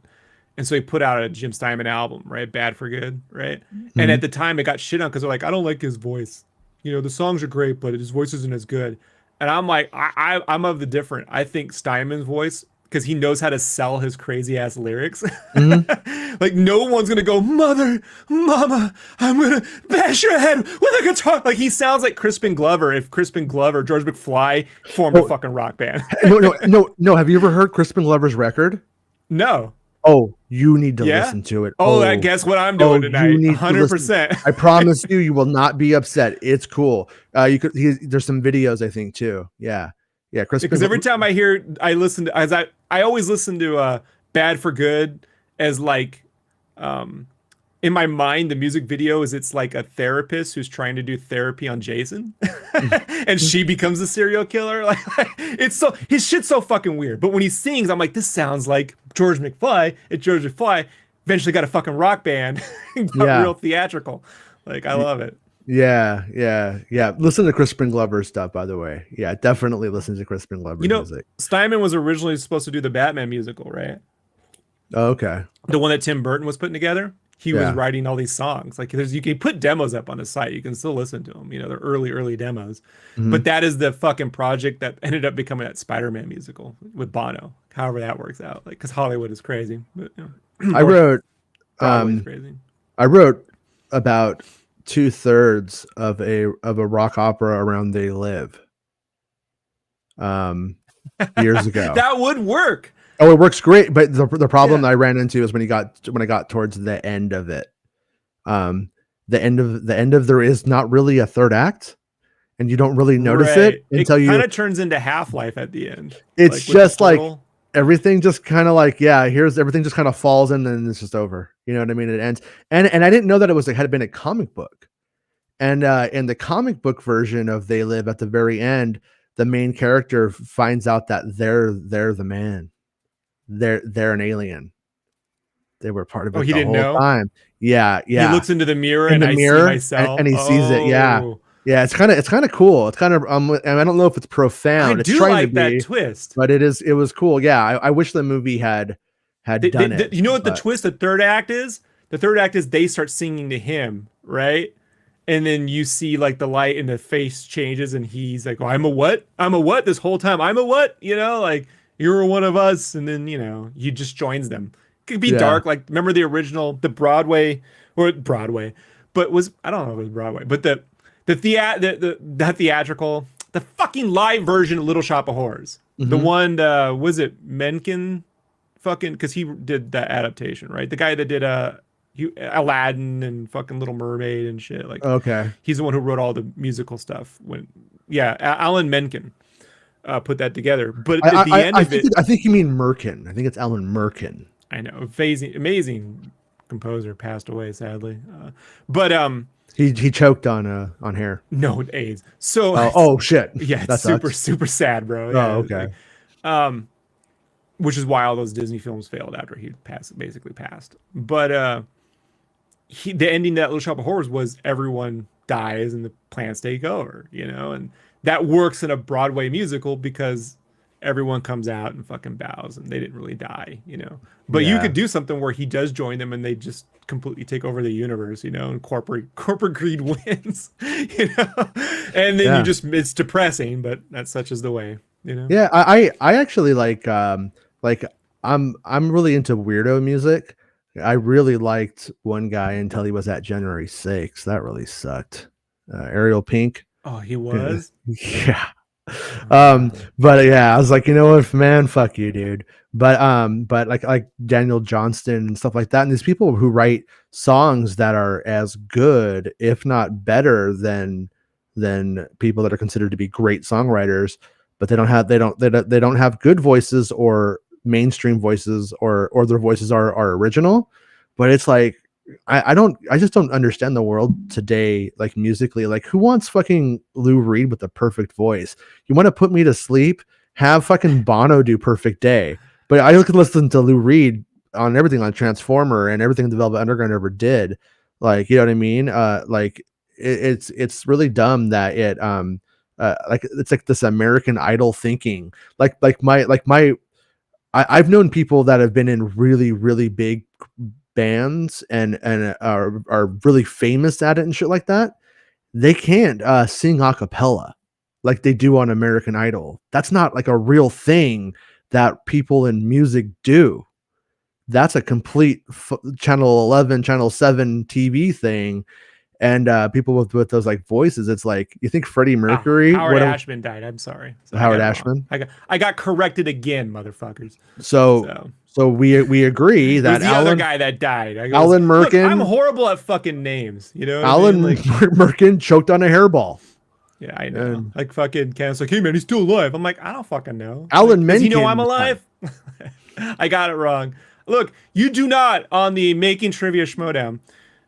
And so he put out a Jim Steinman album, right? Bad for Good, right? And at the time it got shit on because they're like, I don't like his voice. The songs are great, but his voice isn't as good. And I'm like, I'm of the different. I think Steinman's voice, because he knows how to sell his crazy ass lyrics. Like, no one's going to go, mama, I'm going to bash your head with a guitar. Like, he sounds like Crispin Glover if Crispin Glover, George McFly, formed a fucking rock band. No. Have you ever heard Crispin Glover's record? No. Oh, you need to listen to it. I guess what I'm doing tonight. 100%. I promise you will not be upset. It's cool. There's some videos, I think, too. Yeah. Yeah, Crispin. Because every time I always listen to Bad for Good as like, in my mind, the music video is it's like a therapist who's trying to do therapy on Jason, and she becomes a serial killer. Like it's so his shit's so fucking weird. But when he sings, I'm like, this sounds like George McFly. And George McFly eventually got a fucking rock band, and got real theatrical. Like I love it. Yeah. Listen to Crispin Glover stuff, by the way. Yeah, definitely listen to Crispin Glover music. Steinman was originally supposed to do the Batman musical, right? Oh, okay. The one that Tim Burton was putting together. He was writing all these songs. Like you can put demos up on the site. You can still listen to them. You know, they're early demos. But that is the fucking project that ended up becoming that Spider-Man musical with Bono. However that works out. Like, because Hollywood is crazy. But, you know, I wrote about 2/3 of a rock opera around They Live. Years ago. That would work. Oh, it works great, but the problem I ran into is when I got towards the end of it. The end of there is not really a third act, and you don't really notice it until it kind of turns into Half-Life at the end. It's like, just like everything just kind of like here's everything just kind of falls in and it's just over. You know what I mean? It ends, and I didn't know that it had been a comic book, and in the comic book version of They Live, at the very end, the main character finds out that they're the man. They're an alien. They were part of it the whole time. Yeah. He looks into the mirror and I see myself, and he sees it. Yeah. It's kind of cool. It's kind of and I don't know if it's profound. It's trying to be that twist, but it was cool. Yeah, I wish the movie had done it. You know what the twist? The third act is they start singing to him, right? And then you see like the light and the face changes, and he's like, "Oh, I'm a what? I'm a what? This whole time, I'm a what?" You know, like. You're one of us, and then he just joins them. It could be dark, like remember the original, the Broadway, but I don't know if it was Broadway, but the theatrical, the fucking live version of Little Shop of Horrors, the one was it Menken, fucking because he did that adaptation, right? The guy that did Aladdin and fucking Little Mermaid and shit, like he's the one who wrote all the musical stuff. Alan Menken. Put that together, but at the end of it, I think you mean Merkin. I think it's Alan Merkin. I know, amazing composer, passed away sadly. But he choked on hair. No, AIDS. So oh shit. Yeah, it's super sad, bro. Yeah, okay. Like, which is why all those Disney films failed after he basically passed. But the ending to that Little Shop of Horrors was everyone dies and the plants take over, and that works in a Broadway musical because everyone comes out and fucking bows and they didn't really die, But you could do something where he does join them and they just completely take over the universe, and corporate greed wins, and then it's depressing, but that's such is the way, Yeah, I actually like I'm really into weirdo music. I really liked one guy until he was at January 6th. That really sucked. Ariel Pink. Oh, he was? Yeah. But yeah, I was like, you know what, man, fuck you, dude. But like Daniel Johnston and stuff like that, and these people who write songs that are as good, if not better than people that are considered to be great songwriters, but they don't have good voices or mainstream voices or their voices are original. But it's like I just don't understand the world today, like musically. Like, who wants fucking Lou Reed with a perfect voice? You want to put me to sleep? Have fucking Bono do Perfect Day. But I could listen to Lou Reed on everything, on Transformer and everything the Velvet Underground ever did. Like, you know what I mean? Like it's really dumb that it like it's like this American Idol thinking. I've known people that have been in really, really big bands and are really famous at it and shit like that. They can't sing a cappella like they do on American Idol. That's not like a real thing that people in music do. That's a complete channel 11, channel 7 TV thing. And people with those like voices, it's like, you think Freddie Mercury, Howard Ashman died. I'm sorry. Howard Ashman. I got corrected again, motherfuckers. So we agree that other guy that died. Alan Merkin. I'm horrible at fucking names. Alan Merkin choked on a hairball. Yeah, I know. And Like fucking Cam's like, hey man, he's still alive. I'm like, I don't fucking know. Alan Like, does he know Menken I'm alive? I got it wrong. Look, you do not on the Making Trivia Schmodown,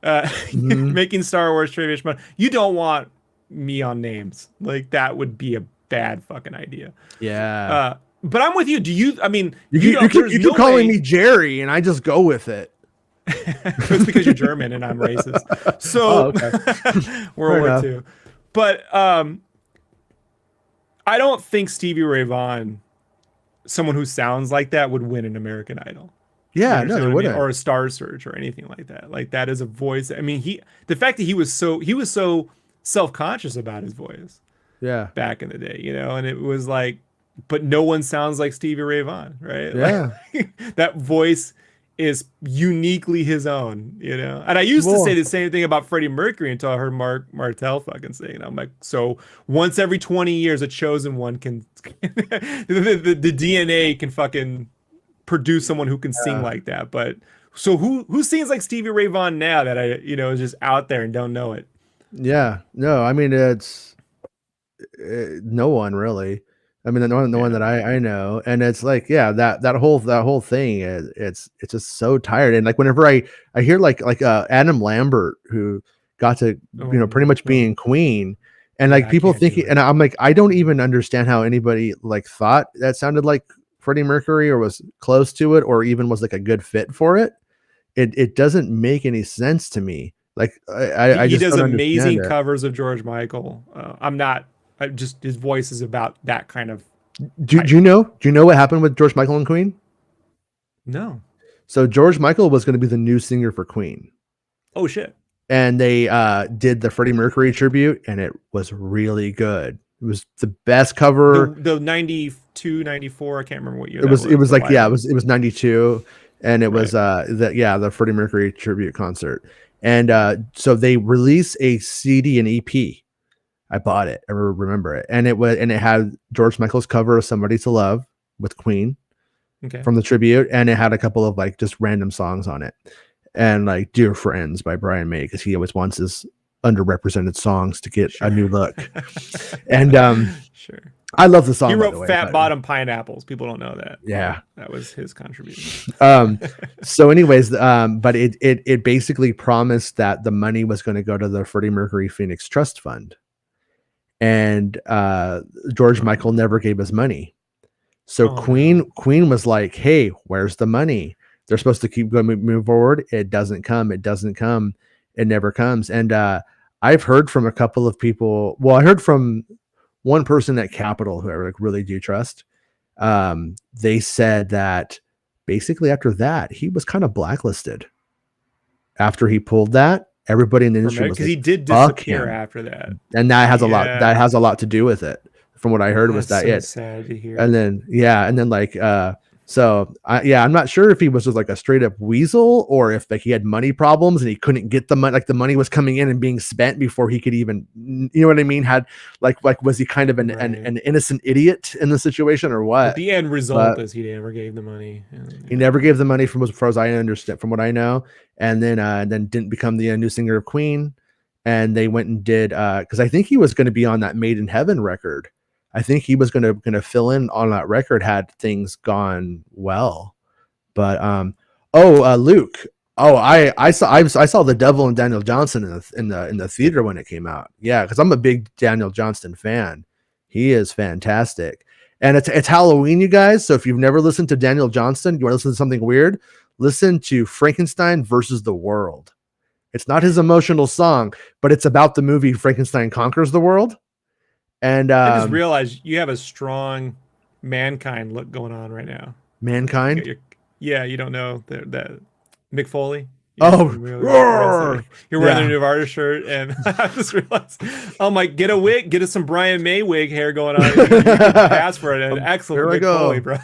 Mhm. Making Star Wars Trivia Schmodown. You don't want me on names. Like that would be a bad fucking idea. Yeah. But I'm with you. Do you? I mean, You don't, there's keep no calling way- me Jerry, and I just go with it. it's because you're German and I'm racist. So okay. World War enough. II. But I don't think Stevie Ray Vaughan, someone who sounds like that, would win an American Idol. Yeah, You no, understand they what I mean? wouldn't. Or a Star Search or anything like that. Like that is a voice. I mean, the fact that he was so self-conscious about his voice Yeah. back in the day, and it was like, but no one sounds like Stevie Ray Vaughan, right? Yeah. Like, that voice is uniquely his own, And I used to Well- say the same thing about Freddie Mercury until I heard Mark Martel fucking saying it. I'm like, so once every 20 years, a chosen one can, the DNA can fucking produce someone who can sing like that. But so who sings like Stevie Ray Vaughan now that is just out there and don't know it? Yeah. No, I mean, it's no one really. I mean, the one that I know, and it's like, yeah, that whole thing, it's just so tired. And like whenever I hear like Adam Lambert, who got to pretty much being Queen, and like I people can't do thinking, it. and I'm like, I don't even understand how anybody like thought that sounded like Freddie Mercury or was close to it, or even was like a good fit for it. It doesn't make any sense to me. Like I He just does don't amazing understand it. covers of George Michael. His voice is about that kind of. Do you know what happened with George Michael and Queen? No. So George Michael was going to be the new singer for Queen, Oh shit. and they did the Freddie Mercury tribute, and it was really good. It was the best cover. The 92, 94, I can't remember what year It was the like, yeah, live. it was 92, and it was the Freddie Mercury tribute concert. And so they released a CD and EP. I bought it. I remember it. And it had George Michael's cover of Somebody to Love with Queen Okay. from the tribute, and it had a couple of like just random songs on it. And like Dear Friends by Brian May, because he always wants his underrepresented songs to get a new look. And Sure. I love the song. He by wrote the way, Fat but- Bottom Pineapples. People don't know that. Yeah. That was his contribution. So anyways, but it basically promised that the money was going to go to the Freddie Mercury Phoenix Trust Fund. And George Michael never gave us money. So Queen was like, hey, where's the money? They're supposed to keep going, move forward. It doesn't come. It never comes. And I've heard from a couple of people. Well, I heard from one person at Capitol who I like really do trust. They said that basically after that, he was kind of blacklisted. After he pulled that, everybody in the industry was Because like, he did "Fuck disappear him." after that. And that has a lot. Yeah. That has a lot to do with it. From what I heard, was that That's it? so sad to hear. And then like I'm not sure if he was just like a straight up weasel, or if like he had money problems and he couldn't get the money, like the money was coming in and being spent before he could even, you know what I mean? Had like was he kind of an innocent idiot in the situation, or what? But the end result is he never gave the money. He never gave the money, from as far as I understand, from what I know, and then didn't become the new singer of Queen. And they went and did because I think he was going to be on that Made in Heaven record. I think he was going to fill in on that record had things gone well. But Luke. Oh, I saw The Devil and Daniel Johnston in the theater when it came out. Yeah, because I'm a big Daniel Johnston fan. He is fantastic. And it's Halloween, you guys. So if you've never listened to Daniel Johnston, you want to listen to something weird, listen to Frankenstein versus the World. It's not his emotional song, but it's about the movie Frankenstein Conquers the World. And I just realized you have a strong Mankind look going on right now. Mankind? You don't know that Mick Foley? Oh, you're wearing the Nevada shirt, and I just realized, I'm like, get a wig, get us some Brian May wig hair going on. You can pass for it. An excellent Mick Foley, bro.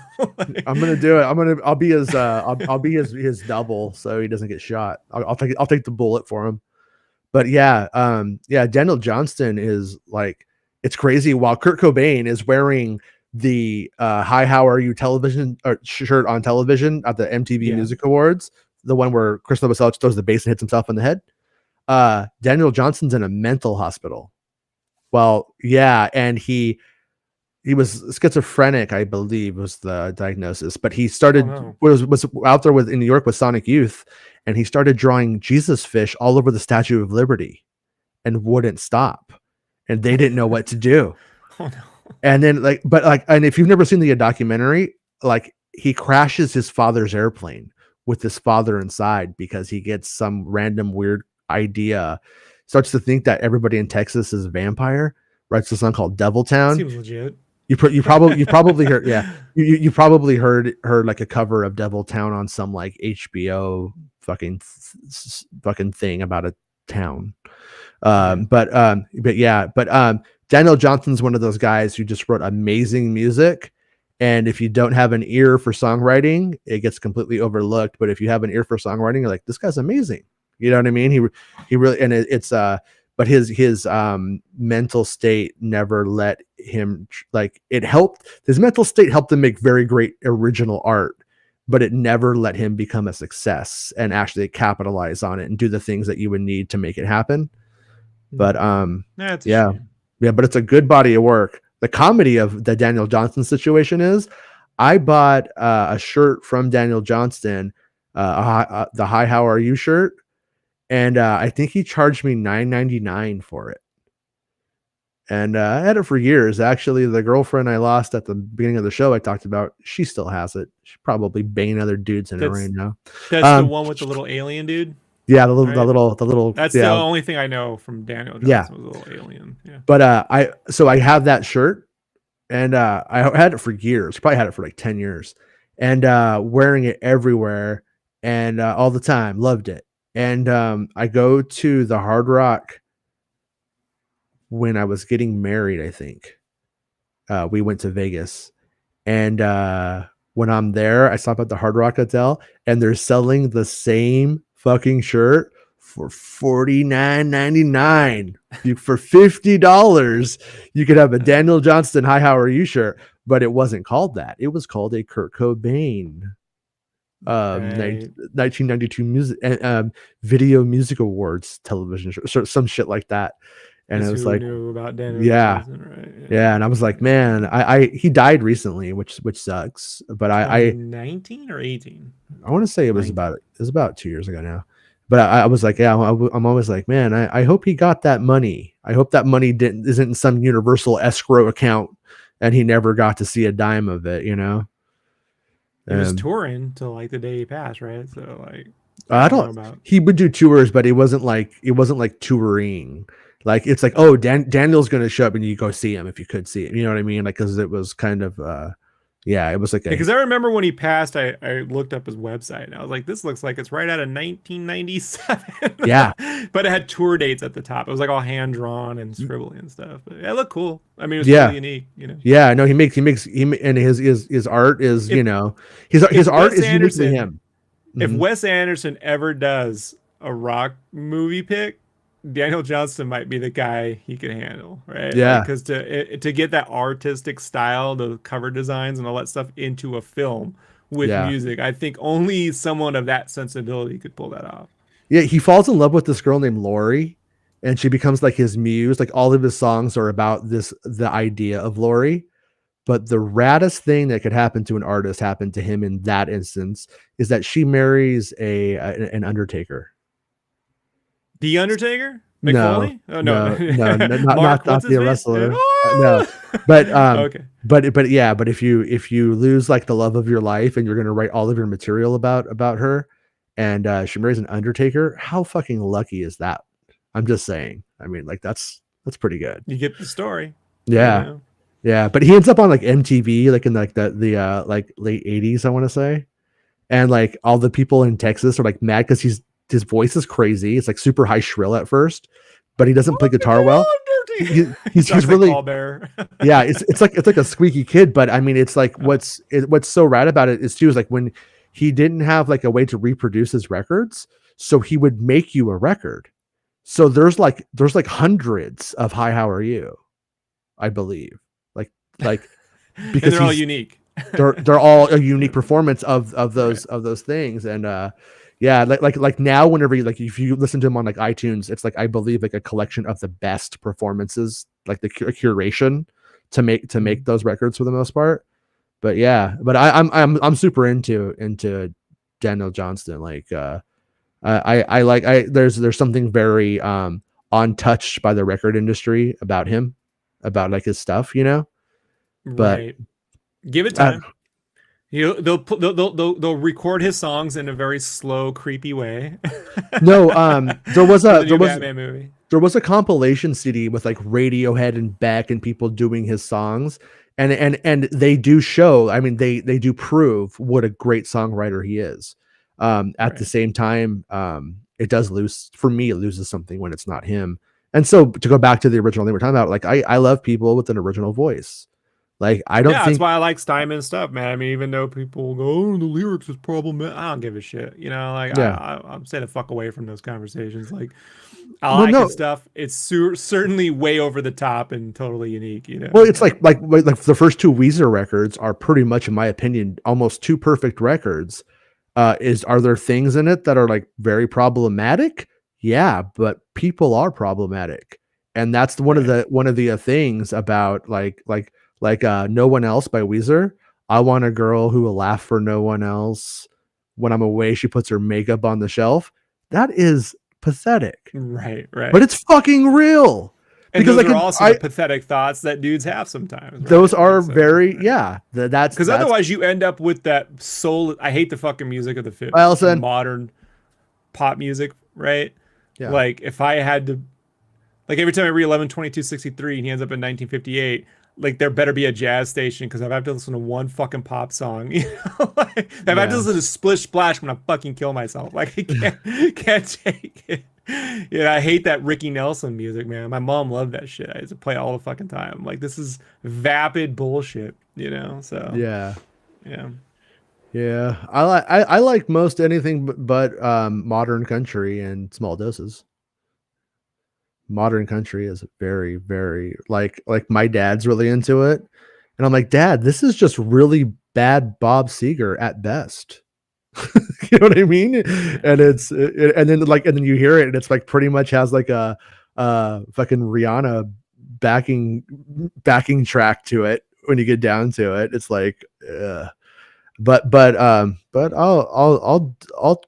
I'm gonna do it. I'll be his I'll be his double, so he doesn't get shot. I'll take the bullet for him. But Daniel Johnston is like, it's crazy. While Kurt Cobain is wearing the "Hi, How Are You" television shirt on television at the MTV Music Awards, the one where Chris Novoselic throws the bass and hits himself in the head. Daniel Johnston's in a mental hospital Well, yeah, and he was schizophrenic, I believe, was the diagnosis. But he started no. was out there with in New York with Sonic Youth, and he started drawing Jesus fish all over the Statue of Liberty, and wouldn't stop, and they didn't know what to do. Oh no. And then and if you've never seen the documentary, like he crashes his father's airplane with his father inside because he gets some random weird idea, starts to think that everybody in Texas is a vampire, writes a song called Devil Town. Seems legit. You probably heard, yeah, you probably heard like a cover of Devil Town on some like HBO fucking thing about a town. But Daniel Johnston's one of those guys who just wrote amazing music. And if you don't have an ear for songwriting, it gets completely overlooked. But if you have an ear for songwriting, you're like, this guy's amazing. You know what I mean? He really, and it's but his mental state never let him his mental state helped him make very great original art, but it never let him become a success and actually capitalize on it and do the things that you would need to make it happen. But That's yeah, but it's a good body of work. The comedy of the Daniel Johnston situation is, I bought a shirt from Daniel Johnston, the "Hi, How Are You" shirt, and I think he charged me $9.99 for it. And I had it for years. Actually, the girlfriend I lost at the beginning of the show I talked about, she still has it. She's probably banging other dudes in it right now. That's the one with the little alien dude. Yeah, the little. That's the only thing I know from Daniel Johnston was a little alien. Yeah. But I have that shirt, and I had it for years. Probably had it for like 10 years, and wearing it everywhere and all the time. Loved it. And I go to the Hard Rock when I was getting married. I think we went to Vegas, and when I'm there, I stop at the Hard Rock Hotel, and they're selling the same fucking shirt for $49.99. For $50, you could have a Daniel Johnston "Hi, How Are You" shirt, but it wasn't called that. It was called a Kurt Cobain 1992 Video Music Awards television show, some shit like that. And it was like, knew about Daniel Johnson, right? Yeah, and I was like, man, he died recently, which sucks. But I 19 or 18. I want to say it was about 2 years ago now. But I was like, yeah, I'm always like, man, I hope he got that money. I hope that money isn't in some universal escrow account, and he never got to see a dime of it. You know, he was touring till like the day he passed, right? So like, he would do tours, but it wasn't like touring. Like, it's like, oh, Daniel's going to show up and you go see him if you could see him. You know what I mean? Like, because it was kind of, it was like because I remember when he passed, I looked up his website and I was like, this looks like it's right out of 1997. Yeah. But it had tour dates at the top. It was like all hand drawn and scribbly and stuff. But it looked cool. I mean, it was really unique, you know? Yeah, no, he makes, and his art is, his art is unique to him. If Wes Anderson ever does a rock movie pick, Daniel Johnston might be the guy he can handle, right? Yeah. Because to get that artistic style, the cover designs and all that stuff into a film with music, I think only someone of that sensibility could pull that off. Yeah, he falls in love with this girl named Lori, and she becomes like his muse. Like, all of his songs are about the idea of Lori. But the raddest thing that could happen to an artist happened to him in that instance is that she marries an undertaker. The Undertaker? McFoley? No, not the wrestler. No, but okay. But if you lose like the love of your life and you're gonna write all of your material about her, and she marries an undertaker, how fucking lucky is that? I'm just saying. I mean, like, that's pretty good. You get the story. Yeah, you know? Yeah. But he ends up on like MTV, like in like the like late 80s, I want to say, and like all the people in Texas are like mad because his voice is crazy. It's like super high shrill at first, but he doesn't play guitar well. He's really yeah. It's like a squeaky kid. But I mean, it's like what's so rad about it is too is like when he didn't have like a way to reproduce his records, so he would make you a record. So there's like hundreds of "Hi, How Are You," I believe. Like because they're all unique. they're all a unique performance of those things, and Yeah, like now, whenever you, like, if you listen to him on like iTunes, it's like, I believe, like a collection of the best performances, like the curation to make those records for the most part. But yeah, but I'm super into Daniel Johnston. Like I like, there's something very untouched by the record industry about him, about like his stuff, But Right. Give it uh, time. They'll record his songs in a very slow, creepy way. no, there was For a the new Batman movie. there was a compilation CD with like Radiohead and Beck and people doing his songs, and they do show. I mean, they do prove what a great songwriter he is. At the Right. same time, it does lose, for me. It loses something when it's not him. And so, to go back to the original thing we're talking about, like I love people with an original voice. Like I don't Yeah, that's think why I like Steinman stuff, man. I mean, even though people go, "Oh, the lyrics is problematic," I don't give a shit. Like yeah. I'm staying the fuck away from those conversations. Like, I Well, like no. his stuff. It's certainly way over the top and totally unique. Well, it's like the first two Weezer records are pretty much, in my opinion, almost two perfect records. Are there things in it that are like very problematic? Yeah, but people are problematic, and that's Right. one of the things about No One Else by Weezer. I want a girl who will laugh for no one else. When I'm away, she puts her makeup on the shelf. That is pathetic, Right, but right. it's fucking real. And Because those I are can, also the pathetic thoughts that dudes have sometimes, those right? are Like so, very, right. yeah. Because That's otherwise you end up with that soul. I hate the fucking music of the Allison. modern pop music, right? Yeah, Like if I had to, like every time I read 11/22/63 and he ends up in 1958, like there better be a jazz station because if I have to listen to one fucking pop song, like, if I have to yeah. listen to Splish Splash, I'm gonna fucking kill myself. Like I can't take it. Yeah, I hate that Ricky Nelson music, man. My mom loved that shit. I used to play it all the fucking time. Like this is vapid bullshit. So Yeah. yeah. Yeah. I like most anything but modern country and small doses. Modern country is very, very, like my dad's really into it. And I'm like, Dad, this is just really bad Bob Seger at best. You know what I mean? Yeah. And and then you hear it and it's like pretty much has like a fucking Rihanna backing track to it when you get down to it. It's like but I'll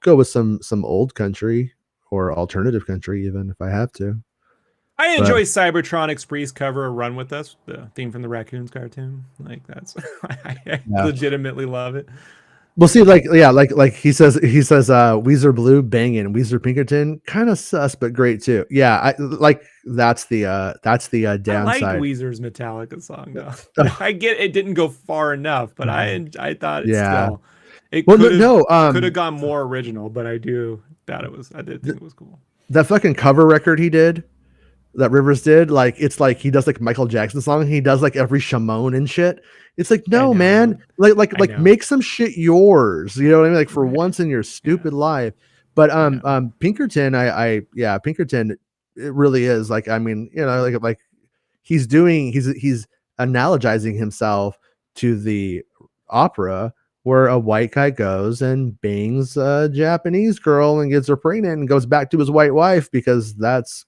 go with some old country or alternative country even if I have to. I But enjoy Cybertronic Spree's cover of Run With Us, the theme from the Raccoons cartoon. Like that's I yeah. legitimately love it. We'll see, like, yeah, like he says Weezer Blue banging, Weezer Pinkerton kind of sus but great too. Yeah, I like that's the I liked downside. Weezer's Metallica song though. Oh, I get it didn't go far enough, but I thought it yeah. still it Well, no, could have gone more original, but I did think it was cool. that fucking cover record he did, that Rivers did, like it's like he does like Michael Jackson song, he does like every Shimon and shit. It's like, I no, man, know. I like know. make some shit yours. You know what I mean? Like for Right. once in your Yeah. stupid life. But Yeah. Pinkerton, I yeah, Pinkerton, it really is like, I mean, like he's analogizing himself to the opera where a white guy goes and bangs a Japanese girl and gets her pregnant and goes back to his white wife because that's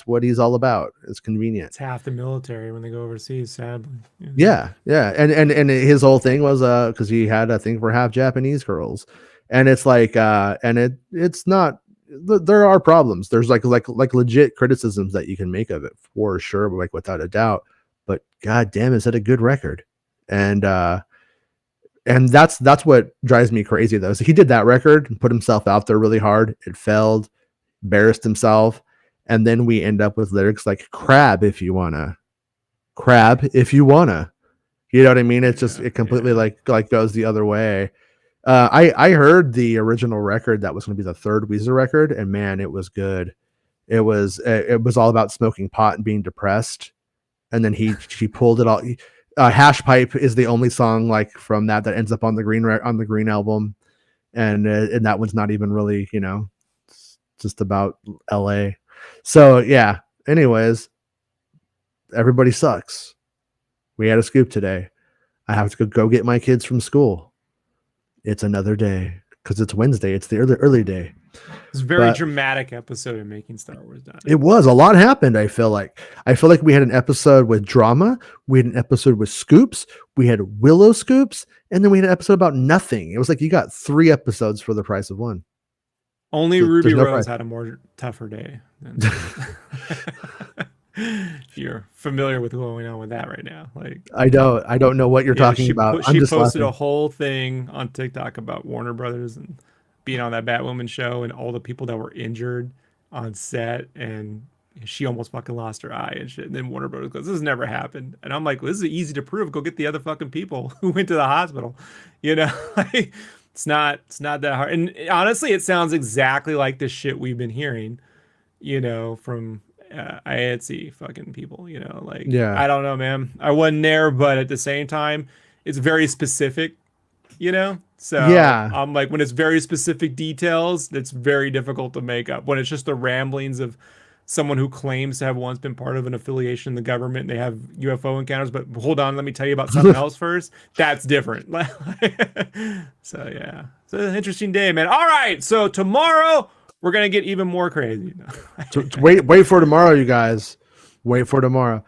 what he's all about. It's convenient. It's half the military when they go overseas, sadly. Yeah, yeah, and his whole thing was because he had a thing for half Japanese girls, and it's like and it's not. There are problems. There's like legit criticisms that you can make of it for sure, like without a doubt. But god damn, is it a good record? And that's what drives me crazy though. So he did that record and put himself out there really hard. It failed, embarrassed himself, and then we end up with lyrics like "crab if you wanna." Crab if you wanna. You know what I mean? It's just Yeah. it completely Yeah. like goes the other way. I heard the original record that was going to be the third Weezer record, and man, it was good. It was all about smoking pot and being depressed, and then he pulled it all. Hash Pipe is the only song like from that ends up on the Green album, and that one's not even really it's just about L.A. So yeah. Anyways, everybody sucks. We had a scoop today. I have to go get my kids from school. It's another day. because it's Wednesday. It's the early day. It's a very But- dramatic episode of MakingStarWars.net. It was a lot happened. I feel like we had an episode with drama. We had an episode with scoops. We had Willow scoops, and then we had an episode about nothing. It was like you got 3 episodes for the price of one. Only There's Ruby no Rose price. had a more tougher day. If you're familiar with what's going on with that right now, like I don't know what you're talking about. She just posted laughing. a whole thing on TikTok about Warner Brothers and being on that Batwoman show and all the people that were injured on set, and she almost fucking lost her eye and shit. And then Warner Brothers goes, "This has never happened." And I'm like, well, "This is easy to prove. Go get the other fucking people who went to the hospital." You know, like it's not that hard. And honestly, it sounds exactly like the shit we've been hearing, you know, from IATSE fucking people. You know, like Yeah. I don't know, man. I wasn't there, but at the same time, it's very specific. You know, so Yeah. I'm like, when it's very specific details, it's very difficult to make up. When it's just the ramblings of someone who claims to have once been part of an affiliation in the government and they have UFO encounters, but hold on, let me tell you about something else first. That's different. So yeah, it's an interesting day, man. All right, so tomorrow we're gonna get even more crazy. So wait for tomorrow, you guys. Wait for tomorrow.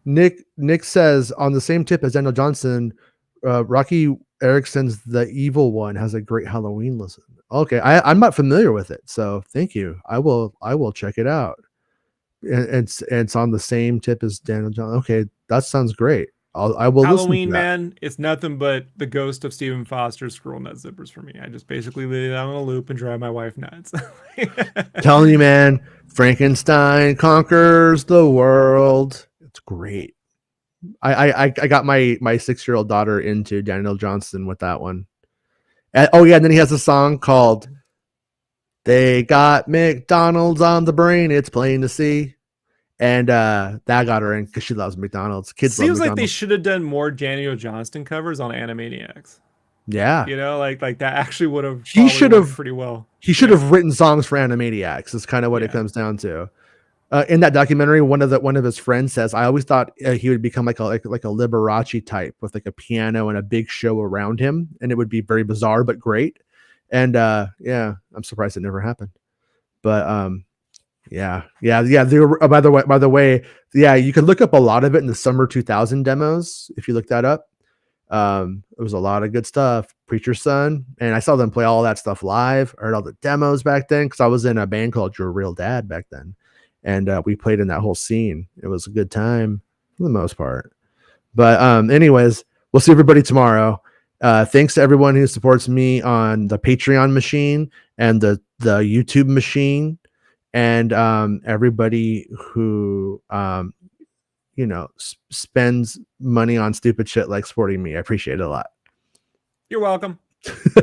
Nick says on the same tip as Daniel Johnston, Rocky Erickson's The Evil One has a great Halloween listen. Okay, I'm not familiar with it, so thank you. I will check it out. And it's on the same tip as Daniel Johnston. Okay, that sounds great. I will Halloween, listen to that. man, it's nothing but the ghost of Stephen Foster's Scroll Nut Zippers for me. I just basically leave it on a loop and drive my wife nuts. Telling you, man, Frankenstein conquers the world. It's great. I got my 6-year-old daughter into Daniel Johnston with that one. And, oh yeah, and then he has a song called "They Got McDonald's on the Brain, It's Plain to See," and that got her in because she loves McDonald's. Kids love Seems like McDonald's. they should have done more Daniel Johnston covers on Animaniacs. Yeah, You know, like that actually would have. He should have- pretty well. he should have written songs for Animaniacs. Is kind of what it Yeah. comes down to. In that documentary, one of his friends says, "I always thought he would become like a Liberace type with like a piano and a big show around him, and it would be very bizarre but great." And yeah, I'm surprised it never happened. But yeah. By the way, yeah, you can look up a lot of it in the summer 2000 demos if you look that up. It was a lot of good stuff. Preacher's Son, and I saw them play all that stuff live. I heard all the demos back then because I was in a band called Your Real Dad back then. And we played in that whole scene. It was a good time for the most part. But anyways, we'll see everybody tomorrow. Thanks to everyone who supports me on the Patreon machine and the YouTube machine, and everybody who spends money on stupid shit like supporting me. I appreciate it a lot. You're welcome.